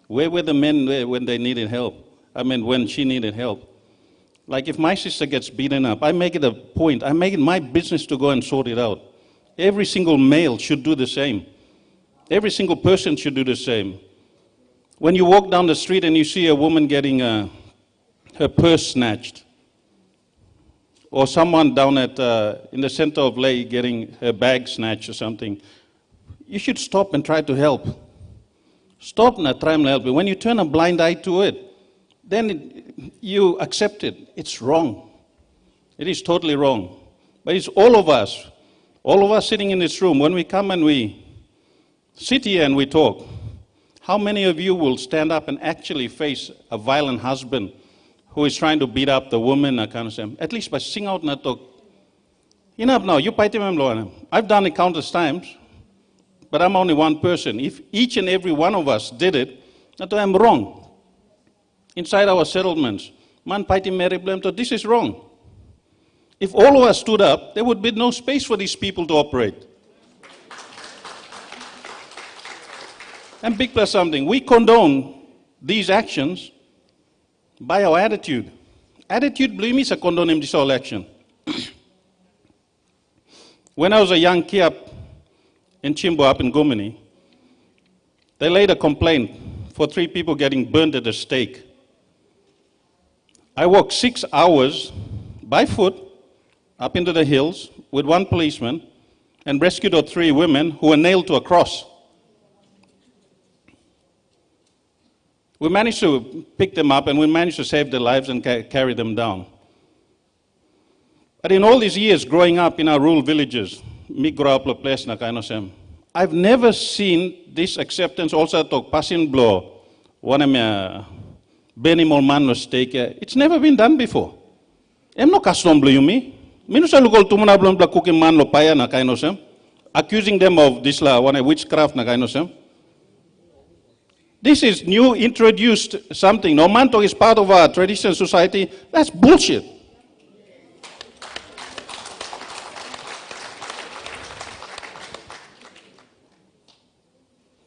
Where were the men when they needed help? I mean, when she needed help. Like, if my sister gets beaten up, I make it a point, I make it my business to go and sort it out. Every single male should do the same. Every single person should do the same. When you walk down the street and you see a woman getting her purse snatched, or someone down at in the center of Leh getting her bag snatched or something, you should stop and try to help. Stop and try and help. When you turn a blind eye to it, then you accept it. It's wrong. It is totally wrong. But it's all of us sitting in this room, when we come and we sit here and we talk, how many of you will stand up and actually face a violent husband who is trying to beat up the woman, kind of thing? At least by sing out na talk. Enough now, you paiti mem. I've done it countless times, but I'm only one person. If each and every one of us did it, I'm wrong. Inside our settlements, man paiti meri blame, this is wrong. If all of us stood up, there would be no space for these people to operate. And big plus something, we condone these actions by our attitude. Attitude, believe me, is a condone in this whole action. When I was a young kid in Chimbo up in Gomini, they laid a complaint for 3 people getting burned at the stake. I walked 6 hours by foot up into the hills with 1 policeman and rescued 3 women who were nailed to a cross. We managed to pick them up and we managed to save their lives and carry them down. But in all these years growing up in our rural villages, I've never seen this acceptance also to passing blow. It's never been done before. I'm not custom blue me. Accusing them of this witchcraft. This is new, introduced something. No man talk is part of our traditional society. That's bullshit.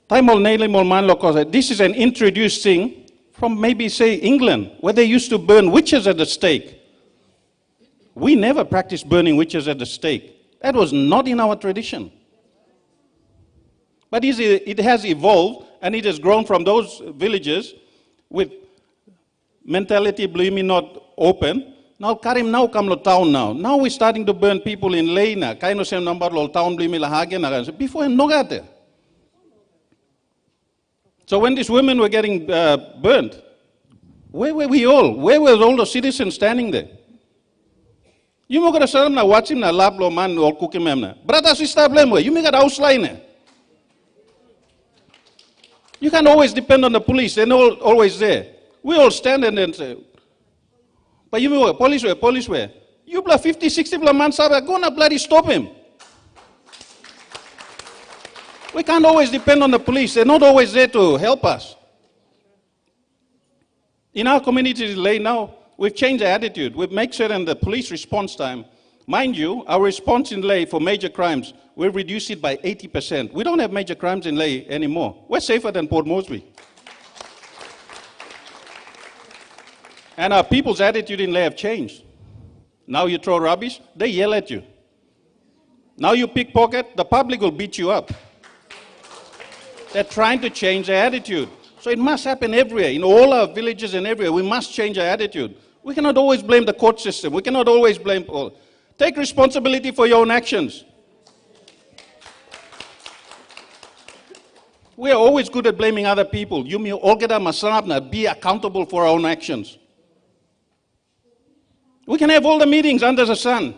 This is an introduced thing from maybe, say, England, where they used to burn witches at the stake. We never practiced burning witches at the stake. That was not in our tradition. But it has evolved, and it has grown from those villages with mentality, believe me, not open. Now, Karim, now come to town now. Now we're starting to burn people in Leina. Kaino sem number lo town, believe me, lahagen. Before I'm not there. So when these women were getting burned, where were we all? Where were all the citizens standing there? You mo gonna salam na watch him na lab lo man or cooking memna. Brother, sister, blame you make a house line. You can't always depend on the police. They're not always there. We all stand and then say, but you know, police where? You blah 50, 60 blah man sabe, go na bloody stop him. We can't always depend on the police. They're not always there to help us. In our community today now, we've changed the attitude. We've made certain the police response time. Mind you, our response in Leh for major crimes, we've reduced it by 80%. We don't have major crimes in Leh anymore. We're safer than Port Moresby. And our people's attitude in Leh have changed. Now you throw rubbish, they yell at you. Now you pickpocket, the public will beat you up. They're trying to change their attitude. So it must happen everywhere, in all our villages and everywhere. We must change our attitude. We cannot always blame the court system. We cannot always blame all. Take responsibility for your own actions. We are always good at blaming other people. You may all get a be accountable for our own actions. We can have all the meetings under the sun.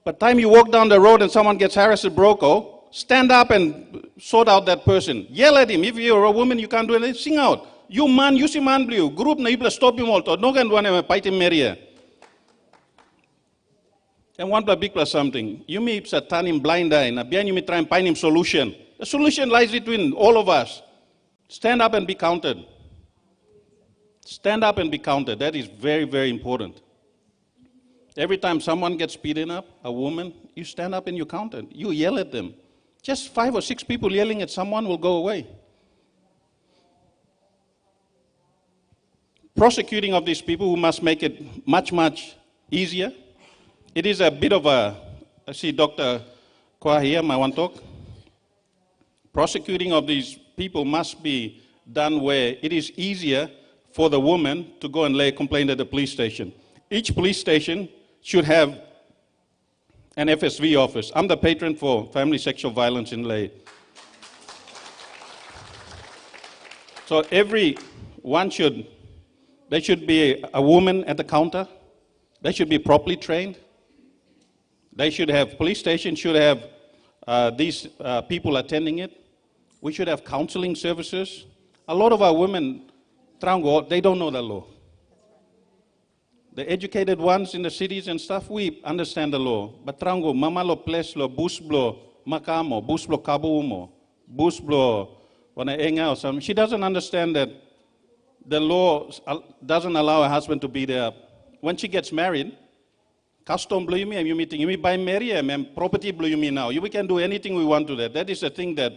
But time you walk down the road and someone gets harassed at Broco, stand up and sort out that person. Yell at him. If you're a woman, you can't do anything. Sing out. You man, you see man blue. Group na ibla stop him all. No can do anything. Fight him area. And one big plus something. You may turn him blind eye. Na behind you may try and find him solution. The solution lies between all of us. Stand up and be counted. Stand up and be counted. That is very, very important. Every time someone gets beaten up, a woman, you stand up and you count it. You yell at them. Just 5 or 6 people yelling at someone will go away. Prosecuting of these people, we must make it much, much easier. It is a bit of a, I see Dr. Kwa here, my one talk. Prosecuting of these people must be done where it is easier for the woman to go and lay a complaint at the police station. Each police station should have an FSV office. I'm the patron for family sexual violence in Ley. So there should be a woman at the counter. They should be properly trained. Police stations should have these people attending it. We should have counseling services. A lot of our women, they don't know the law. The educated ones in the cities and stuff, we understand the law. But trango, mama lo pleslo, busblo, makamo, busblo kabumo, busblo, wana enga or something. She doesn't understand that the law doesn't allow her husband to beat her up. When she gets married, custom blue me, and you meeting, you buy marry him, and property blue me now. We can do anything we want to that. That is the thing that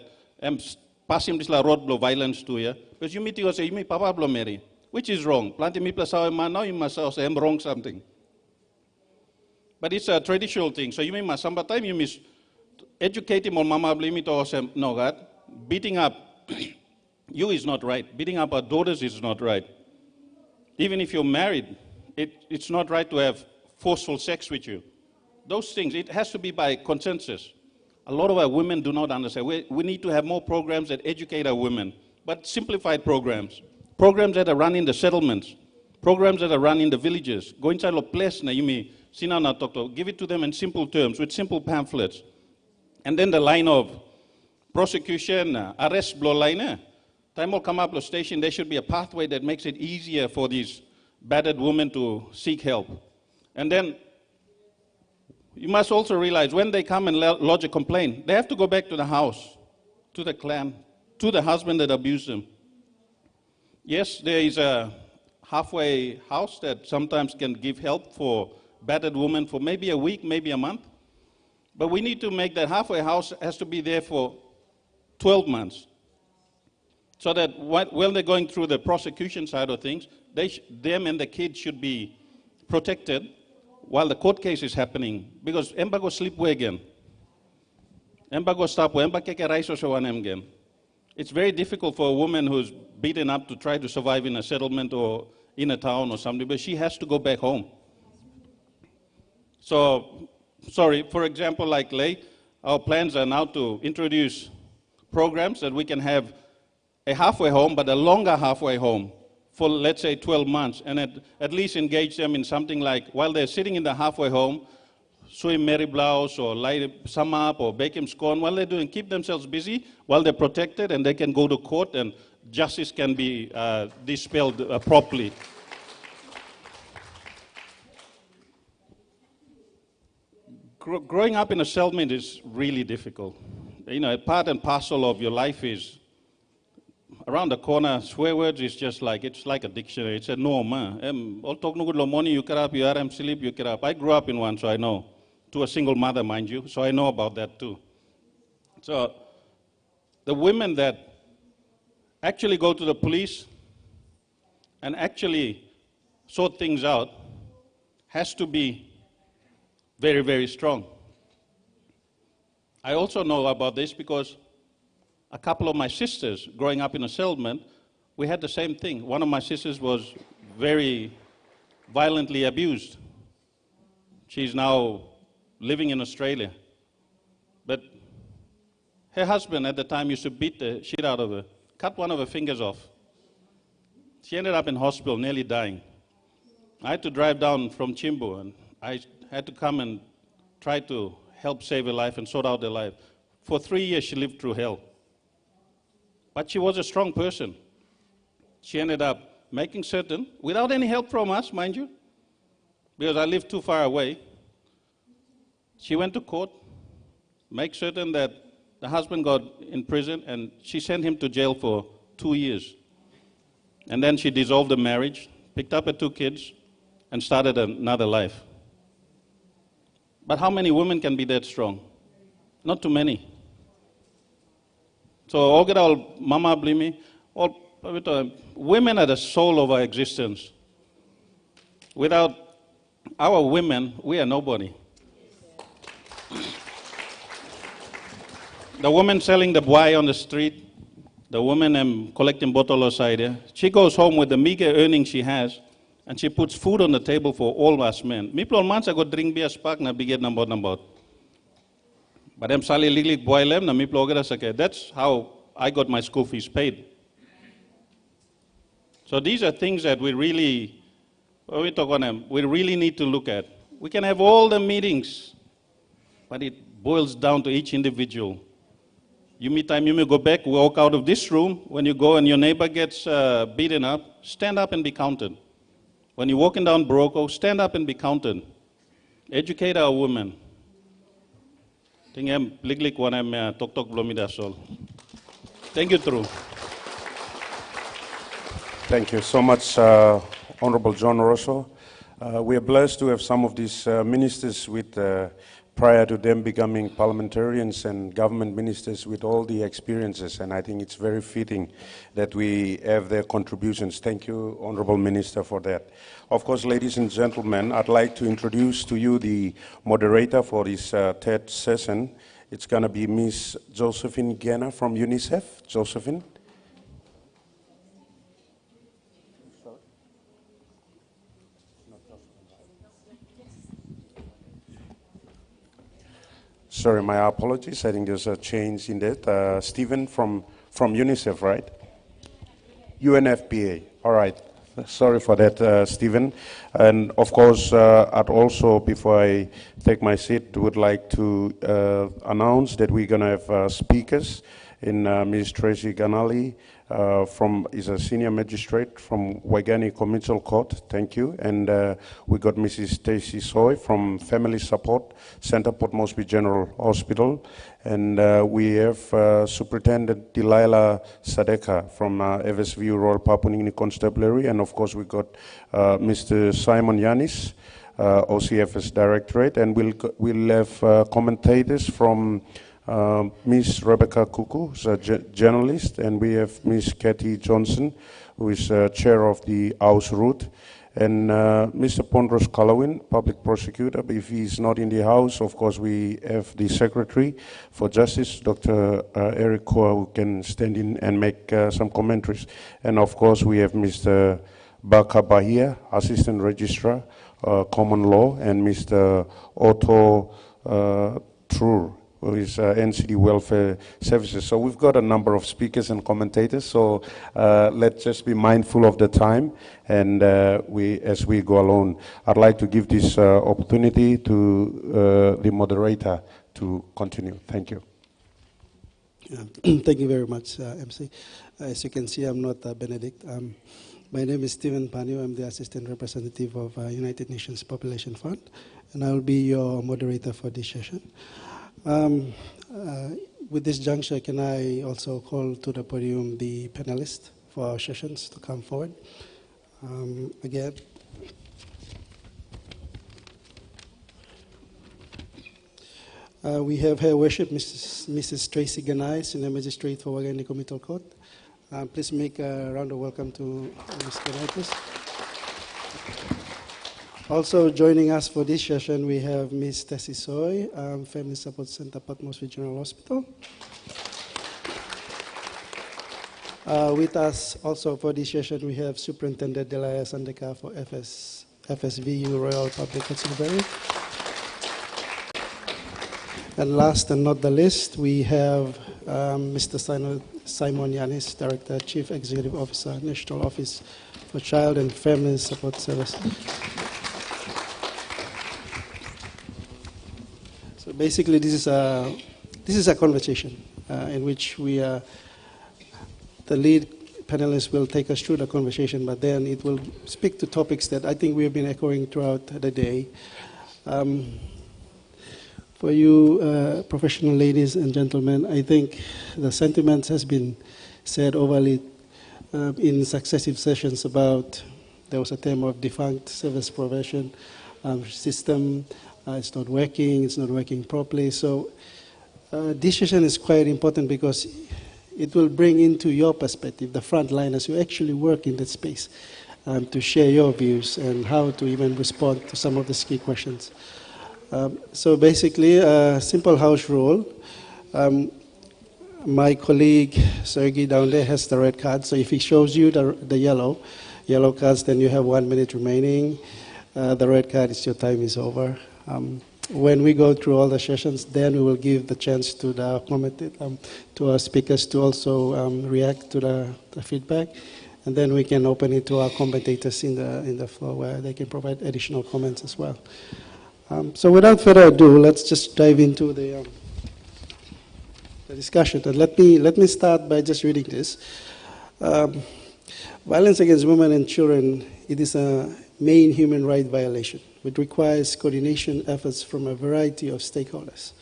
passing this la road blow violence to you. Because you meeting or say, you me papa blow marry. Which is wrong. Planting me plus our man now you must say I'm wrong something. But it's a traditional thing. So you mean time you miss educating on mama blame it or say no God. Beating up you is not right. Beating up our daughters is not right. Even if you're married, it's not right to have forceful sex with you. Those things, it has to be by consensus. A lot of our women do not understand. We need to have more programs that educate our women, but simplified programs. Programs that are run in the settlements, programs that are run in the villages. Go inside a place, na yumi sinana tokto. Give it to them in simple terms, with simple pamphlets. And then the line of prosecution, arrest blow line. Time will come up the station, there should be a pathway that makes it easier for these battered women to seek help. And then you must also realize when they come and lodge a complaint, they have to go back to the house, to the clan, to the husband that abused them. Yes, there is a halfway house that sometimes can give help for battered women for maybe a week, maybe a month. But we need to make that halfway house has to be there for 12 months. So that while they're going through the prosecution side of things, them and the kids should be protected while the court case is happening. Because embago sleep again. Embago stop keke raiso again. It's very difficult for a woman who's beaten up to try to survive in a settlement or in a town or something, but she has to go back home. So, sorry, for example, like Ley, our plans are now to introduce programs that we can have a halfway home, but a longer halfway home for, let's say, 12 months, and at least engage them in something like, while they're sitting in the halfway home, swim Mary Blouse or light some up or bake him scone, while they're doing, keep themselves busy while they're protected and they can go to court and justice can be dispelled properly. Growing up in a settlement is really difficult. You know, a part and parcel of your life is around the corner. Swear words is just like, it's like a dictionary. It's a norm. I grew up in one, so I know. To a single mother, mind you, so I know about that too. So the women that actually go to the police and actually sort things out has to be very, very strong. I also know about this because a couple of my sisters growing up in a settlement, we had the same thing. One of my sisters was very violently abused. She's now living in Australia. But her husband at the time used to beat the shit out of her, cut one of her fingers off. She ended up in hospital, nearly dying. I had to drive down from Chimbo, and I had to come and try to help save her life and sort out her life. For 3 years, she lived through hell. But she was a strong person. She ended up making certain, without any help from us, mind you, because I lived too far away, she went to court, make certain that the husband got in prison, and she sent him to jail for 2 years. And then she dissolved the marriage, picked up her 2 kids, and started another life. But how many women can be that strong? Not too many. So, all mama blimi, all women are the soul of our existence. Without our women, we are nobody. The woman selling the buy on the street, the woman collecting bottle of cider, she goes home with the meager earnings she has, and she puts food on the table for all us men. Me plon man sa go drink beer spark na biget nambot. But I'm sali liglig boil them na me plogera sake. That's how I got my school fees paid. So these are things that we really, when we talk on them, we really need to look at. We can have all the meetings, but it boils down to each individual. You may go back, walk out of this room. When you go and your neighbor gets beaten up, stand up and be counted. When you're walking down Barocco, stand up and be counted. Educate our women. Thank you, True. Thank you so much, Honorable John Rosso. We are blessed to have some of these ministers with, prior to them becoming parliamentarians and government ministers, with all the experiences, and I think it's very fitting that we have their contributions. Thank you, Honorable Minister, for that. Of course, ladies and gentlemen, I'd like to introduce to you the moderator for this third session. It's going to be Ms. Josephine Gena from UNICEF. Josephine. Sorry, my apologies. I think there's a change in that. Stephen from UNICEF, right? UNFPA. All right. Sorry for that, Stephen. And of course, I'd also, before I take my seat, would like to announce that we're going to have speakers in Ms. Tracy Ganali, is a senior magistrate from Waigani Commercial Court. Thank you. And we got Mrs. Stacey Soy from Family Support Center, Port Moresby General Hospital. And we have Superintendent Delilah Sadeka from FSVU Royal Papua New Guinea Constabulary. And of course, we got Mr. Simon Yanis, OCFS Directorate. And we'll have commentators from Ms. Rebecca Kuku, who's a journalist, and we have Ms. Kathy Johnson, who is chair of the House Route, and Mr. Pondros Kalawin, public prosecutor. But if he's not in the House, of course, we have the Secretary for Justice, Dr. Eric Koa, who can stand in and make some commentaries. And of course, we have Mr. Baka Bahia, Assistant Registrar, Common Law, and Mr. Otto Trur, who is NCD Welfare Services. So we've got a number of speakers and commentators, so let's just be mindful of the time, and as we go along. I'd like to give this opportunity to the moderator to continue. Thank you. Thank you very much, MC. As you can see, I'm not Benedict. My name is Stephen Panio. I'm the Assistant Representative of United Nations Population Fund, and I will be your moderator for this session. With this juncture, can I also call to the podium the panelists for our sessions to come forward? Again. We have Her Worship Mrs. Tracy Ganai, Senior Magistrate for Waigani Commercial Court. Please make a round of welcome to Ms. Ganai, please. Also joining us for this session, we have Ms. Tessie Soy, Family Support Center, Port Moresby General Hospital. With us also for this session, we have Superintendent Delilah Sadeka for FSVU Royal Public Constabulary. And last and not the least, we have Mr. Simon Yanis, Director, Chief Executive Officer, National Office for Child and Family Support Service. So basically, this is a conversation in which the lead panelists will take us through the conversation, but then it will speak to topics that I think we have been echoing throughout the day. For you, professional ladies and gentlemen, I think the sentiments has been said overly in successive sessions about there was a term of defunct service provision system. It's not working properly. So this session is quite important because it will bring into your perspective, the frontliners who actually work in that space, to share your views and how to even respond to some of the key questions. So basically, a simple house rule. My colleague Sergey down there has the red card, so if he shows you the yellow cards, then you have 1 minute remaining. The red card is your time is over. When we go through all the sessions, then we will give the chance to to our speakers to also react to the feedback, and then we can open it to our commentators in the floor where they can provide additional comments as well. So without further ado, let's just dive into the discussion. And let me start by just reading this. Violence against women and children, it is a main human right violation, which requires coordination efforts from a variety of stakeholders.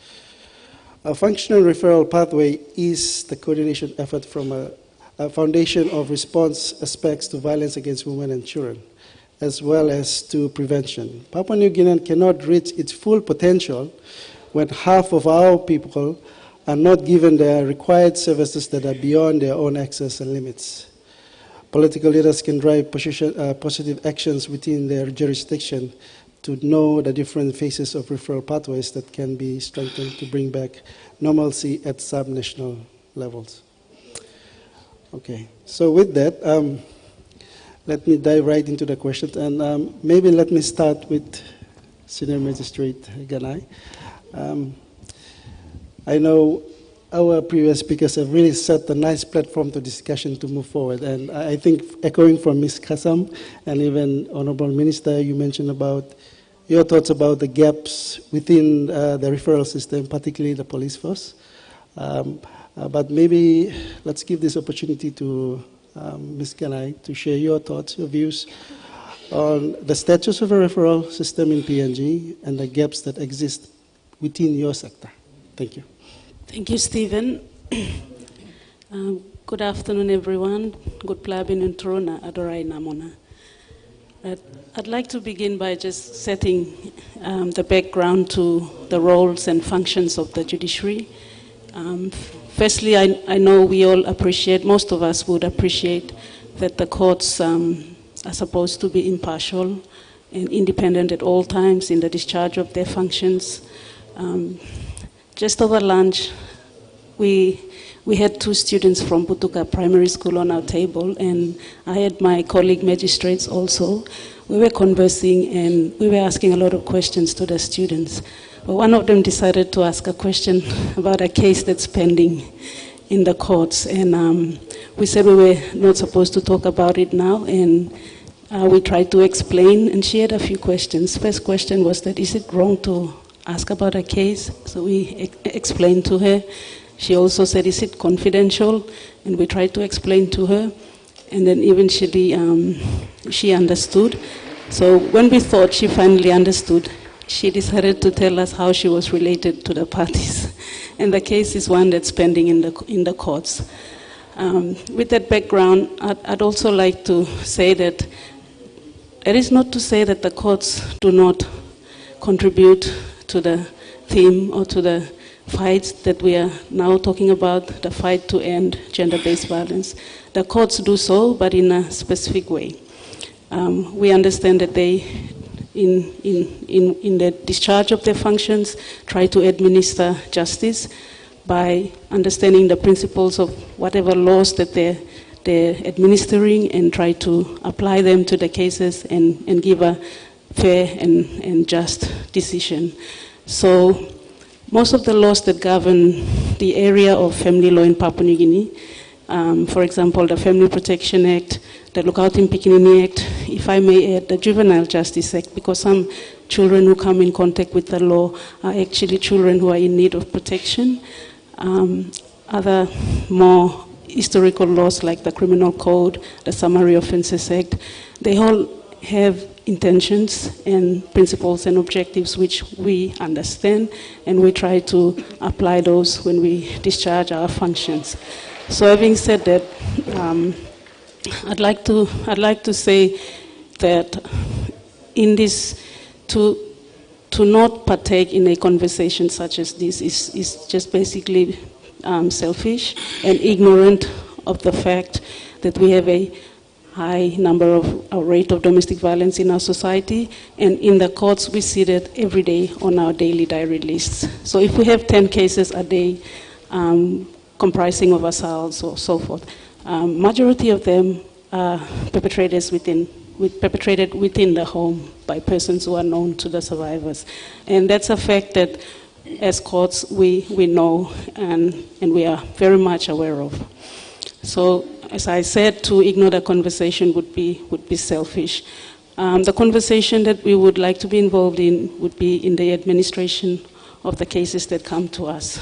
A functional referral pathway is the coordination effort from a foundation of response aspects to violence against women and children, as well as to prevention. Papua New Guinea cannot reach its full potential when half of our people are not given the required services that are beyond their own access and limits. Political leaders can drive positive actions within their jurisdiction to know the different phases of referral pathways that can be strengthened to bring back normalcy at sub-national levels. Okay, so with that, let me dive right into the questions, and maybe let me start with Senior Magistrate Ganai. I know our previous speakers have really set a nice platform to discussion to move forward, and I think echoing from Ms. Kasam and even Honorable Minister, you mentioned about your thoughts about the gaps within the referral system, particularly the police force. But maybe let's give this opportunity to Ms. Ganai to share your thoughts, your views on the status of a referral system in PNG and the gaps that exist within your sector. Thank you. Thank you, Stephen. Good afternoon, everyone. Good plabin and trona adorai namona. I'd like to begin by just setting the background to the roles and functions of the judiciary. Firstly, I know we all appreciate, most of us would appreciate, that the courts are supposed to be impartial and independent at all times in the discharge of their functions. Just over lunch, we had 2 students from Putuka Primary School on our table, and I had my colleague magistrates also. We were conversing and we were asking a lot of questions to the students. But one of them decided to ask a question about a case that's pending in the courts, and we said we were not supposed to talk about it now, and we tried to explain, and she had a few questions. First question was that, is it wrong to ask about a case? So we explained to her. She also said, is it confidential? And we tried to explain to her. And then eventually she understood. So when we thought she finally understood, she decided to tell us how she was related to the parties. And the case is one that's pending in the courts. With that background, I'd also like to say that it is not to say that the courts do not contribute to the theme or to the fights that we are now talking about, the fight to end gender-based violence. The courts do so, but in a specific way. We understand that they, in the discharge of their functions, try to administer justice by understanding the principles of whatever laws that they're administering and try to apply them to the cases and give a fair and just decision. So Most of the laws that govern the area of family law in Papua New Guinea, for example, the Family Protection Act, the Lookout in Pikinini Act, if I may add, the Juvenile Justice Act, because some children who come in contact with the law are actually children who are in need of protection. Other more historical laws like the Criminal Code, the Summary Offences Act, they all have intentions and principles and objectives which we understand, and we try to apply those when we discharge our functions. So having said that, I'd like to say that in this, to not partake in a conversation such as this is just basically selfish and ignorant of the fact that we have a high number of rate of domestic violence in our society, and in the courts we see that every day on our daily diary lists. So if we have 10 cases a day comprising of assaults or so forth, majority of them are perpetrated within the home by persons who are known to the survivors. And that's a fact that as courts we know and we are very much aware of. So as I said, to ignore the conversation would be selfish. The conversation that we would like to be involved in would be in the administration of the cases that come to us.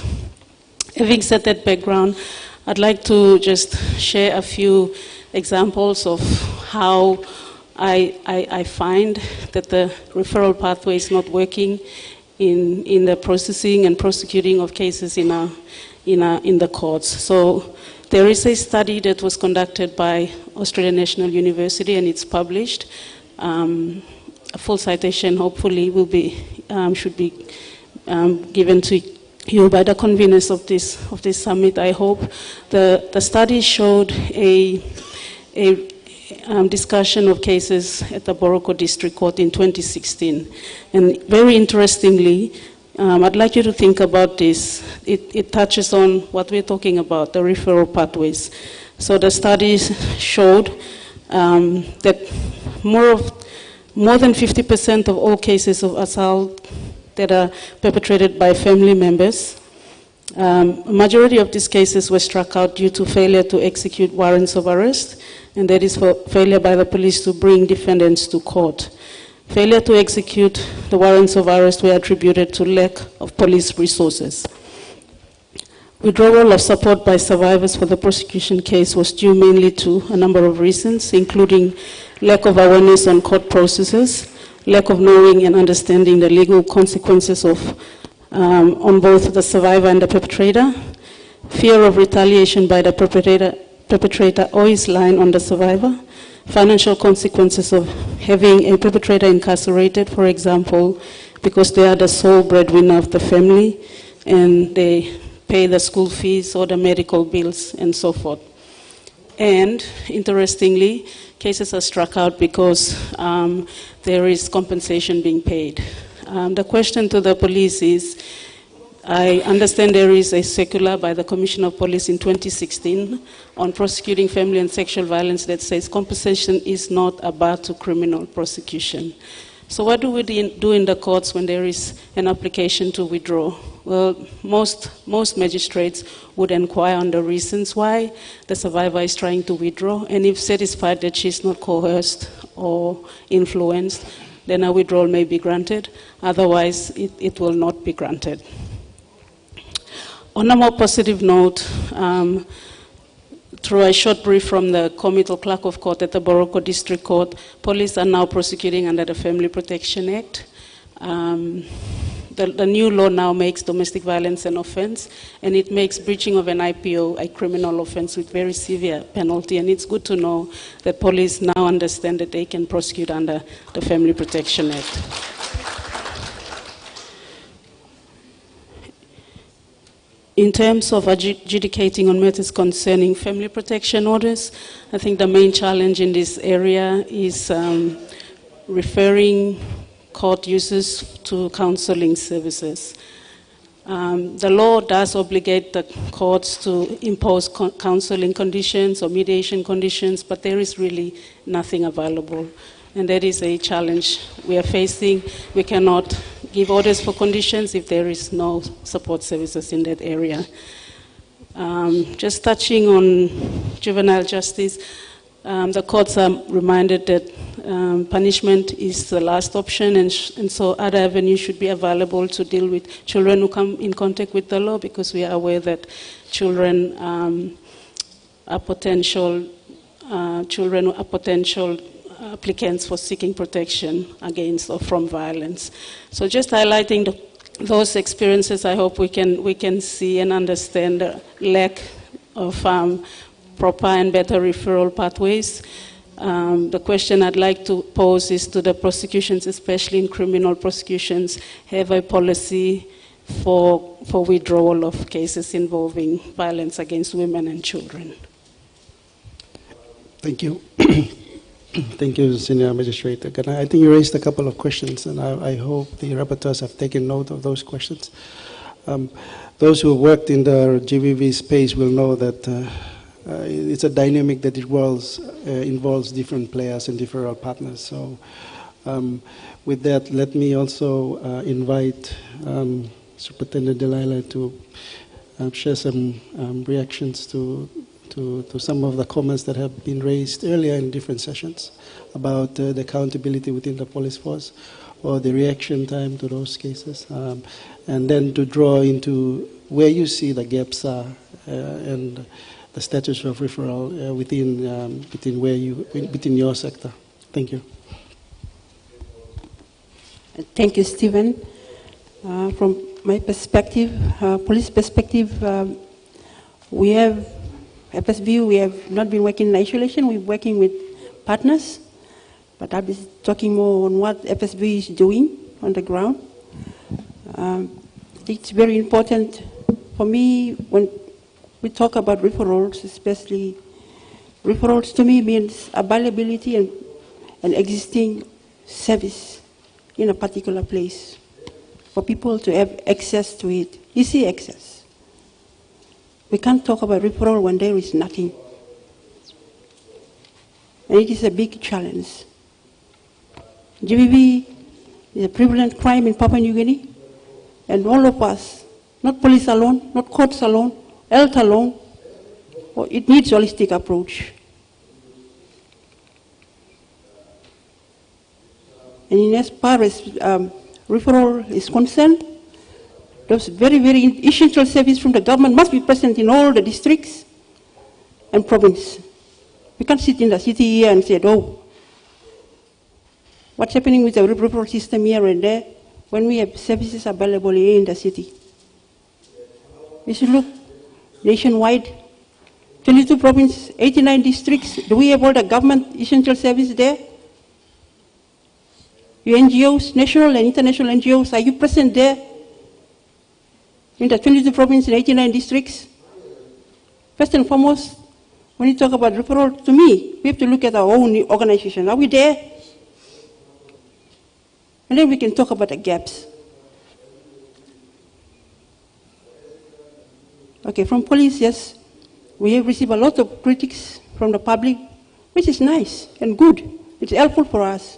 Having set that background, I'd like to just share a few examples of how I find that the referral pathway is not working in the processing and prosecuting of cases in the courts. So there is a study that was conducted by Australian National University, and it's published. A full citation hopefully will be should be given to you by the conveners of this summit, I hope. The study showed a discussion of cases at the Boroko District Court in 2016. And very interestingly, I'd like you to think about this. It touches on what we're talking about, the referral pathways. So the studies showed that more than 50% of all cases of assault that are perpetrated by family members, a majority of these cases were struck out due to failure to execute warrants of arrest, and that is for failure by the police to bring defendants to court. Failure to execute the warrants of arrest were attributed to lack of police resources. Withdrawal of support by survivors for the prosecution case was due mainly to a number of reasons, including lack of awareness on court processes, lack of knowing and understanding the legal consequences of on both the survivor and the perpetrator, fear of retaliation by the perpetrator or his line on the survivor, financial consequences of having a perpetrator incarcerated, for example, because they are the sole breadwinner of the family and they pay the school fees or the medical bills and so forth. And interestingly, cases are struck out because there is compensation being paid. The question to the police is, I understand there is a circular by the Commissioner of Police in 2016 on prosecuting family and sexual violence that says compensation is not a bar to criminal prosecution. So what do we do in the courts when there is an application to withdraw? Well, most magistrates would inquire on the reasons why the survivor is trying to withdraw, and if satisfied that she's not coerced or influenced, then a withdrawal may be granted. Otherwise, it will not be granted. On a more positive note, through a short brief from the Committal Clerk of Court at the Boroko District Court, police are now prosecuting under the Family Protection Act. The new law now makes domestic violence an offense, and it makes breaching of an IPO a criminal offense with very severe penalty. And it's good to know that police now understand that they can prosecute under the Family Protection Act. In terms of adjudicating on matters concerning family protection orders, I think the main challenge in this area is referring court users to counseling services. The law does obligate the courts to impose counseling conditions or mediation conditions, but there is really nothing available. And that is a challenge we are facing. We cannot give orders for conditions if there is no support services in that area. Just touching on juvenile justice, the courts are reminded that punishment is the last option, and so other avenues should be available to deal with children who come in contact with the law, because we are aware that children are potential applicants for seeking protection against or from violence. So just highlighting those experiences, I hope we can see and understand the lack of proper and better referral pathways. The question I'd like to pose is to the prosecutions, especially in criminal prosecutions, have a policy for withdrawal of cases involving violence against women and children. Thank you. Thank you, Senior Magistrate. Again, I think you raised a couple of questions, and I hope the rapporteurs have taken note of those questions. Those who worked in the GVV space will know that it's a dynamic that involves different players and different partners. So with that, let me also invite Superintendent Delilah to share some reactions to some of the comments that have been raised earlier in different sessions about the accountability within the police force, or the reaction time to those cases, and then to draw into where you see the gaps are and the status of referral within your sector. Thank you. Thank you, Stephen. From my perspective, police perspective, we have FSBU, we have not been working in isolation, we're working with partners, but I'll be talking more on what FSBU is doing on the ground. It's very important for me when we talk about referrals, especially referrals to me means availability and existing service in a particular place for people to have access to it, easy access. We can't talk about referral when there is nothing. And it is a big challenge. GBV is a prevalent crime in Papua New Guinea, and all of us, not police alone, not courts alone, health alone, it needs a holistic approach. And as far as referral is concerned, those very, very essential services from the government must be present in all the districts and provinces. We can't sit in the city here and say, oh, what's happening with the referral system here and there when we have services available here in the city? We should look nationwide, 22 provinces, 89 districts. Do we have all the government essential services there? Your NGOs, national and international NGOs, are you present there? In the 22 provinces and 89 districts? First and foremost, when you talk about referral, to me, we have to look at our own organization. Are we there? And then we can talk about the gaps. Okay, from police, yes, we have received a lot of critics from the public, which is nice and good. It's helpful for us.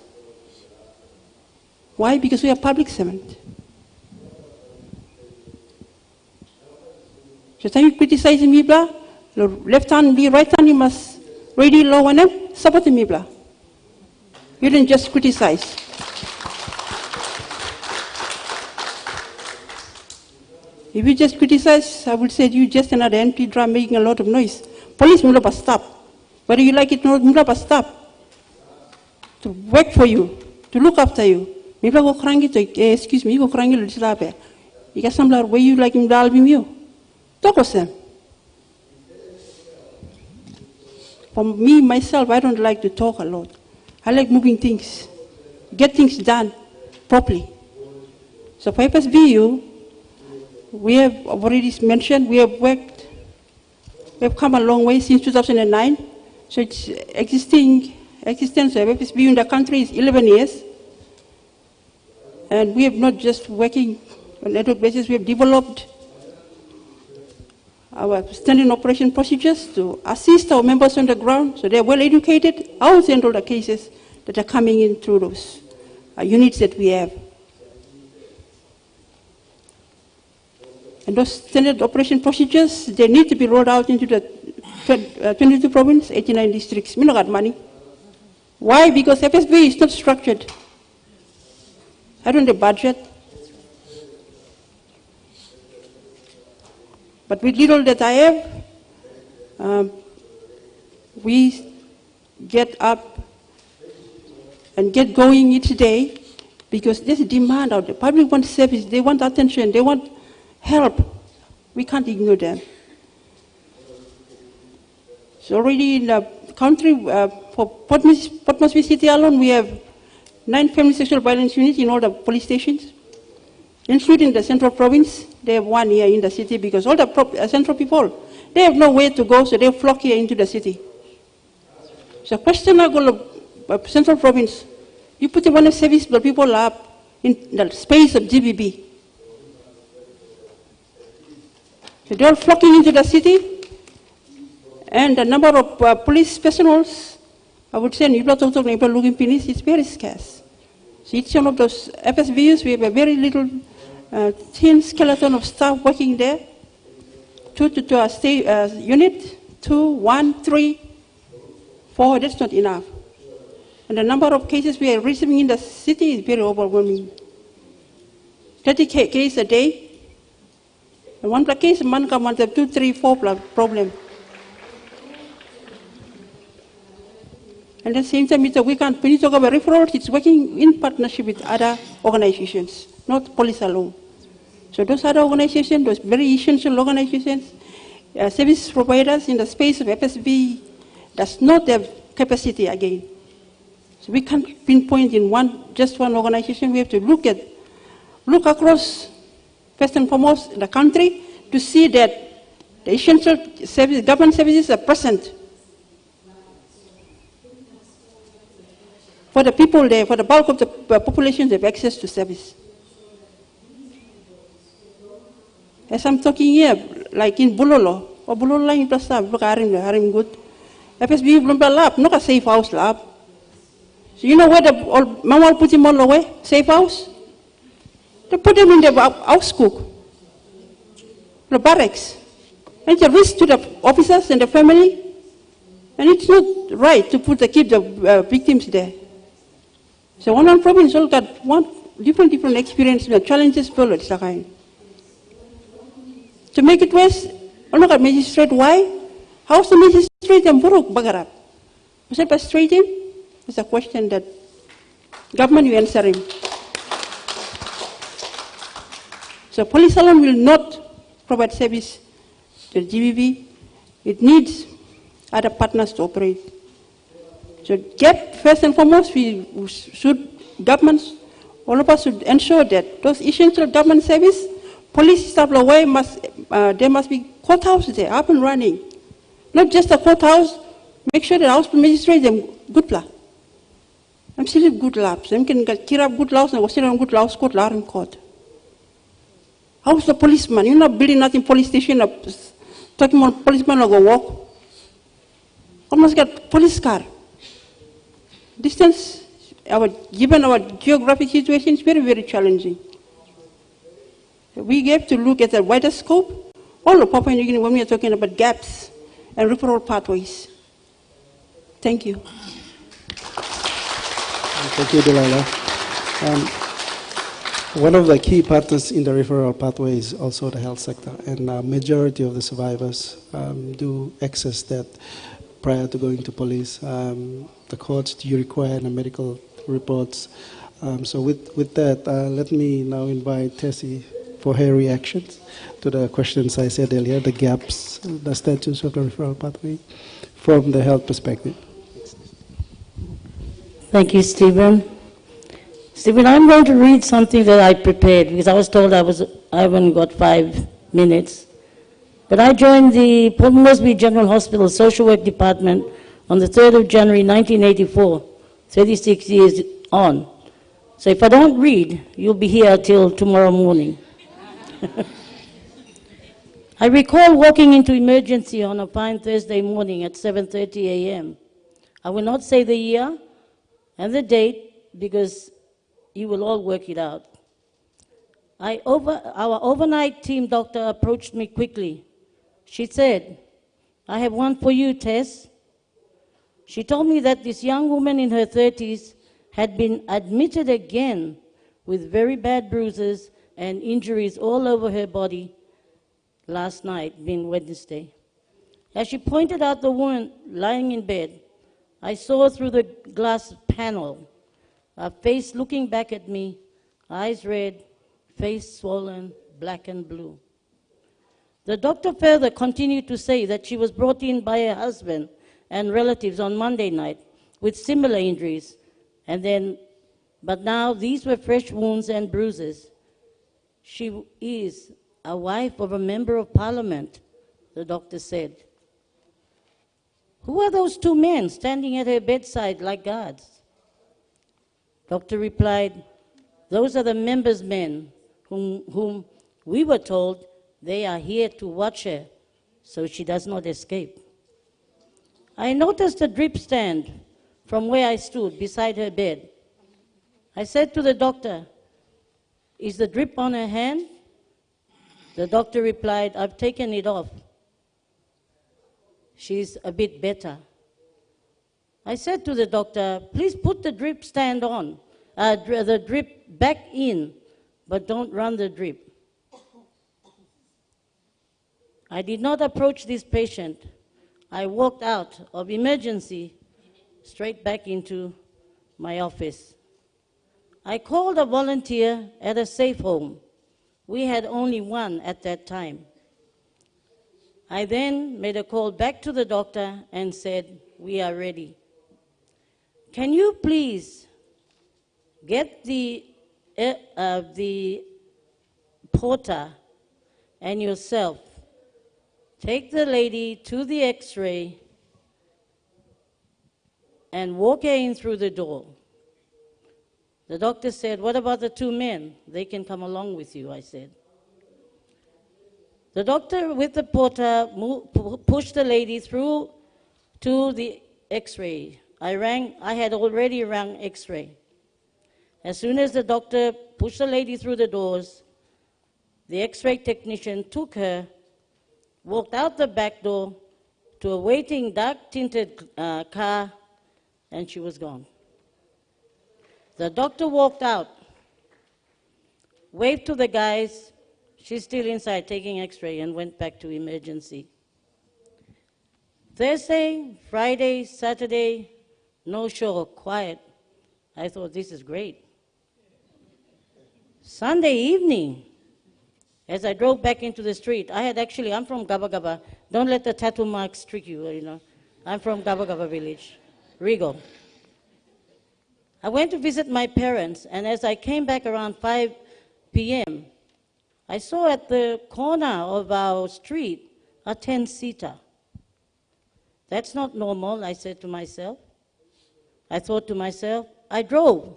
Why? Because we are public servant. So time you criticize me, blah, left hand, be right hand, you must ready law and them, support me, blah. You didn't just criticize. If you just criticize, I would say you just another empty drum making a lot of noise. Police will never stop. Whether you like it or not, will never stop. To work for you, to look after you. Maybe go cranky to excuse me, go cranky to slap. You got some where you like him to album you. Talk to them. For me, myself, I don't like to talk a lot. I like moving things, get things done properly. So for FSBU, we have already mentioned, we have come a long way since 2009. So it's existence of FSBU in the country is 11 years. And we have not just working on a network basis, we have developed our standing operation procedures to assist our members on the ground so they're well educated how to handle the cases that are coming in through those units that we have. And those standard operation procedures, they need to be rolled out into the 22 provinces, 89 districts. We don't got money. Why? Because FSB is not structured. I don't have budget. But with little that I have, we get up and get going each day because there's a demand out there. Public wants service, they want attention, they want help. We can't ignore them. So already in the country, for Port Moresby City alone, we have 9 family sexual violence units in all the police stations, including the central province. They have 1 here in the city because all the central people, they have nowhere to go, so they flock here into the city. So question I go to central province, you put one service, but people are in the space of GBB. So they're flocking into the city, and the number of police personnel, I would say, in looking finish is very scarce. So each one of those FSBUs, we have a very little thin skeleton of staff working there. 2 to a state unit, 2, 1, 3, 4, that's not enough. And the number of cases we are receiving in the city is very overwhelming. 30 cases a day. And one case, man come have 2, 3, 4 problem. And at the same time, when you talk about referrals, it's working in partnership with other organizations, not police alone. So those other organizations, those very essential organizations, service providers in the space of FSB does not have capacity again. So we can't pinpoint in just one organization. We have to look across, first and foremost, the country to see that the essential government services are present for the people there, for the bulk of the population, they have access to service. As I'm talking here, like in Bulolo, or Bulolo lang in Plaza, look at Harim good. FSB belum lab, no a safe house lab. So you know where the Mama put him all away? Safe house? They put them in the house cook, the barracks. And it's a risk to the officers and the family. And it's not right to keep the victims there. So one province all got different experience, the challenges for it. To make it worse, all got magistrate. Why? How's the magistrate and Buruk Bagarap? Was it frustrating? It's a question that government will answer him. So police alone will not provide service to the GBV. It needs other partners to operate. So first and foremost, governments, all of us should ensure that those essential government service, police staff away there must be courthouse there, up and running. Not just a courthouse, make sure that house magistrate them good plan. I'm still good labs. Them can get kirap good laws and still good laws court in court. How's the policeman? You're not building nothing police station talking about policeman or go walk. Almost got police car. Distance, given our geographic situation, is very, very challenging. We have to look at the wider scope. All of Papua New Guinea when we are talking about gaps and referral pathways. Thank you. Thank you, Delilah. One of the key partners in the referral pathway is also the health sector, and majority of the survivors do access that prior to going to police. The courts do require the medical reports. So with that, let me now invite Tessie for her reactions to the questions I said earlier, the gaps, the status of the referral pathway from the health perspective. Thank you, Stephen. Stephen, I'm going to read something that I prepared because I was told I haven't got 5 minutes. But I joined the Port Moresby General Hospital Social Work Department on the 3rd of January 1984, 36 years on. So if I don't read, you'll be here till tomorrow morning. I recall walking into emergency on a fine Thursday morning at 7:30 a.m. I will not say the year and the date because you will all work it out. Our overnight team doctor approached me quickly. She said, "I have one for you, Tess." She told me that this young woman in her 30s had been admitted again with very bad bruises and injuries all over her body last night, being Wednesday. As she pointed out the woman lying in bed, I saw through the glass panel a face looking back at me, eyes red, face swollen, black and blue. The doctor further continued to say that she was brought in by her husband and relatives on Monday night with similar injuries, but now these were fresh wounds and bruises. She is a wife of a member of parliament, the doctor said. Who are those two men standing at her bedside like guards? Doctor replied, those are the members' men whom we were told they are here to watch her so she does not escape. I noticed a drip stand from where I stood beside her bed. I said to the doctor, is the drip on her hand? The doctor replied, I've taken it off. She's a bit better. I said to the doctor, please put the drip stand on, the drip back in, but don't run the drip. I did not approach this patient. I walked out of emergency straight back into my office. I called a volunteer at a safe home. We had only one at that time. I then made a call back to the doctor and said, we are ready. Can you please get the porter and yourself, take the lady to the x-ray and walk her in through the door. The doctor said, what about the two men? They can come along with you, I said. The doctor with the porter pushed the lady through to the x-ray. I had already rang x-ray. As soon as the doctor pushed the lady through the doors, the x-ray technician took her, walked out the back door to a waiting dark-tinted car, and she was gone. The doctor walked out, waved to the guys, she's still inside taking x-ray, and went back to emergency. Thursday, Friday, Saturday, no show, quiet. I thought, this is great. Sunday evening, as I drove back into the street, I'm from Gaba Gaba. Don't let the tattoo marks trick you, you know. I'm from Gaba Gaba village, Regal. I went to visit my parents, and as I came back around 5 p.m., I saw at the corner of our street a 10-seater. That's not normal, I said to myself. I thought to myself, I drove.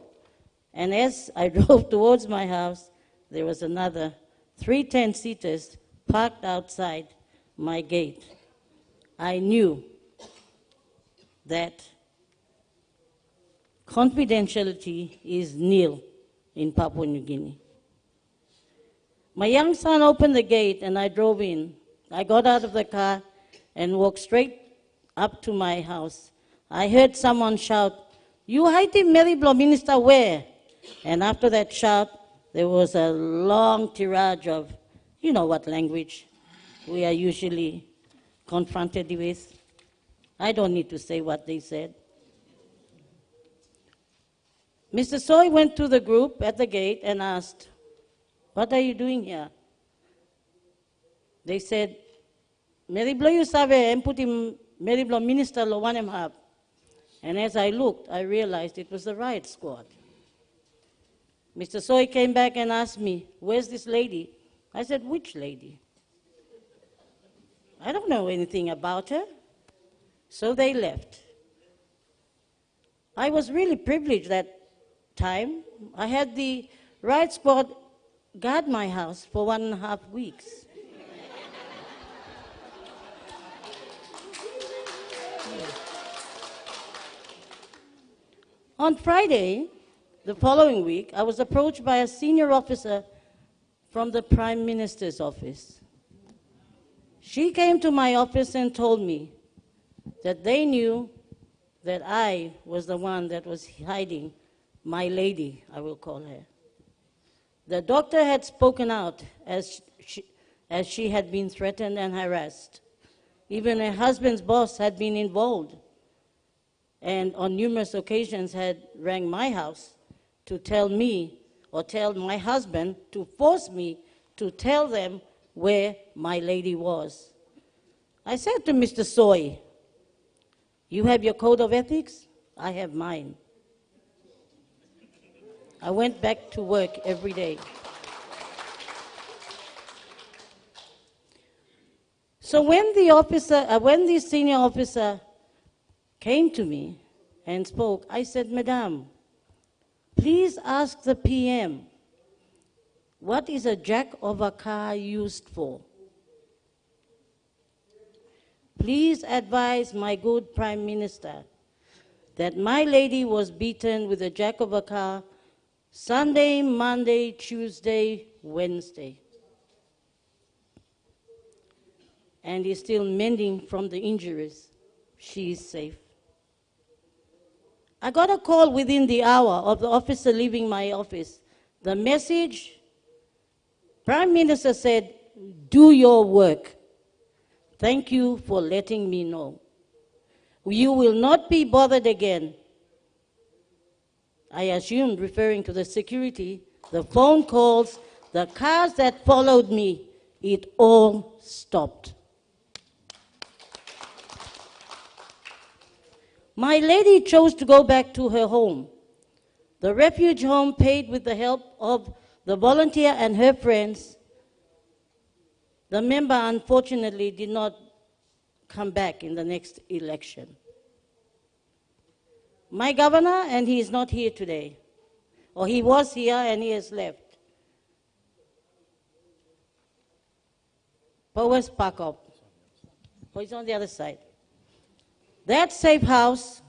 And as I drove towards my house, there was another 3 10-seaters parked outside my gate. I knew that confidentiality is nil in Papua New Guinea. My young son opened the gate and I drove in. I got out of the car and walked straight up to my house. I heard someone shout, "You Haiti Mary Blo Minister where?" And after that shout, there was a long tirade of, you know what language we are usually confronted with. I don't need to say what they said. Mr. Soy went to the group at the gate and asked, "What are you doing here?" They said, "Mary Blo you sabe, emputi Mary Blo Minister lo wanem hab." And as I looked, I realized it was the riot squad. Mr. Soy came back and asked me, "Where's this lady?" I said, "Which lady?" I don't know anything about her. So they left. I was really privileged that time. I had the riot squad guard my house for 1.5 weeks. On Friday, the following week, I was approached by a senior officer from the Prime Minister's office. She came to my office and told me that they knew that I was the one that was hiding my lady, I will call her. The doctor had spoken out as she had been threatened and harassed. Even her husband's boss had been involved and on numerous occasions had rang my house to tell me or tell my husband to force me to tell them where my lady was. I said to Mr. Soy, you have your code of ethics, I have mine. I went back to work every day. So when the senior officer came to me and spoke, I said, Madam, please ask the PM, what is a jack of a car used for? Please advise my good Prime Minister that my lady was beaten with a jack of a car Sunday, Monday, Tuesday, Wednesday, and is still mending from the injuries. She is safe. I got a call within the hour of the officer leaving my office. The message, Prime Minister said, do your work. Thank you for letting me know. You will not be bothered again. I assumed, referring to the security, the phone calls, the cars that followed me, it all stopped. My lady chose to go back to her home. The refuge home paid with the help of the volunteer and her friends. The member, unfortunately, did not come back in the next election. My governor, and he is not here today, or he was here and he has left. Powers Park up. Oh, he's on the other side. That safe house,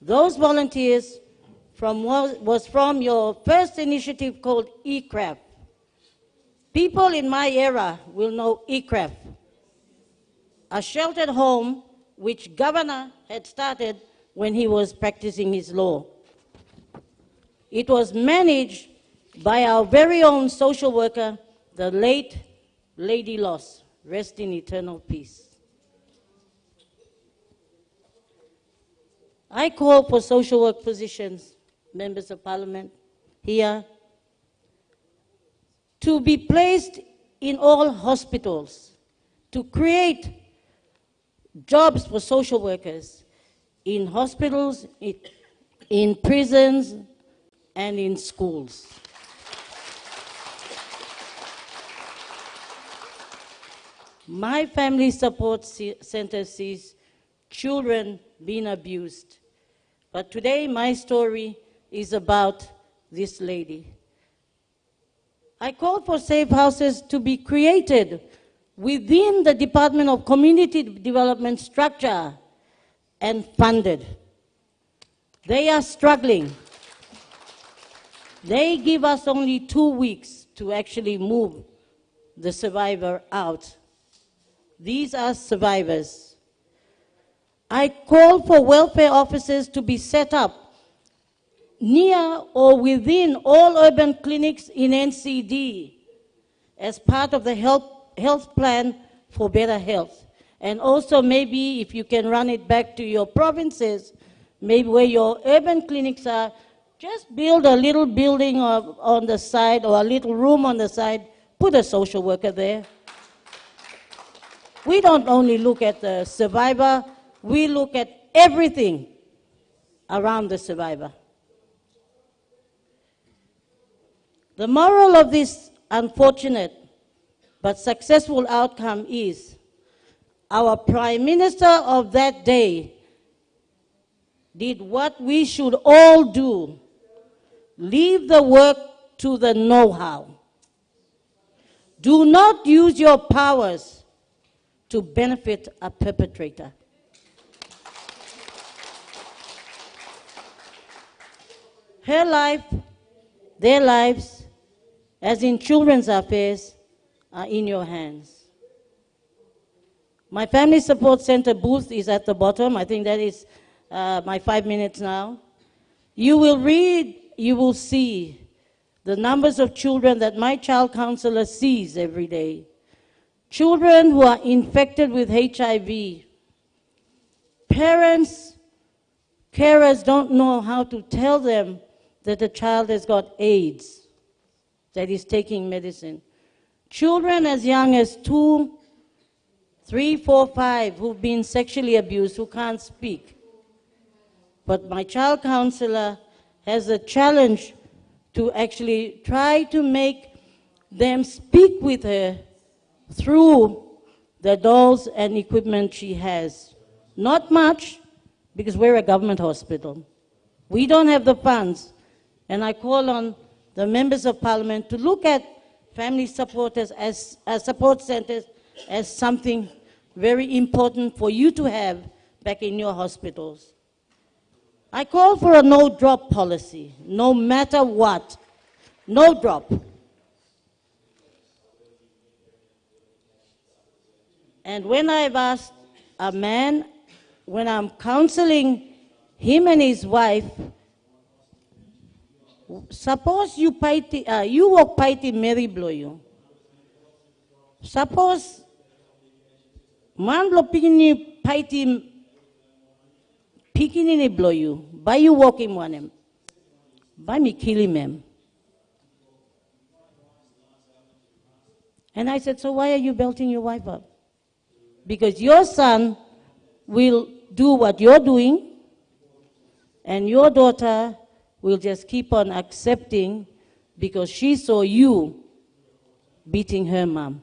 those volunteers was from your first initiative called eCraft. People in my era will know eCraft, a sheltered home which governor had started when he was practicing his law. It was managed by our very own social worker, the late Lady Loss, rest in eternal peace. I call for social work positions, members of parliament here, to be placed in all hospitals, to create jobs for social workers in hospitals, in prisons, and in schools. My family support center sees children being abused. But today my story is about this lady. I called for safe houses to be created within the Department of Community Development structure and funded. They are struggling. They give us only 2 weeks to actually move the survivor out. These are survivors. I call for welfare offices to be set up near or within all urban clinics in NCD as part of the health plan for better health. And also maybe if you can run it back to your provinces, maybe where your urban clinics are, just build a little building on the side or a little room on the side, put a social worker there. We don't only look at the survivor, we look at everything around the survivor. The moral of this unfortunate but successful outcome is our Prime Minister of that day did what we should all do: leave the work to the know-how. Do not use your powers to benefit a perpetrator. Her life, their lives, as in children's affairs, are in your hands. My family support center booth is at the bottom. I think that is my 5 minutes now. You will read, you will see the numbers of children that my child counselor sees every day. Children who are infected with HIV. Parents, carers don't know how to tell them that the child has got AIDS, that is taking medicine. Children as young as 2, 3, 4, 5 who've been sexually abused, who can't speak. But my child counselor has a challenge to actually try to make them speak with her through the dolls and equipment she has. Not much, because we're a government hospital. We don't have the funds, and I call on the members of parliament to look at family supporters as support centers as something very important for you to have back in your hospitals. I call for a no-drop policy, no matter what. No drop. And when I've asked a man, when I'm counseling him and his wife, suppose you walk paiti Mary blow you. Suppose man lo pikini paiti pikini blow you. By you walking one him. By me killing him. And I said, so why are you belting your wife up? Because your son will do what you're doing, and your daughter will just keep on accepting because she saw you beating her mom.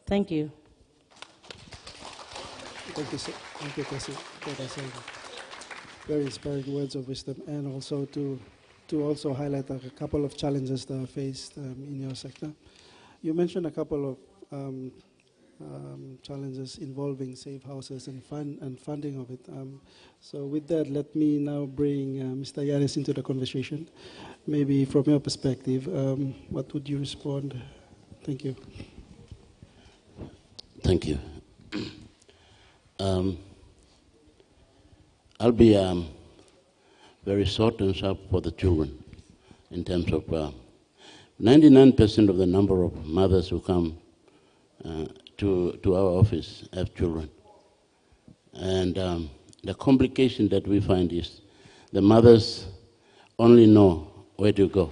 Thank you. Thank you, sir. Thank you, Cassie. Very inspiring words of wisdom, and also to also highlight a couple of challenges that are faced in your sector. You mentioned a couple of challenges involving safe houses and funding of it. So with that, let me now bring Mr. Yanis into the conversation. Maybe from your perspective, what would you respond? Thank you. Thank you. I'll be very short and sharp for the children in terms of 99% of the number of mothers who come to our office have children. And the complication that we find is the mothers only know where to go.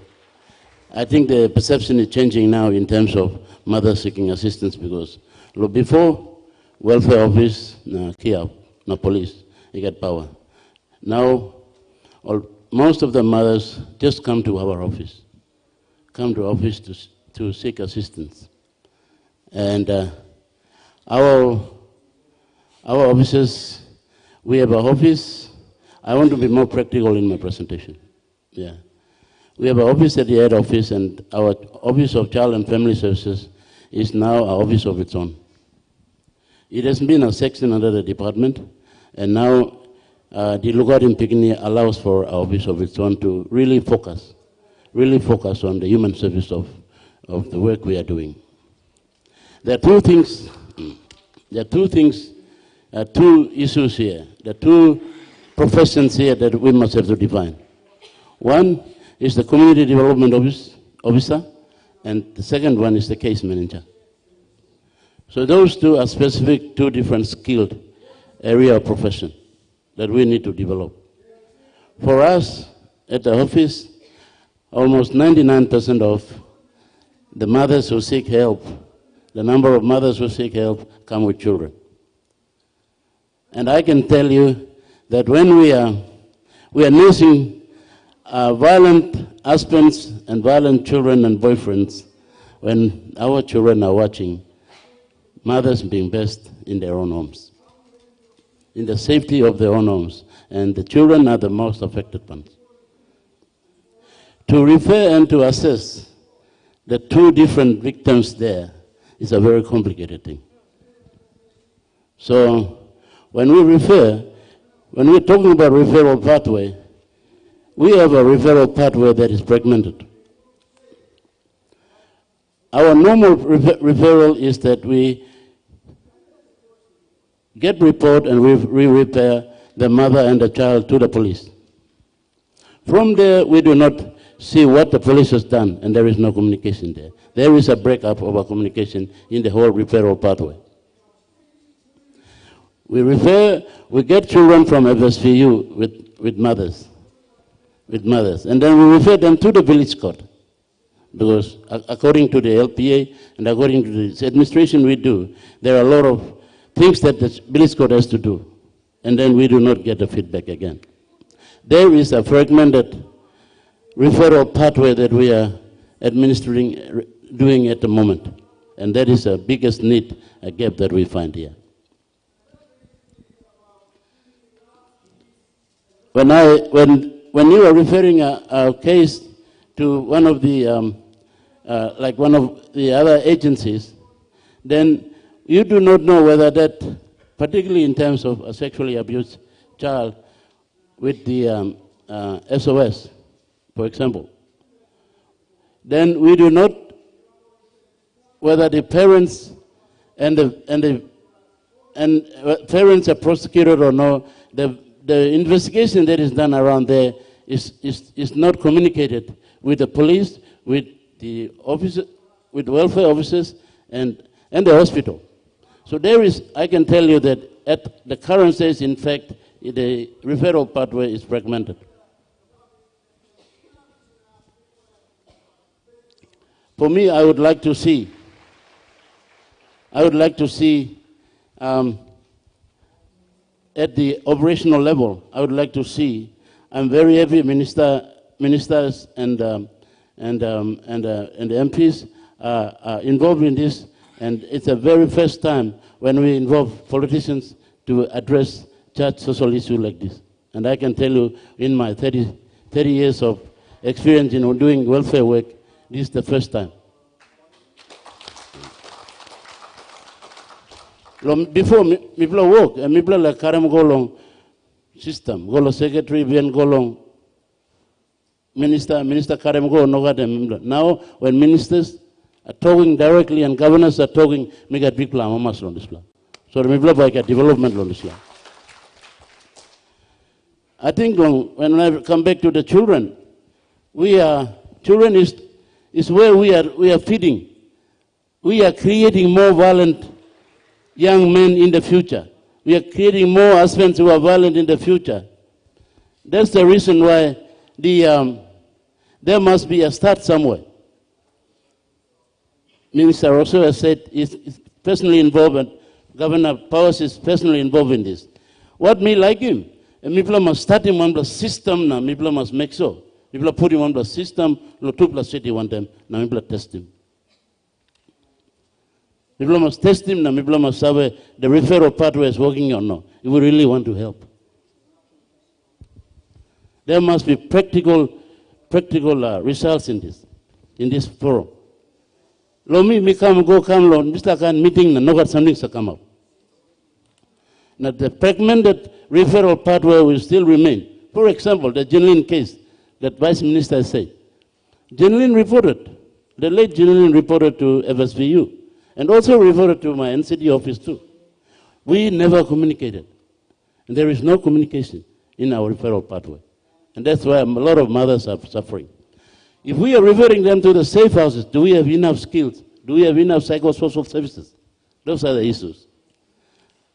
I think the perception is changing now in terms of mothers seeking assistance, because before, welfare office, no Kia, no police, you get power. Now, most of the mothers just come to our office, to seek assistance. And our offices, we have an office. I want to be more practical in my presentation. Yeah. We have an office at the head office, and our Office of Child and Family Services is now an office of its own. It has been a section under the department, and now the Lugar in Pikini allows for an office of its own to really focus on the human service of the work we are doing. There are two things, two issues here. There are two professions here that we must have to define. One is the community development officer, and the second one is the case manager. So those two are specific, two different skilled area of profession that we need to develop. For us at the office, almost 99% of the mothers who seek help, the number of mothers who seek help come with children. And I can tell you that when we are nursing violent husbands and violent children and boyfriends, when our children are watching, mothers being best in their own homes, in the safety of their own homes, and the children are the most affected ones. To refer and to assess the two different victims there is a very complicated thing. So when we're talking about referral pathway, we have a referral pathway that is fragmented. Our normal referral is that we get report and we refer the mother and the child to the police. From there, we do not see what the police has done, and there is no communication there. There is a breakup of our communication in the whole referral pathway. We get children from FSVU with mothers, and then we refer them to the village court. Because according to the LPA and according to the administration we do, there are a lot of things that the village court has to do, and then we do not get the feedback again. There is a fragmented referral pathway that we are administering, doing at the moment, and that is the biggest need, a gap that we find here. When you are referring a case to one of the like one of the other agencies, then you do not know whether that, particularly in terms of a sexually abused child with the SOS, for example, then we do not, whether the parents and parents are prosecuted or no, the investigation that is done around there is not communicated with the police, with the officer, with welfare officers, and the hospital. So there is, I can tell you that at the current stage, in fact, the referral pathway is fragmented. For me, I would like to see at the operational level, I would like to see, I'm very happy ministers and the MPs are involved in this, and it's the very first time when we involve politicians to address such social issues like this. And I can tell you, in my 30 years of experience in doing welfare work, this is the first time. Before people work, and people like Karam Golong system, Golo secretary, Bien Golong, Minister Karam Go, Nogadem. Now, when ministers are talking directly and governors are talking, make a big plan, Mamas on this plan. So, people like a development on this plan. I think when I come back to the children, children is where we are feeding. We are creating more violent young men in the future. We are creating more husbands who are violent in the future. That's the reason why there must be a start somewhere. Minister also has said is personally involved, and Governor Powers is personally involved in this. What me like him? And people must start him on the system now. People must make sure. People put him on the system. 2+3 want them. Now people test him. People must test him now. People must have the referral pathway is working or not. If we really want to help, there must be practical results in this forum. Me come lo Mr. Khan meeting na no got something to come up. Now the fragmented referral pathway will still remain. For example, the Jinlin case that Vice Minister said. Jinlin reported, the late Jinlin reported to FSVU and also reported to my NCD office too. We never communicated. And there is no communication in our referral pathway. And that's why a lot of mothers are suffering. If we are referring them to the safe houses, do we have enough skills? Do we have enough psychosocial services? Those are the issues.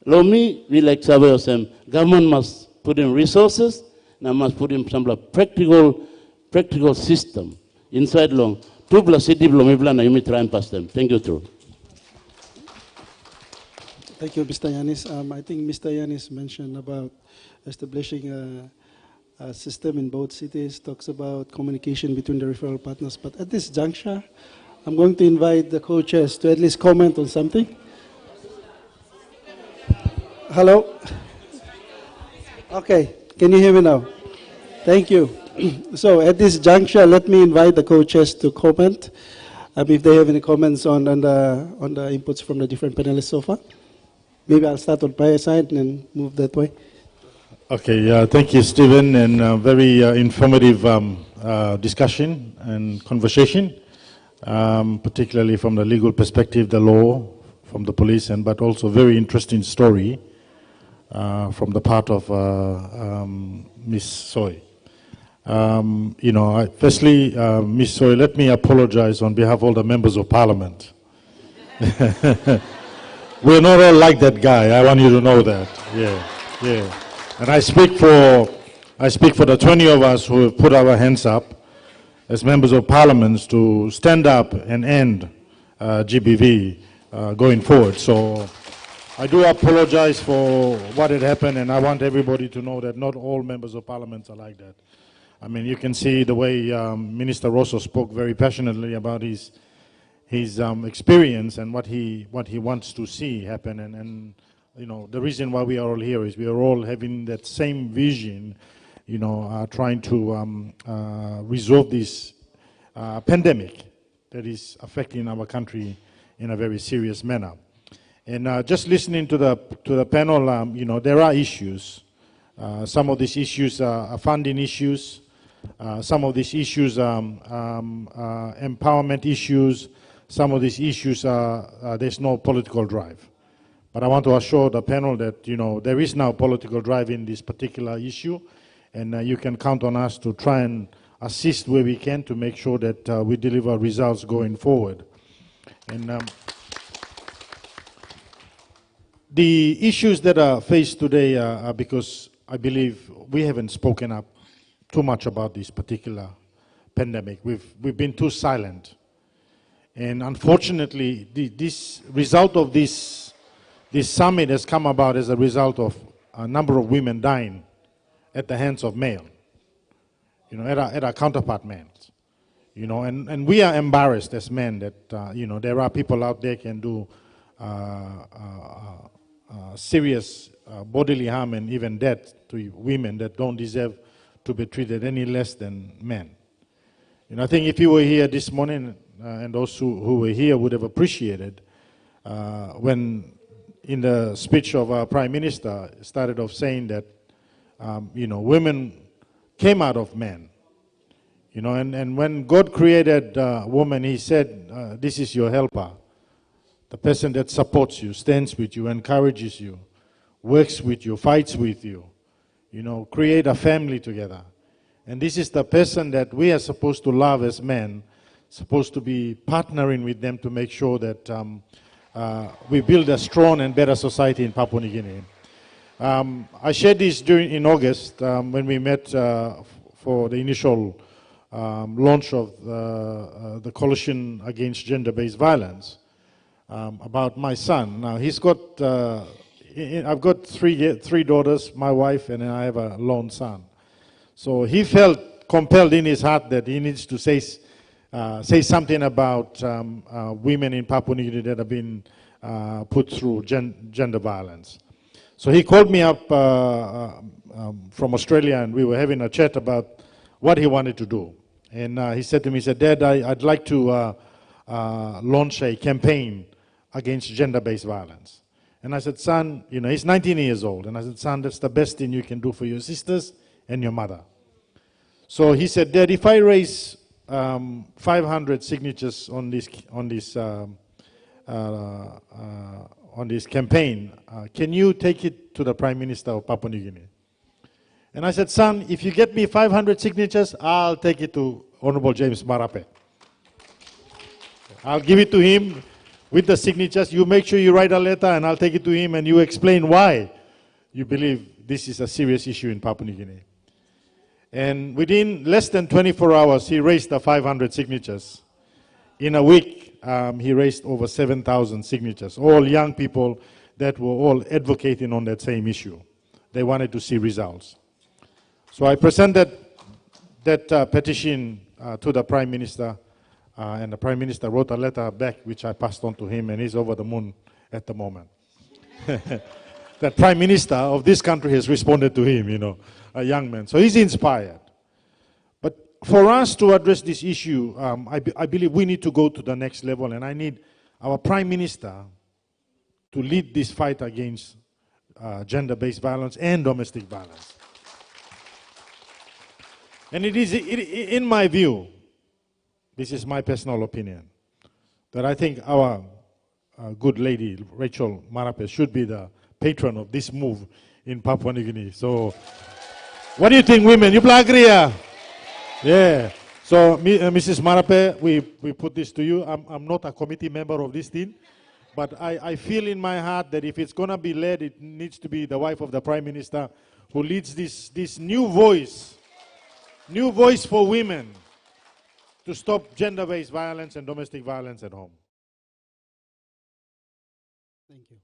Lomi, we like Savayosem, government must put in resources, and must put in some practical system inside long. 2+city Blomibla, you may try and pass them. Thank you, through. Thank you, Mr. Yanis. I think Mr. Yanis mentioned about establishing a system in both cities, talks about communication between the referral partners. But at this juncture, I'm going to invite the co-chairs to at least comment on something. Hello? Okay, can you hear me now? Thank you. So at this juncture, let me invite the co-chairs to comment, if they have any comments on the inputs from the different panelists so far. Maybe I'll start on my side and then move that way. Okay, thank you, Stephen, and very informative discussion and conversation. particularly from the legal perspective, the law, from the police, but also very interesting story from the part of Ms. Soy. Firstly, Ms. Soy, let me apologize on behalf of all the members of Parliament. We're not all like that guy. I want you to know that. Yeah. And I speak for the 20 of us who have put our hands up as members of Parliament to stand up and end GBV going forward. So I do apologize for what had happened, and I want everybody to know that not all members of Parliament are like that. I mean, you can see the way Minister Rosso spoke very passionately about his experience and what he wants to see happen, and the reason why we are all here is we are all having that same vision, trying to resolve this pandemic that is affecting our country in a very serious manner. And just listening to the panel, there are issues. Some of these issues are funding issues. Some of these issues are empowerment issues. Some of these issues are there's no political drive. But I want to assure the panel that there is now political drive in this particular issue, and you can count on us to try and assist where we can to make sure that we deliver results going forward. And the issues that are faced today are because I believe we haven't spoken up too much about this particular pandemic. We've been too silent. And unfortunately, this result of this summit has come about as a result of a number of women dying at the hands of male, at our counterpart men. And we are embarrassed as men that, there are people out there can do serious bodily harm and even death to women that don't deserve to be treated any less than men. I think if you were here this morning, and those who were here would have appreciated when in the speech of our Prime Minister started off saying that, women came out of men. And when God created woman, he said, this is your helper, the person that supports you, stands with you, encourages you, works with you, fights with you, create a family together. And this is the person that we are supposed to love as men, supposed to be partnering with them to make sure that we build a strong and better society in Papua New Guinea. I shared this in August when we met for the initial launch of the Coalition Against Gender-Based Violence about my son. Now he's got, I've got three daughters, my wife, and then I have a lone son. So he felt compelled in his heart that he needs to say something about women in Papua New Guinea that have been put through gender violence. So he called me up from Australia, and we were having a chat about what he wanted to do. And he said to me, he said, Dad, I'd like to launch a campaign against gender-based violence. And I said, son, he's 19 years old. And I said, son, that's the best thing you can do for your sisters and your mother. So he said, Dad, if I raise 500 signatures on this campaign, can you take it to the Prime Minister of Papua New Guinea? And I said, son, if you get me 500 signatures, I'll take it to Honorable James Marape. I'll give it to him with the signatures. You make sure you write a letter, and I'll take it to him, and you explain why you believe this is a serious issue in Papua New Guinea. And within less than 24 hours, he raised the 500 signatures. In a week, he raised over 7,000 signatures, all young people that were all advocating on that same issue. They wanted to see results. So I presented that petition to the Prime Minister, and the Prime Minister wrote a letter back, which I passed on to him, and he's over the moon at the moment. The Prime Minister of this country has responded to him, a young man. So he's inspired. But for us to address this issue, I believe we need to go to the next level, and I need our Prime Minister to lead this fight against gender-based violence and domestic violence. And it is, in my view, this is my personal opinion, that I think our good lady, Rachel Marape, should be the patron of this move in Papua New Guinea. So, what do you think, women? You agree? Yeah. So, Mrs. Marape, we put this to you. I'm not a committee member of this thing, but I feel in my heart that if it's going to be led, it needs to be the wife of the Prime Minister who leads this new voice for women to stop gender-based violence and domestic violence at home. Thank you.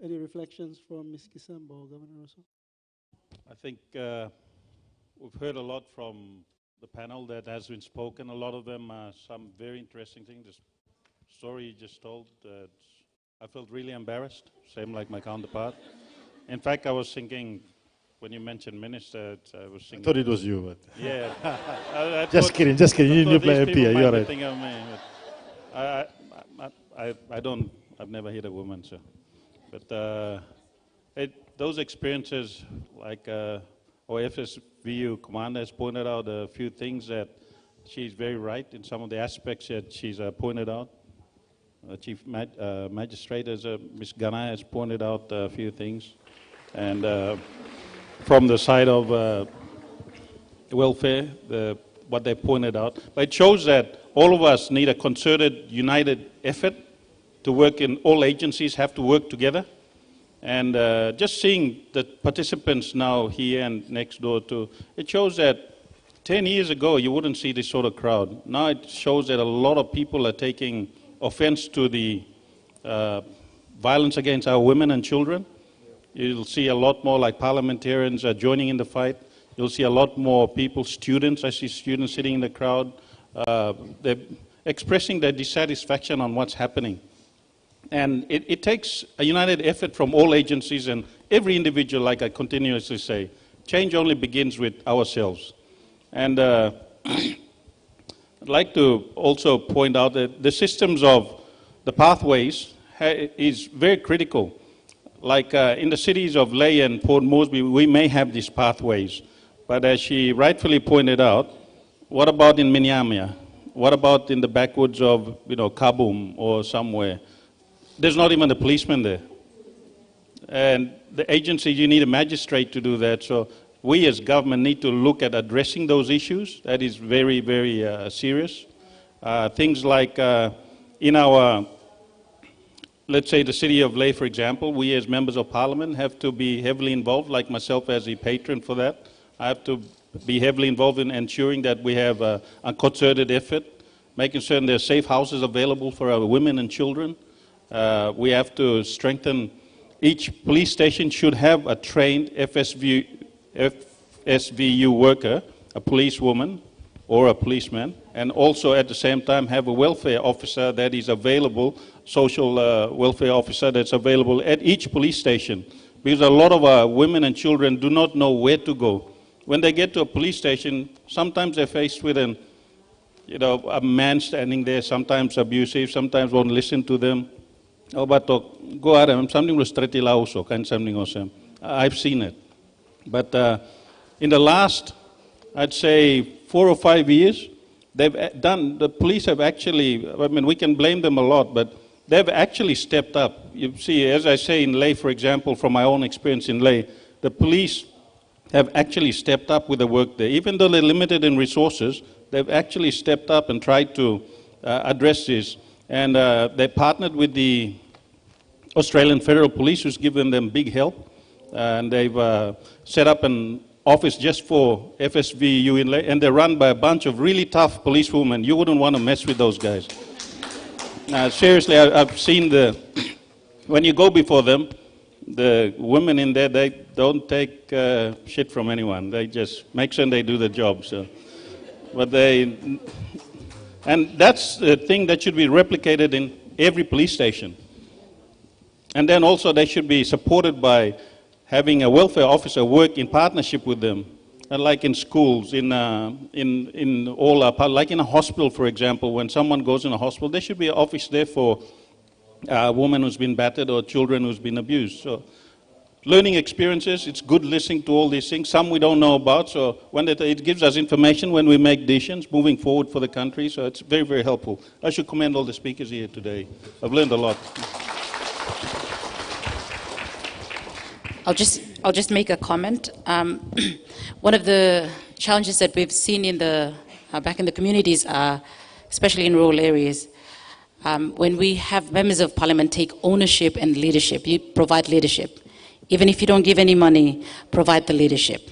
Any reflections from Ms. Kisambo, Governor Rosso? I think we've heard a lot from the panel that has been spoken. A lot of them are some very interesting things. The story you just told, I felt really embarrassed, same like my counterpart. In fact, I was thinking, when you mentioned minister, I was thinking... I thought it was you. But yeah. Just kidding. You play MP, you're right. Think of me, but I've never hit a woman, so. But those experiences, like our FSVU commander has pointed out a few things that she's very right in some of the aspects that she's pointed out. Chief Magistrate, Ms. Gana, has pointed out a few things. And from the side of welfare, what they pointed out. But it shows that all of us need a concerted, united effort to work in all agencies, have to work together. And just seeing the participants now here and next door too, it shows that 10 years ago you wouldn't see this sort of crowd. Now it shows that a lot of people are taking offense to the violence against our women and children. You'll see a lot more like parliamentarians joining in the fight. You'll see a lot more people, students. I see students sitting in the crowd. They're expressing their dissatisfaction on what's happening. And it takes a united effort from all agencies and every individual, like I continuously say. Change only begins with ourselves. And I'd like to also point out that the systems of the pathways is very critical. Like in the cities of Lae and Port Moresby, we may have these pathways. But as she rightfully pointed out, what about in Minyamia? What about in the backwoods of, Kaboom or somewhere? There's not even a policeman there. And the agency, you need a magistrate to do that. So we as government need to look at addressing those issues. That is very, very serious. Things like in our, let's say the city of Lae, for example, we as members of parliament have to be heavily involved, like myself as a patron for that. I have to be heavily involved in ensuring that we have a concerted effort, making certain there are safe houses available for our women and children. We have to strengthen, each police station should have a trained FSVU worker, a policewoman or a policeman, and also at the same time have a welfare officer that is available, social welfare officer that's available at each police station. Because a lot of our women and children do not know where to go. When they get to a police station, sometimes they're faced with a man standing there, sometimes abusive, sometimes won't listen to them. Oh, but go ahead, something was also, something also. I've seen it. But in the last, I'd say 4 or 5 years, the police have actually, we can blame them a lot, but they've actually stepped up. You see, as I say in Lae, for example, from my own experience in Lae, the police have actually stepped up with the work there. Even though they're limited in resources, they've actually stepped up and tried to address this. And they partnered with the Australian Federal Police, who's given them big help. And they've set up an office just for FSVU in Lae, and they're run by a bunch of really tough policewomen. You wouldn't want to mess with those guys. Seriously, I've seen when you go before them, the women in there, they don't take shit from anyone. They just make sure they do the job. So, and that's the thing that should be replicated in every police station. And then also they should be supported by having a welfare officer work in partnership with them. Like in schools, like in a hospital, for example, when someone goes in a hospital, there should be an office there for a woman who's been battered or children who's been abused. So learning experiences. It's good listening to all these things. Some we don't know about, so when it gives us information when we make decisions moving forward for the country. So it's very, very helpful. I should commend all the speakers here today. I've learned a lot. I'll just make a comment. One of the challenges that we've seen in back in the communities, especially in rural areas, when we have members of parliament take ownership and leadership, you provide leadership. Even if you don't give any money, provide the leadership.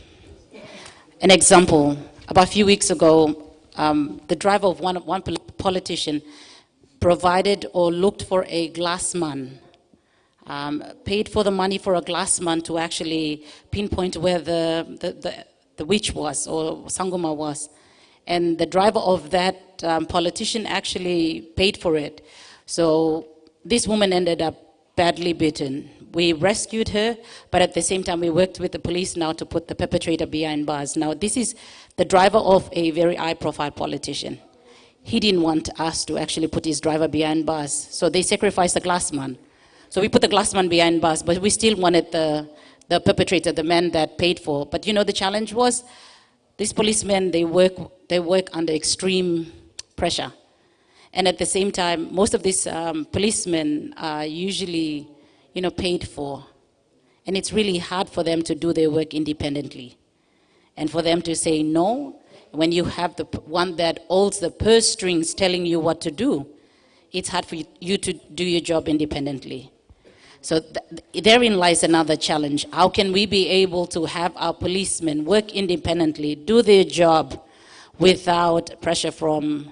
An example, about a few weeks ago, the driver of one politician provided or looked for a glassman, paid for the money for a glassman to actually pinpoint where the witch was or Sangoma was. And the driver of that politician actually paid for it. So this woman ended up badly beaten. We rescued her, but at the same time we worked with the police now to put the perpetrator behind bars. Now this is the driver of a very high-profile politician. He didn't want us to actually put his driver behind bars, so they sacrificed the glassman. So we put the glassman behind bars, but we still wanted the perpetrator, the man that paid for. But you know, the challenge was these policemen, they work under extreme pressure. And at the same time, most of these policemen are usually, paid for. And it's really hard for them to do their work independently. And for them to say no, when you have the one that holds the purse strings telling you what to do, it's hard for you to do your job independently. So therein lies another challenge. How can we be able to have our policemen work independently, do their job without pressure from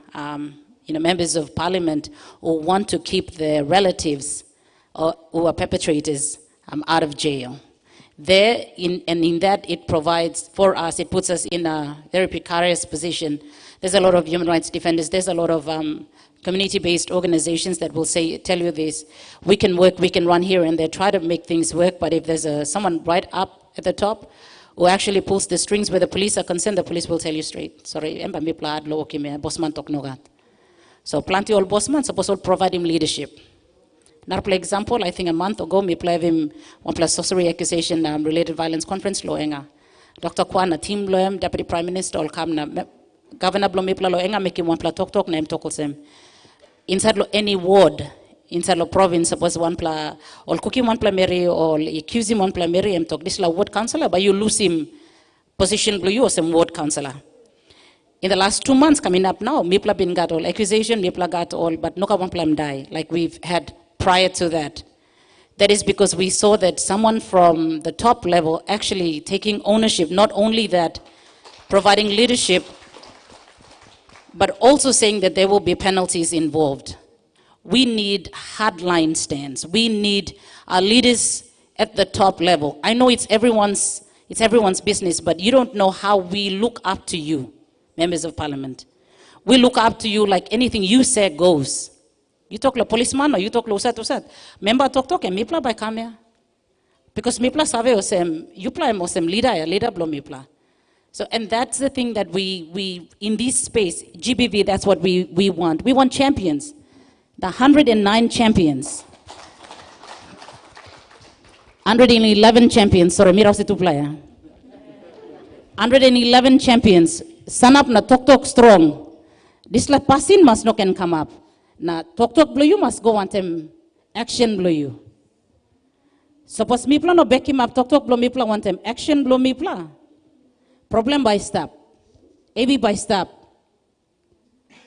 members of parliament who want to keep their relatives who are perpetrators out of jail? In that it provides for us, it puts us in a very precarious position. There's a lot of human rights defenders, there's a lot of community-based organizations that will tell you this. We can work, we can run here and there, try to make things work, but if there's someone right up at the top who actually pulls the strings where the police are concerned, the police will tell you straight. Sorry, bossman tok nogat. So plenty old bossman supposed to provide him leadership. Now, for example, I think a month ago, me play him one plus sorcery accusation related violence conference law enga. Dr. Kwana, team lawyer, deputy prime minister, all come na governor blomipla law enga make him one plus talk name tokosem. Inside lo any ward, inside lo province, suppose one plus or cooking one plus Mary or accuse him one plus Mary and talk this la ward councillor, but you lose him position blue you or some ward councillor. In the last 2 months coming up now, Mipla been got all accusation, Mipla got all, but no one plan die like we've had prior to that. That is because we saw that someone from the top level actually taking ownership, not only that, providing leadership, but also saying that there will be penalties involved. We need hardline stands. We need our leaders at the top level. I know it's everyone's business, but you don't know how we look up to you, members of parliament. We look up to you like anything you say goes. You talk to a policeman or you talk to usat. Member talk and mipla by kamya. Because mipla save osem, you play mosem leader blow mipla. So, and that's the thing that we in this space, GBV, that's what we want. We want champions. The 109 champions. 111 champions, sorry, mira si tu playa. 111 champions. Stand up na talk strong. This la passing must not can come up. Na talk blow you must go want them action blow you. Suppose me plan no back him up talk blow me plan want them action blow me plan. Problem by stop. AB by stop.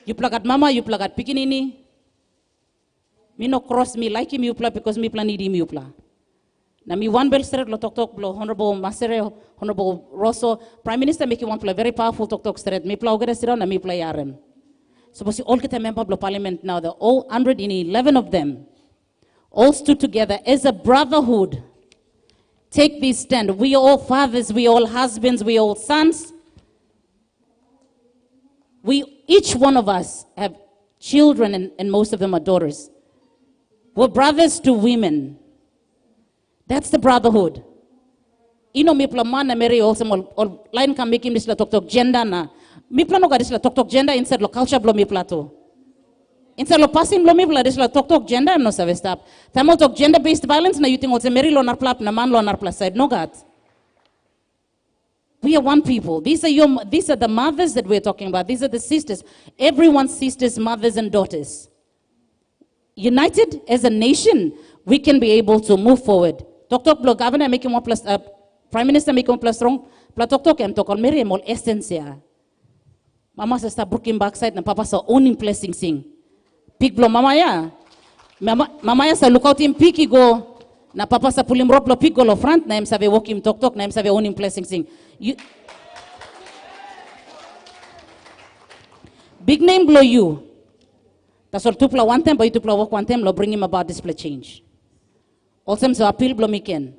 You plug at mama, you plug at pikinini. Me no cross me like him you plug because me plan need him you plug. Na me one bell straight lo talk blow honorable Masere, honorable Rosso, Prime Minister make you one play very powerful talk straight. Me plug get sit na me play RM. Suppose you all get a member of the parliament now, the all 111 of them all stood together as a brotherhood. Take this stand. We all fathers, we all husbands, we all sons. Each one of us have children and most of them are daughters. We're brothers to women. That's the brotherhood. Ino mipla mana meri also or line can make him this la talk gender na. Mipla no gadis la talk gender instead lo culture blo mipla to. Instead of passing lomi blood, like talk gender no save stop. Tamo talk gender-based violence na you think what's a Mary lonar plap na man lonar plus side no God. We are one people. These are the mothers that we're talking about. These are the sisters. Everyone's sisters, mothers, and daughters. United as a nation, we can be able to move forward. Talk block governor make him plus prime minister make him plus strong. Pla talk em talk Mary mol essentia. Mama sa start broken backside na papa sa owning blessing sing. Pig blow mama ya. Mama ya sa lookout him piki go. Na papa sa pulim rope lo pig go lo front na em save walk him talk na em save owning blessing sing. Big name blow you. That's all tupla one time, but you tupla walk one time, lo bring him about display change. Also, so appeal blow me can.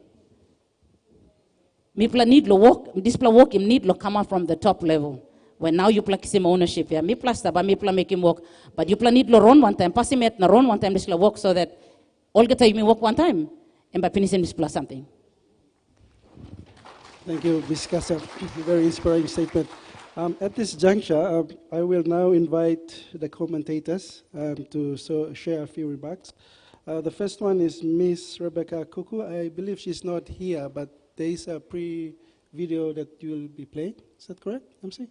Me pla need lo walk, display walk him need lo come out from the top level. When now you play him ownership, yeah. Me plus but me pla make him walk. But you pla need lo run one time, pass him at na run one time, display walk so that all get time you walk one time. And by finishing display something. Thank you, Ms. Casa. Very inspiring statement. At this juncture, I will now invite the commentators to share a few remarks. The first one is Ms. Rebecca Kuku. I believe she's not here, but there is a pre-video that you will be playing. Is that correct, MC?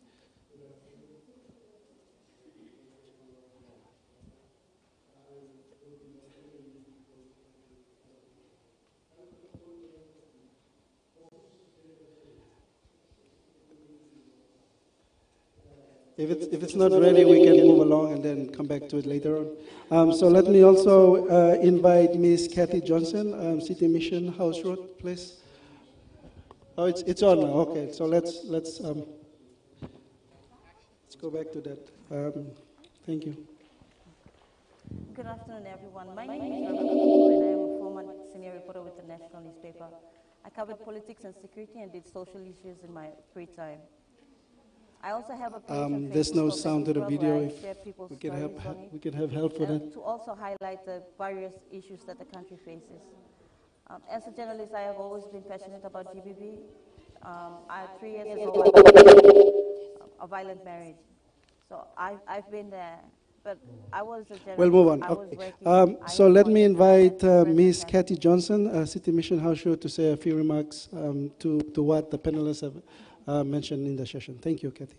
If it's not ready, we can move along and then come back to it later on. So let me also invite Ms. Kathy Johnson, City Mission House Road, please. Oh, it's on now. Okay, so let's go back to that. Thank you. Good afternoon, everyone. My name is Rebecca Kuku, and I am a former senior reporter with the national newspaper. I covered politics and security and did social issues in my free time. I also have a page on there's Facebook no called sound to the Facebook, video. where I If share people's we can stories have help for that. to also highlight the various issues that the country faces. As a journalist, I have always been passionate about GBV. I had 3 years ago a violent marriage, so I've been there. But I was a journalist. We'll move on. I was Okay. working. So let me invite Ms. Kathy Johnson, City Mission House Show, to say a few remarks to what the panelists have mentioned in the session. Thank you, Kathy.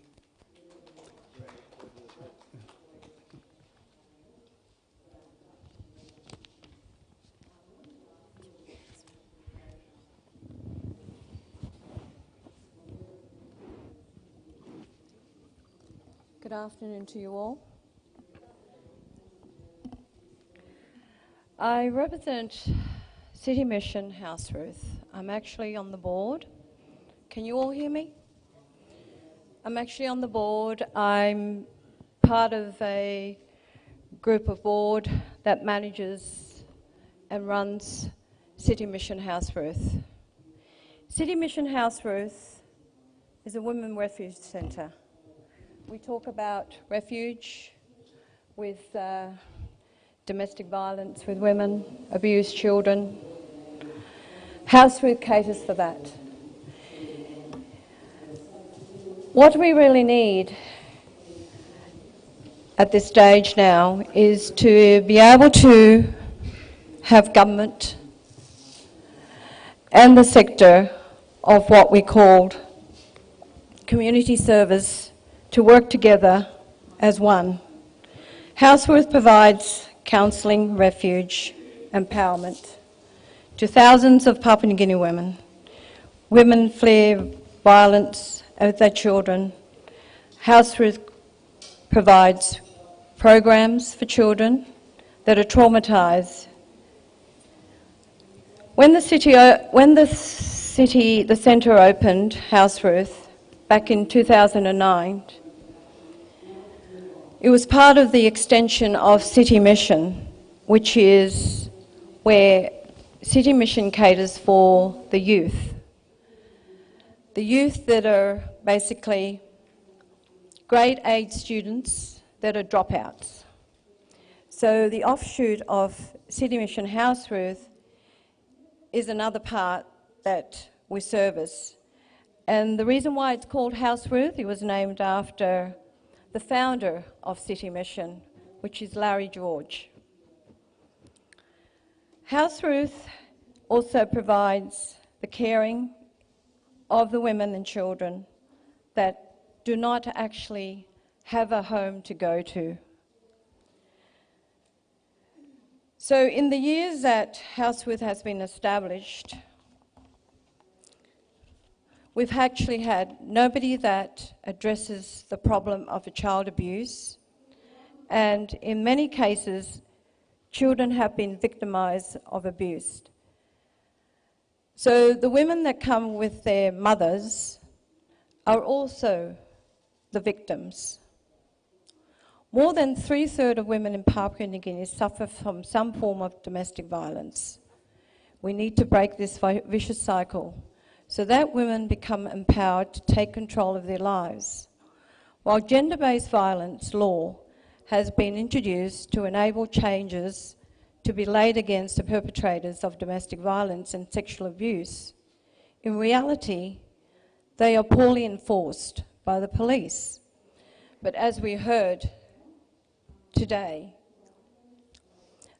Good afternoon to you all. I represent City Mission House Ruth. I'm actually on the board. Can you all hear me? I'm actually on the board. I'm part of a group of board that manages and runs City Mission House Ruth. City Mission House Ruth is a women refuge centre. We talk about refuge with domestic violence with women, abused children. House Ruth caters for that. What we really need at this stage now is to be able to have government and the sector of what we called community service to work together as one. House Ruth provides counselling, refuge, empowerment to thousands of Papua New Guinea women. Women flee violence with their children. House Ruth provides programs for children that are traumatised. When the centre opened, House Ruth, back in 2009, it was part of the extension of City Mission, which is where City Mission caters for the youth. The youth that are basically grade 8 students that are dropouts. So the offshoot of City Mission House Ruth is another part that we service. And the reason why it's called House Ruth, it was named after the founder of City Mission, which is Larry George. House Ruth also provides the caring of the women and children that do not actually have a home to go to. So in the years that House Ruth has been established, we've actually had nobody that addresses the problem of child abuse, and in many cases, children have been victimised of abuse. So the women that come with their mothers are also the victims. More than 3/3 of women in Papua New Guinea suffer from some form of domestic violence. We need to break this vicious cycle so that women become empowered to take control of their lives. While gender-based violence law has been introduced to enable changes to be laid against the perpetrators of domestic violence and sexual abuse, in reality, they are poorly enforced by the police. But as we heard today,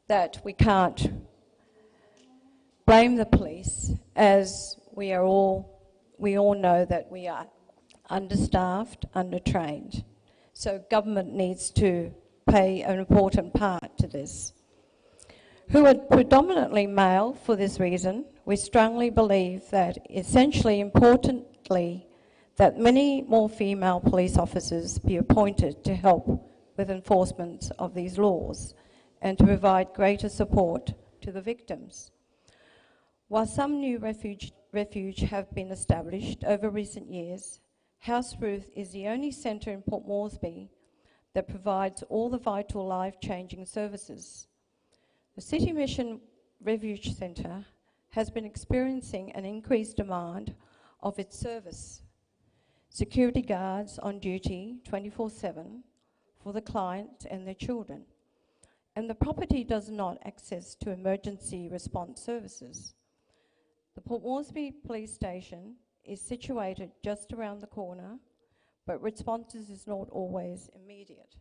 that we can't blame the police, as we all know that we are understaffed, undertrained. So government needs to play an important part to this. Who are predominantly male for this reason, we strongly believe that essentially importantly that many more female police officers be appointed to help with enforcement of these laws and to provide greater support to the victims. While some new refuge have been established over recent years, House Ruth is the only centre in Port Moresby that provides all the vital life-changing services. The City Mission Refuge Centre has been experiencing an increased demand of its service. Security guards on duty 24/7 for the clients and their children. And the property does not access to emergency response services. The Port Moresby Police Station is situated just around the corner, but responses is not always immediate.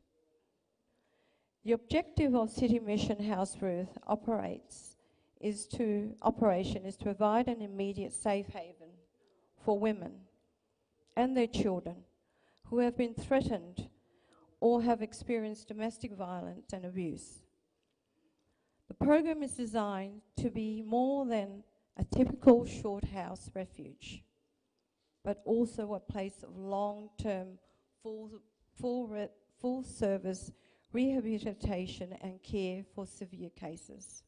The objective of City Mission House Ruth is to provide an immediate safe haven for women and their children who have been threatened or have experienced domestic violence and abuse. The program is designed to be more than a typical short house refuge, but also a place of long-term, full-service rehabilitation and care for severe cases.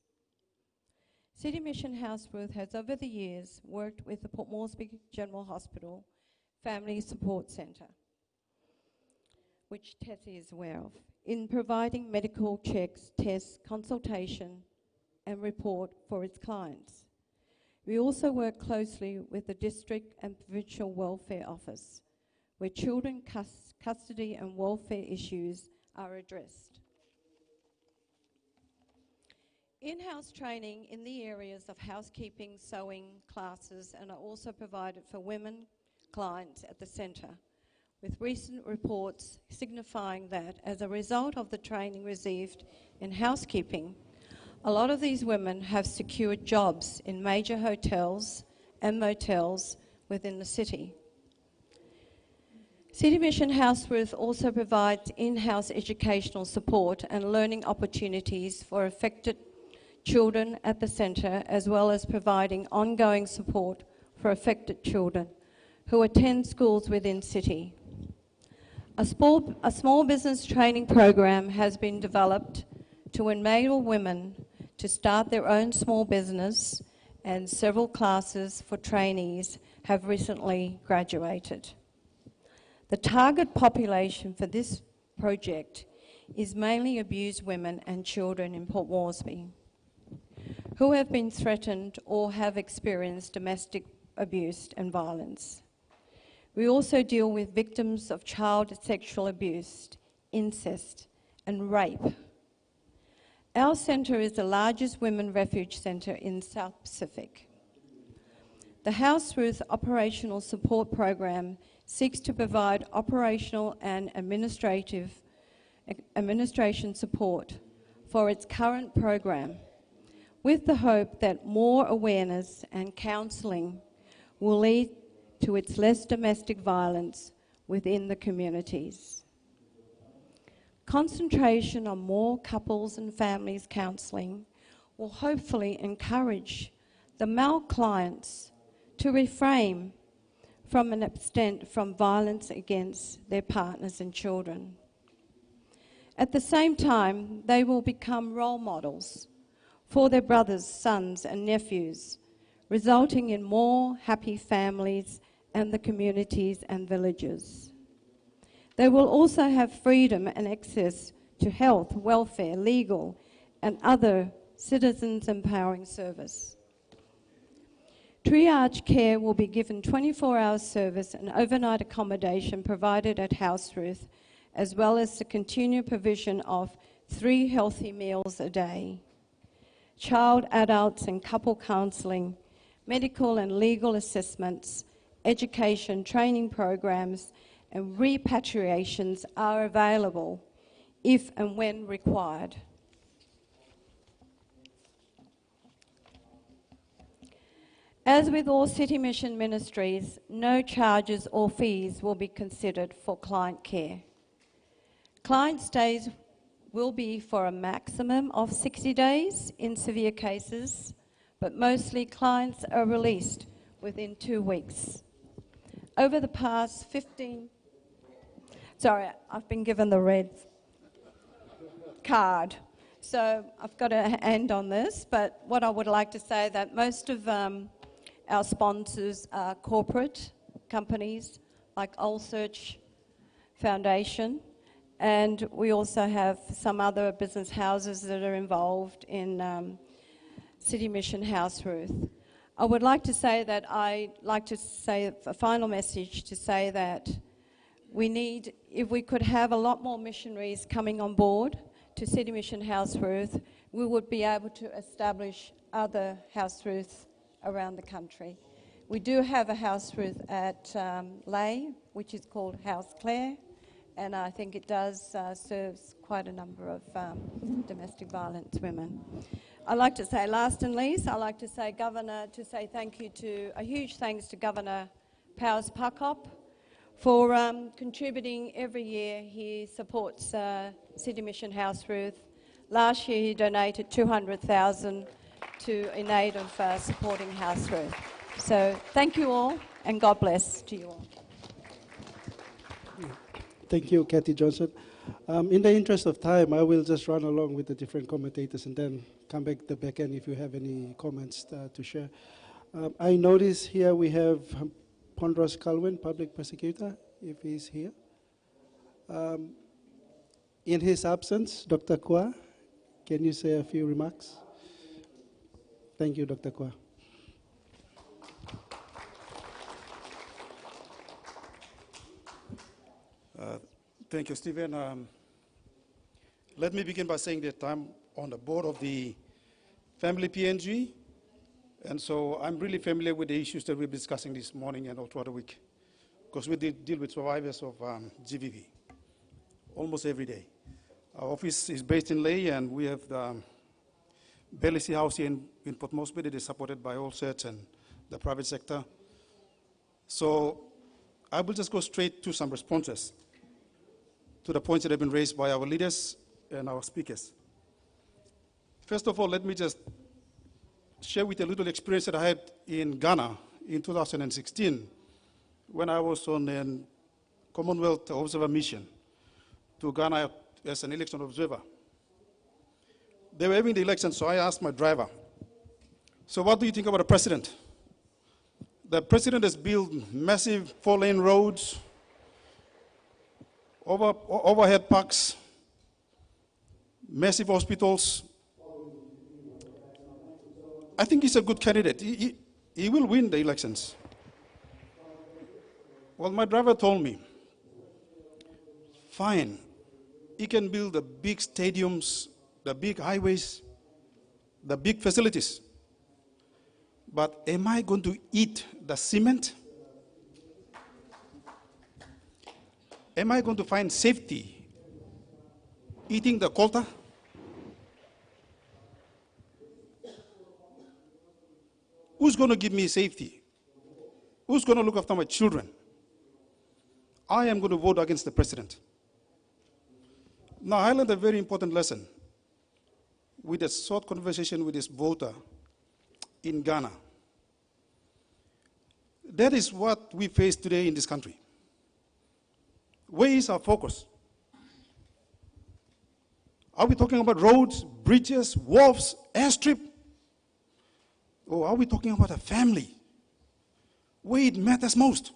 City Mission House Ruth has over the years worked with the Port Moresby General Hospital Family Support Centre, which Tessie is aware of, in providing medical checks, tests, consultation and report for its clients. We also work closely with the District and Provincial Welfare Office, where children custody and welfare issues are addressed. In-house training in the areas of housekeeping, sewing classes, and are also provided for women clients at the centre, with recent reports signifying that as a result of the training received in housekeeping, a lot of these women have secured jobs in major hotels and motels within the city. City Mission House Ruth also provides in-house educational support and learning opportunities for affected children at the centre, as well as providing ongoing support for affected children who attend schools within city. A small business training program has been developed to enable women to start their own small business, and several classes for trainees have recently graduated. The target population for this project is mainly abused women and children in Port Moresby who have been threatened or have experienced domestic abuse and violence. We also deal with victims of child sexual abuse, incest, and rape. Our centre is the largest women refuge centre in South Pacific. The House Ruth Operational Support Program seeks to provide operational and administrative administration support for its current program, with the hope that more awareness and counselling will lead to its less domestic violence within the communities. Concentration on more couples and families counselling will hopefully encourage the male clients to refrain from and abstain from violence against their partners and children. At the same time, they will become role models for their brothers, sons and nephews, resulting in more happy families and the communities and villages. They will also have freedom and access to health, welfare, legal and other citizens empowering service. Triage care will be given 24-hour service and overnight accommodation provided at House Ruth, as well as the continued provision of 3 healthy meals a day. Child, adults and couple counselling, medical and legal assessments, education, training programs and repatriations are available if and when required. As with all City Mission ministries, no charges or fees will be considered for client care. Client stays will be for a maximum of 60 days in severe cases, but mostly clients are released within 2 weeks. Over the past 15... Sorry, I've been given the red card, so I've got to end on this, but what I would like to say that most of our sponsors are corporate companies like Old Search Foundation, and we also have some other business houses that are involved in City Mission House Ruth. I would like to say that I'd like to say a final message to say that we need, if we could have a lot more missionaries coming on board to City Mission House Ruth, we would be able to establish other House Ruths around the country. We do have a House Ruth at Lay, which is called House Clare, and I think it does serves quite a number of domestic violence women. I'd like to say, last and least, I'd like to say thank you to, a huge thanks to Governor Powers Pakop for contributing every year. He supports City Mission House Ruth. Last year he donated $200,000 in aid of supporting House Ruth. So thank you all, and God bless to you all. Thank you, Kathy Johnson. In the interest of time, I will just run along with the different commentators and then come back to the back end if you have any comments to share. I notice here we have Pondros Calvin, public prosecutor, if he's here. In his absence, Dr. Kwa, can you say a few remarks? Thank you, Dr. Kwa. Thank you, Stephen. Let me begin by saying that I'm on the board of the Family PNG, and so I'm really familiar with the issues that we're discussing this morning and all throughout the week, because we deal with survivors of GVV almost every day. Our office is based in Ley, and we have the Belice House here in Port Moresby that is supported by All Search and the private sector. So I will just go straight to some responses to the points that have been raised by our leaders and our speakers. First of all, let me just share with you a little experience that I had in Ghana in 2016 when I was on a Commonwealth Observer mission to Ghana as an election observer. They were having the election, so I asked my driver, so what do you think about the president? The president has built massive 4-lane roads, overhead parks, massive hospitals. I think he's a good candidate. He will win the elections. Well, my driver told me, fine, he can build the big stadiums, the big highways, the big facilities. But am I going to eat the cement? Am I going to find safety eating the quota. Who's going to give me safety? Who's going to look after my children? I am going to vote against the president. Now, I learned a very important lesson with a short conversation with this voter in Ghana. That is what we face today in this country. Where is our focus? Are we talking about roads, bridges, wharves, airstrip? Or are we talking about a family? Where it matters most?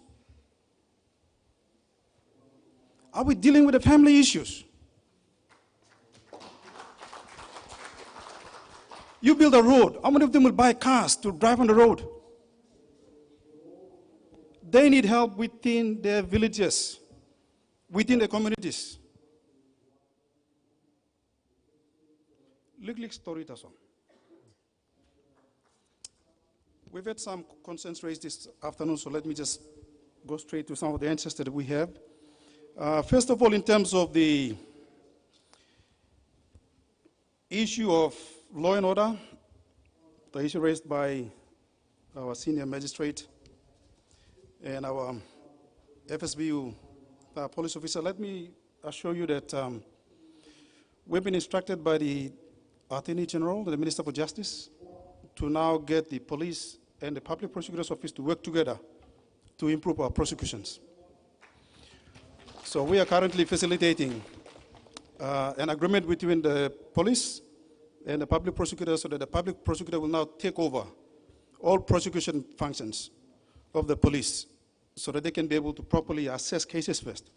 Are we dealing with the family issues? You build a road, how many of them will buy cars to drive on the road? They need help within their villages, within their communities. Little story that's all. We've had some concerns raised this afternoon, so let me just go straight to some of the answers that we have. First of all, in terms of the issue of law and order, the issue raised by our senior magistrate and our FSBU police officer, let me assure you that we've been instructed by the Attorney General, the Minister for Justice, to now get the police and the Public Prosecutor's Office to work together to improve our prosecutions. So we are currently facilitating an agreement between the police and the public prosecutor so that the public prosecutor will now take over all prosecution functions of the police so that they can be able to properly assess cases first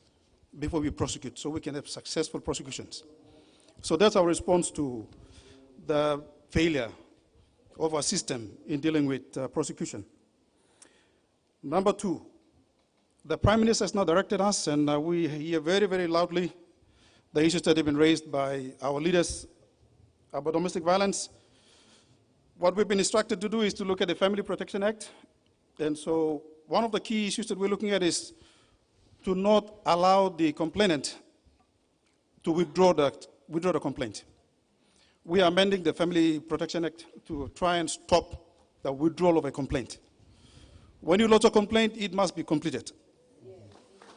before we prosecute, so we can have successful prosecutions. So that's our response to the failure of our system in dealing with prosecution. Number two, the Prime Minister has now directed us, and we hear very, very loudly the issues that have been raised by our leaders about domestic violence. What we've been instructed to do is to look at the Family Protection Act. And so one of the key issues that we're looking at is to not allow the complainant to withdraw the complaint. We are amending the Family Protection Act to try and stop the withdrawal of a complaint. When you lodge a complaint, it must be completed.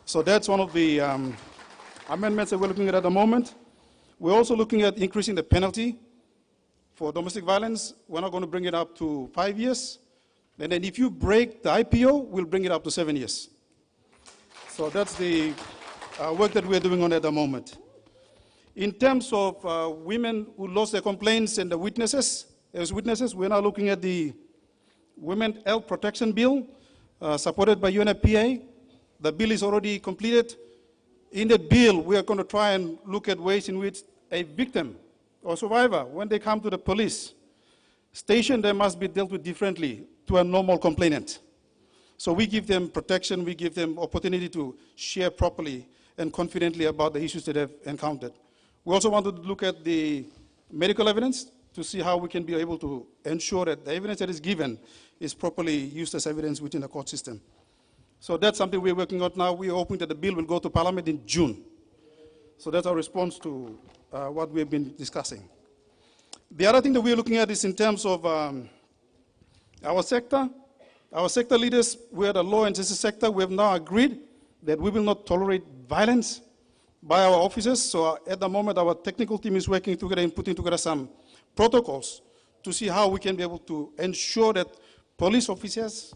So that's one of the amendments that we're looking at the moment. We're also looking at increasing the penalty for domestic violence. We're not going to bring it up to 5 years. And then if you break the IPO, we'll bring it up to 7 years. So that's the work that we're doing on at the moment. In terms of women who lost their complaints and the witnesses, as witnesses, we're now looking at the Women's Health Protection Bill supported by UNFPA. The bill is already completed. In the bill, we are going to try and look at ways in which a victim or survivor, when they come to the police station, they must be dealt with differently to a normal complainant. So we give them protection, we give them opportunity to share properly and confidently about the issues that they've encountered. We also want to look at the medical evidence to see how we can be able to ensure that the evidence that is given is properly used as evidence within the court system. So that's something we're working on now. We are hoping that the bill will go to Parliament in June. So that's our response to what we've been discussing. The other thing that we're looking at is in terms of our sector. Our sector leaders, we are the law and justice sector. We have now agreed that we will not tolerate violence by our officers. So at the moment, our technical team is working together and putting together some protocols to see how we can be able to ensure that police officers,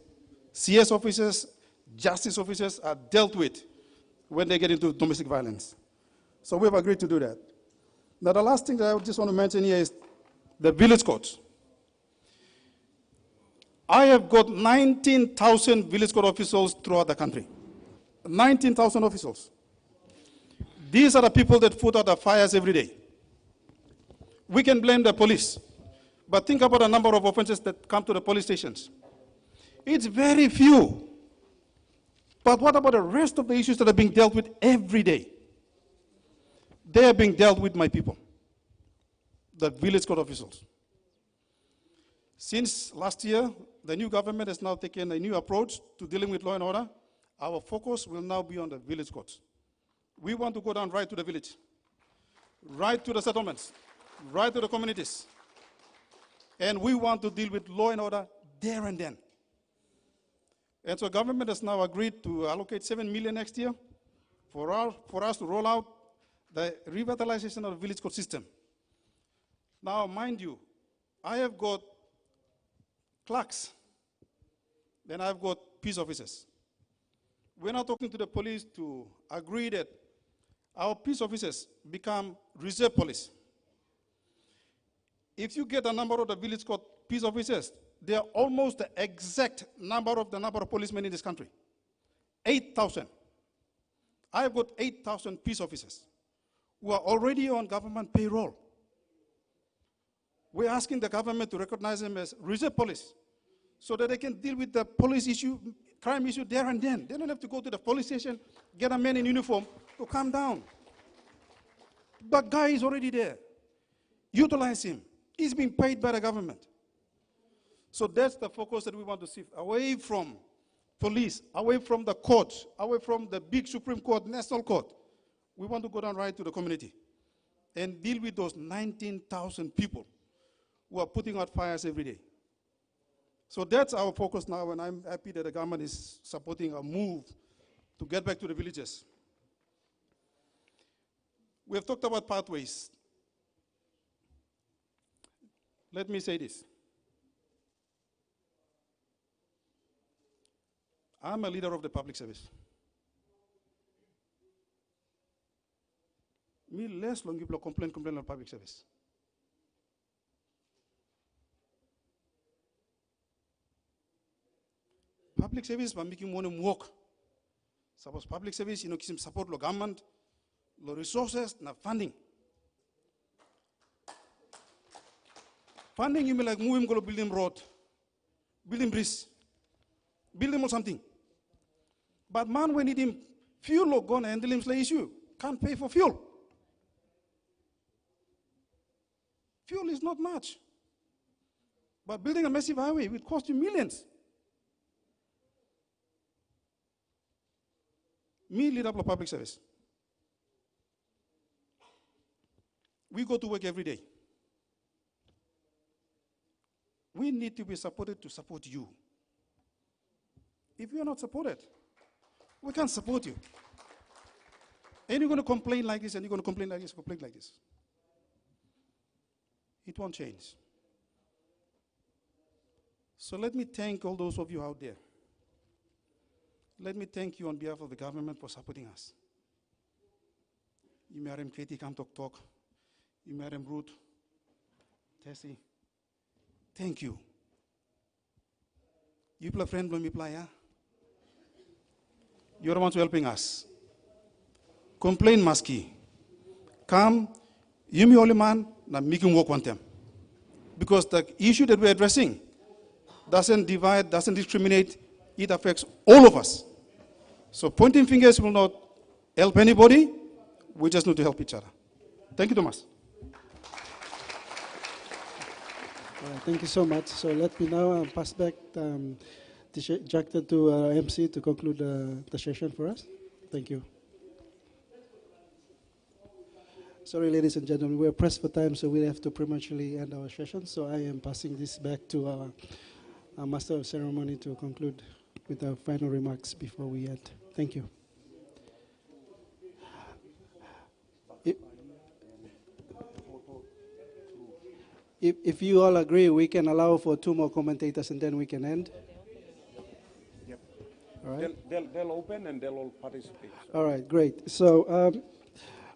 CS officers, justice officers are dealt with when they get into domestic violence. So we've agreed to do that. Now the last thing that I just want to mention here is the village courts. I have got 19,000 village court officials throughout the country. 19,000 officials. These are the people that put out the fires every day. We can blame the police, but think about the number of offenses that come to the police stations. It's very few. But what about the rest of the issues that are being dealt with every day? They are being dealt with, my people, the village court officials. Since last year, the new government has now taken a new approach to dealing with law and order. Our focus will now be on the village courts. We want to go down right to the village. right to the settlements, right to the communities. And we want to deal with law and order there and then. And so government has now agreed to allocate 7 million next year for us to roll out the revitalization of the village court system. Now, mind you, I have got clerks, then I've got peace officers. We're now talking to the police to agree that our peace officers become reserve police. If you get a number of the village court peace officers, they are almost the exact number of policemen in this country. 8,000. I've got 8,000 peace officers who are already on government payroll. We're asking the government to recognize them as reserve police so that they can deal with the police issue, crime issue there and then. They don't have to go to the police station, get a man in uniform to calm down. That guy is already there. Utilize him. He's being paid by the government. So that's the focus that we want to shift away from police, away from the courts, away from the big Supreme Court, National Court. We want to go down right to the community and deal with those 19,000 people who are putting out fires every day. So that's our focus now, and I'm happy that the government is supporting a move to get back to the villages. We have talked about pathways. Let me say this. I'm a leader of the public service. Me less long people complain on public service. Public service by making money work. Suppose public service, kisim support the government, the resources, na funding. Funding you mean like moving go building road, building bridge, building or something. But man, we need him fuel or gonna handle him issue. Can't pay for fuel. Fuel is not much. But building a massive highway will cost you millions. Me lead up the public service. We go to work every day. We need to be supported to support you. If you are not supported, we can't support you. And you're going to complain like this, and you're going to complain like this, complain like this. It won't change. So let me thank all those of you out there. Let me thank you on behalf of the government for supporting us. You may Katie come talk. You may Ruth, Tessie. Thank you. You play friend, blow me play, yeah? You're the ones helping us. Complain maski. Come, you me only man, na making work one time. Because the issue that we're addressing doesn't divide, doesn't discriminate, it affects all of us. So pointing fingers will not help anybody, we just need to help each other. Thank you, Thomas. Thank you so much. So let me now pass back the Jacta to MC to conclude the session for us. Thank you. Sorry, ladies and gentlemen, we're pressed for time, so we have to prematurely end our session. So I am passing this back to our Master of Ceremony to conclude with our final remarks before we end. Thank you. If you all agree, we can allow for 2 more commentators and then we can end. Yep. All right. They'll open and they'll all participate. So. All right, great. So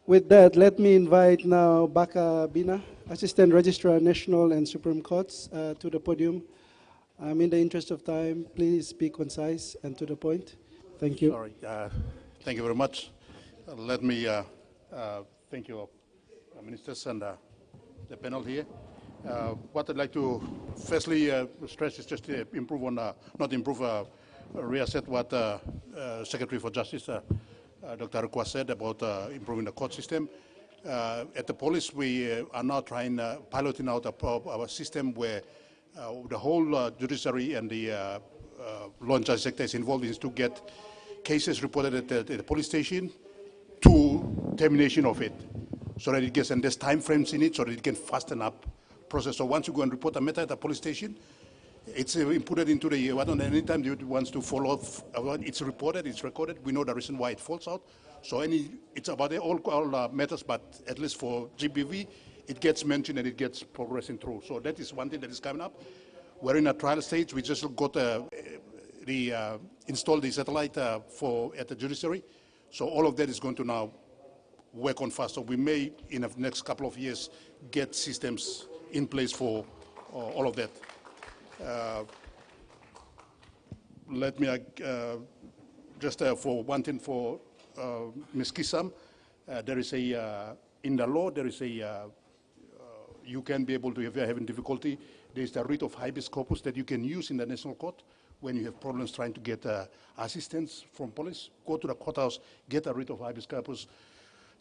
with that, let me invite now Baka Bina, Assistant Registrar, National and Supreme Courts, to the podium. In the interest of time, please be concise and to the point. Thank you. Sorry. Thank you very much. Let me thank you, ministers and the panel here. What I'd like to firstly stress is just to improve on, not improve, reassert what Secretary for Justice, Dr. Arukwa said about improving the court system. At the police, we are now trying, piloting out our system where the whole judiciary and the law and justice sector is involved is to get cases reported at the police station to termination of it. so that it gets, and there's time frames in it so that it can fasten up process. So once you go and report a matter at the police station, it's inputted into the one. Anytime you wants to follow up, it's reported, it's recorded. We know the reason why it falls out. So it's about all matters, but at least for GBV, it gets mentioned and it gets progressing through. So that is one thing that is coming up. We're in a trial stage. We just got installed the satellite at the judiciary. So all of that is going to now work on fast. So we may, in the next couple of years, get systems in place for all of that. Let me just for one thing for Ms. Kisam, there is in the law, there is you can be able to, if you're having difficulty, there is the writ of habeas corpus that you can use in the national court when you have problems trying to get assistance from police. Go to the courthouse, get a writ of habeas corpus.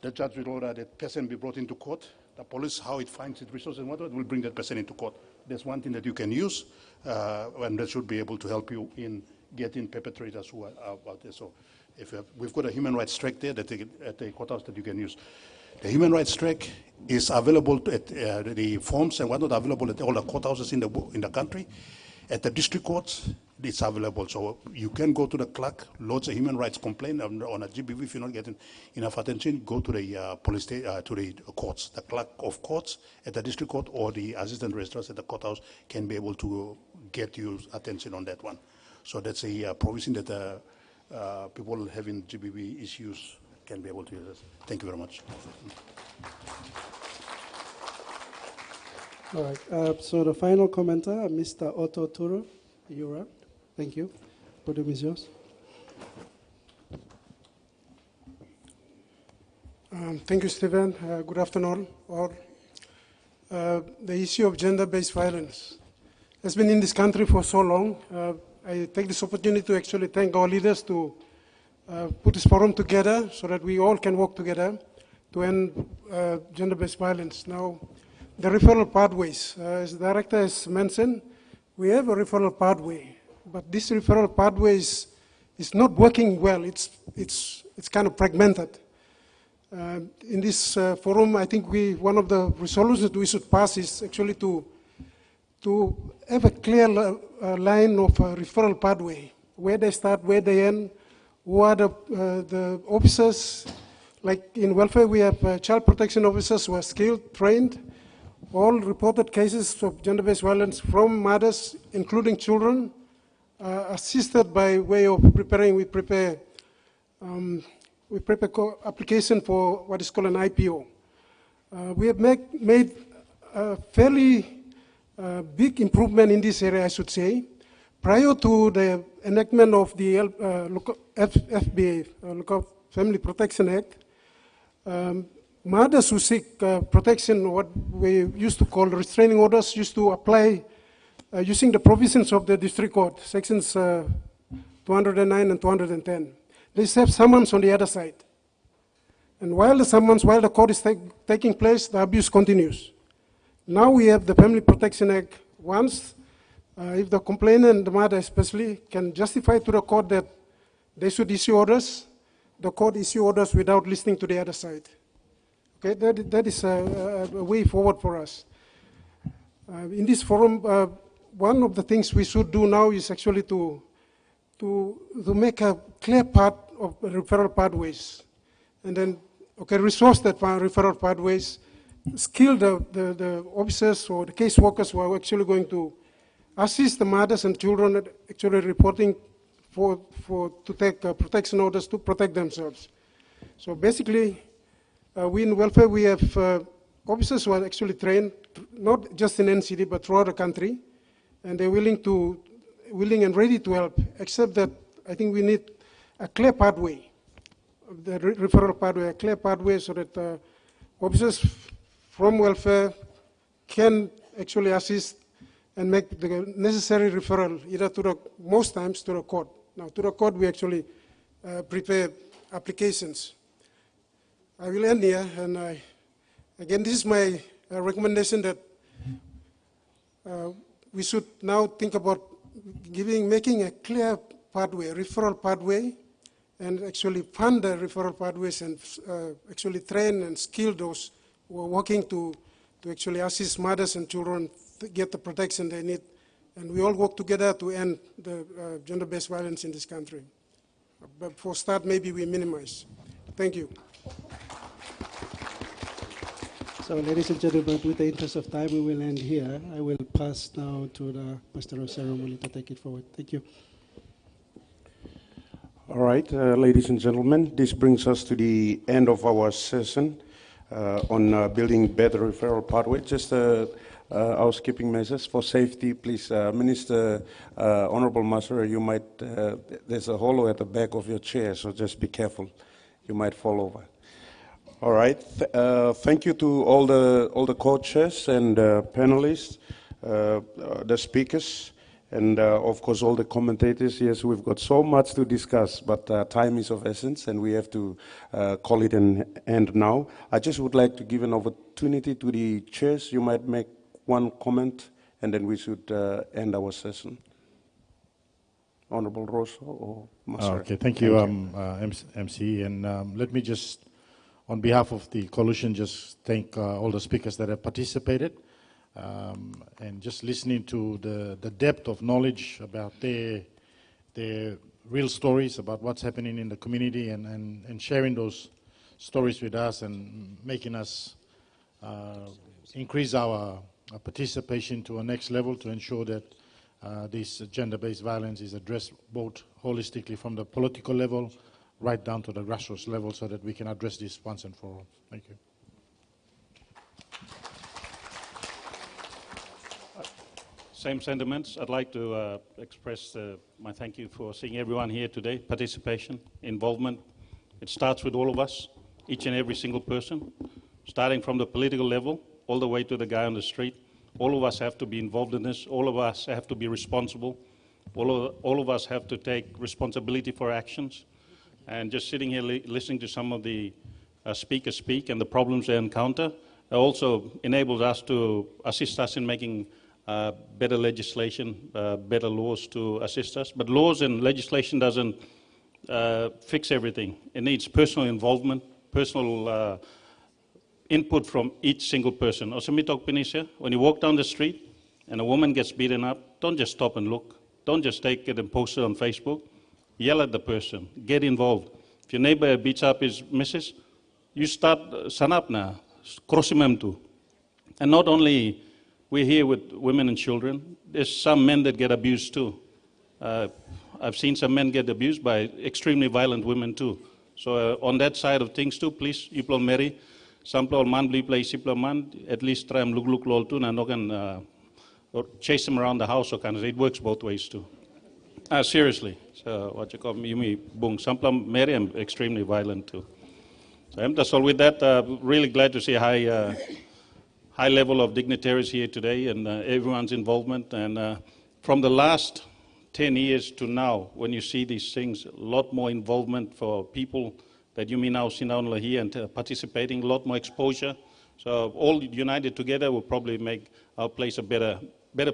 The judge will order that person be brought into court. The police, how it finds its resources and whatnot, will bring that person into court. There's one thing that you can use, and that should be able to help you in getting perpetrators who are out there. So we've got a human rights track there at the courthouse that you can use. The human rights track is available at the forms and whatnot available at all the courthouses in the country. At the district courts, it's available. So you can go to the clerk, lodge a human rights complaint on a GBV. If you're not getting enough attention, go to the police to the courts. The clerk of courts at the district court or the assistant registrars at the courthouse can be able to get you attention on that one. So that's a provision that people having GBV issues can be able to use. Thank you very much. All right. So the final commenter, Mr. Otto Turo, you're up. Thank you. Podium is yours. Thank you, Stephen. Good afternoon, all. The issue of gender-based violence has been in this country for so long. I take this opportunity to actually thank our leaders to put this forum together so that we all can work together to end gender-based violence. Now, the referral pathways, as the director has mentioned, we have a referral pathway, but this referral pathway is not working well. It's kind of fragmented. In this forum, I think one of the resolutions we should pass is actually to have a clear line of referral pathway, where they start, where they end, who are the officers. Like in welfare, we have child protection officers who are skilled, trained. All reported cases of gender-based violence from mothers, including children, assisted by way of preparing. We prepare application for what is called an IPO. We have made a fairly big improvement in this area, I should say. Prior to the enactment of the FBA, Local Family Protection Act, mothers who seek protection, what we used to call restraining orders, used to apply using the provisions of the district court, sections 209 and 210. They have summons on the other side. And while the court is taking place, the abuse continues. Now we have the Family Protection Act. Once, if the complainant, the mother especially, can justify to the court that they should issue orders, the court issue orders without listening to the other side. Okay, that is a way forward for us. In this forum, one of the things we should do now is actually to make a clear path of referral pathways, and then resource that referral pathways, skill the officers or the case workers who are actually going to assist the mothers and children actually reporting to take protection orders to protect themselves. So basically, we in welfare, we have officers who are actually trained, not just in NCD, but throughout the country, and they're willing and ready to help, except that I think we need a clear pathway, the referral pathway, a clear pathway so that officers from welfare can actually assist and make the necessary referral, either most times to the court. Now, to the court, we actually prepare applications. I will end here, and again, this is my recommendation that we should now think about making a clear pathway, referral pathway, and actually fund the referral pathways and actually train and skill those we're working to actually assist mothers and children to get the protection they need. And we all work together to end the gender-based violence in this country. But for start, maybe we minimize. Thank you. So, ladies and gentlemen, with the interest of time, we will end here. I will pass now to the Master of Ceremony to take it forward. Thank you. All right, ladies and gentlemen, this brings us to the end of our session on building better referral pathway. Just housekeeping measures for safety, please. Minister, Honorable Master, you might, there's a hollow at the back of your chair, so just be careful. You might fall over. All right, thank you to all the co-chairs and panelists, the speakers, and of course all the commentators. Yes, we've got so much to discuss, but time is of essence and we have to call it an end now. I just would like to give an opportunity to the chairs. You might make one comment and then we should end our session. Honorable Rosso or Master? Okay, thank you, MC. And let me just, on behalf of the coalition, just thank all the speakers that have participated. And just listening to the depth of knowledge about their real stories about what's happening in the community and sharing those stories with us and making us increase our participation to a next level to ensure that this gender-based violence is addressed both holistically from the political level right down to the grassroots level so that we can address this once and for all. Thank you. Same sentiments. I'd like to express my thank you for seeing everyone here today. Participation, involvement. It starts with all of us, each and every single person, starting from the political level all the way to the guy on the street. All of us have to be involved in this. All of us have to be responsible. All of us have to take responsibility for actions. And just sitting here listening to some of the speakers speak and the problems they encounter also enables us to assist us in making better legislation, better laws to assist us. But laws and legislation doesn't fix everything. It needs personal involvement, personal input from each single person. When you walk down the street and a woman gets beaten up, don't just stop and look. Don't just take it and post it on Facebook. Yell at the person. Get involved. If your neighbor beats up his missus, you start sanap na, krosimem tu. And not only we're here with women and children, there's some men that get abused too. I've seen some men get abused by extremely violent women too. So on that side of things too, please, you play marry. Some play man, play simple man. At least try and look lol too, and no can or chase them around the house or kind of. It works both ways too. Seriously. So what you call me, bung. Some play marry and extremely violent too. So I'm just all with that. Really glad to see a high level of dignitaries here today and everyone's involvement. And from the last 10 years to now, when you see these things, a lot more involvement for people that you may now see now here and participating, a lot more exposure. So all united together will probably make our place a better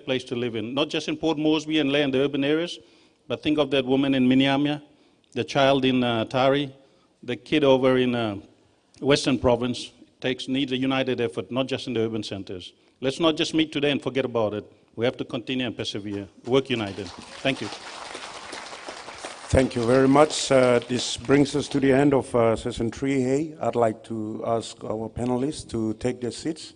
place to live in. Not just in Port Moresby and Lae and the urban areas, but think of that woman in Miniamia, the child in Tari, the kid over in Western Province. Needs a united effort, not just in the urban centers. Let's not just meet today and forget about it. We have to continue and persevere, work united. Thank you. Thank you very much. This brings us to the end of session 3A. I'd like to ask our panelists to take their seats.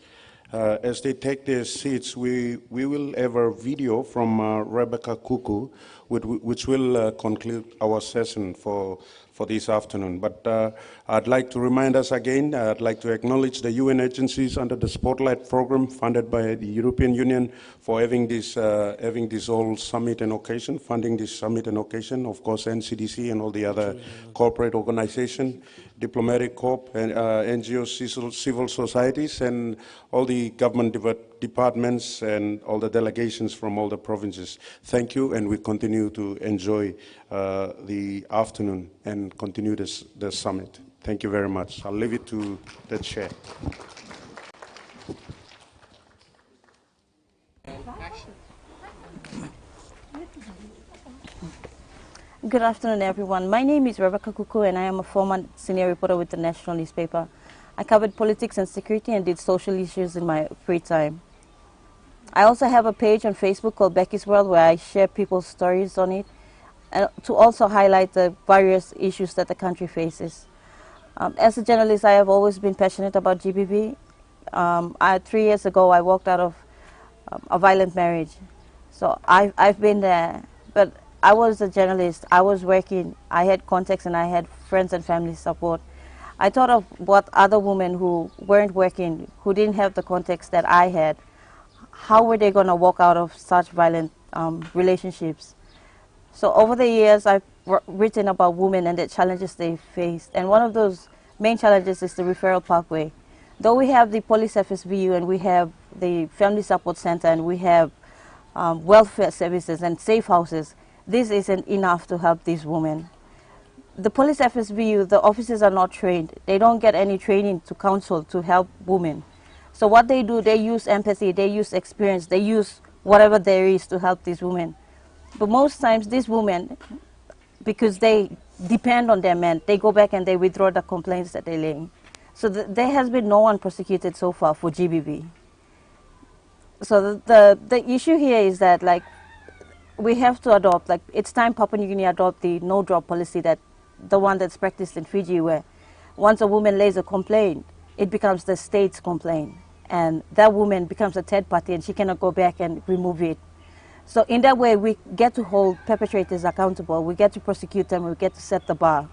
As they take their seats, we will have a video from Rebecca Kuku, which will conclude our session for this afternoon. But I'd like to remind us again, I'd like to acknowledge the UN agencies under the Spotlight program funded by the European Union for having this whole summit and occasion, funding this summit and occasion, of course NCDC and all the other corporate organizations, diplomatic corps, and NGOs, civil societies, and all the government departments and all the delegations from all the provinces. Thank you, and we continue to enjoy the afternoon and continue the summit. Thank you very much. I'll leave it to the chair. Good afternoon, everyone. My name is Rebecca Kuku, and I am a former senior reporter with the National Newspaper. I covered politics and security and did social issues in my free time. I also have a page on Facebook called Becky's World where I share people's stories on it and to also highlight the various issues that the country faces. As a journalist, I have always been passionate about GBV. 3 years ago, I walked out of a violent marriage. So I've been there, but I was a journalist. I was working. I had contacts and I had friends and family support. I thought of what other women who weren't working, who didn't have the context that I had, how were they going to walk out of such violent relationships? So over the years, I've written about women and the challenges they faced. And one of those main challenges is the referral pathway. Though we have the police FSBU and we have the family support center and we have welfare services and safe houses, this isn't enough to help these women. The police FSBU, the officers are not trained. They don't get any training to counsel, to help women. So what they do, they use empathy, they use experience, they use whatever there is to help these women. But most times these women, because they depend on their men, they go back and they withdraw the complaints that they're laying. So there has been no one prosecuted so far for GBV. So the issue here is that, like, we have to adopt, like, it's time Papua New Guinea adopt the no-drop policy, that the one that's practiced in Fiji, where once a woman lays a complaint, it becomes the state's complaint. And that woman becomes a third party and she cannot go back and remove it. So in that way, we get to hold perpetrators accountable, we get to prosecute them, we get to set the bar.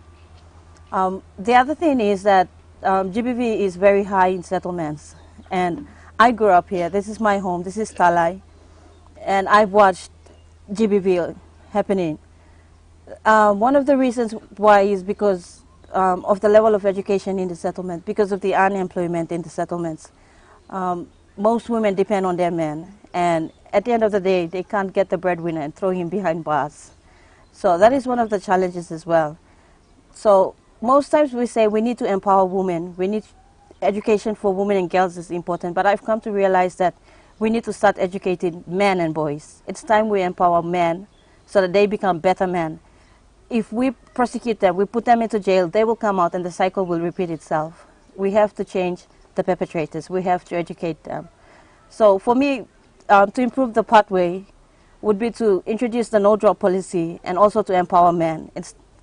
The other thing is that GBV is very high in settlements. And I grew up here. This is my home. This is Talai. And I've watched GBV happening. One of the reasons why is because of the level of education in the settlement, because of the unemployment in the settlements. Most women depend on their men. And at the end of the day, they can't get the breadwinner and throw him behind bars. So that is one of the challenges as well. So most times we say we need to empower women. We need education for women and girls is important. But I've come to realize that we need to start educating men and boys. It's time we empower men so that they become better men. If we prosecute them, we put them into jail, they will come out and the cycle will repeat itself. We have to change the perpetrators. We have to educate them. So for me, to improve the pathway would be to introduce the no-drop policy and also to empower men.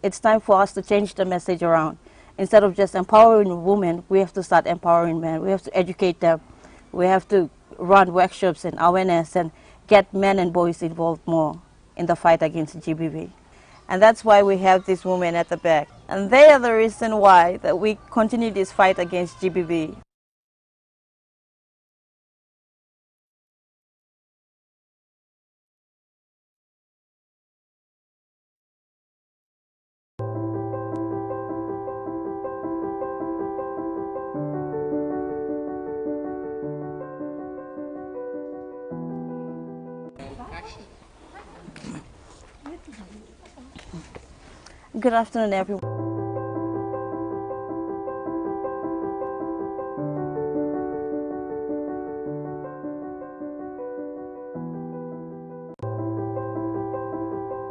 It's time for us to change the message around. Instead of just empowering women, we have to start empowering men. We have to educate them. We have to run workshops and awareness and get men and boys involved more in the fight against GBV. And that's why we have these women at the back. And they are the reason why that we continue this fight against GBV. Good afternoon, everyone.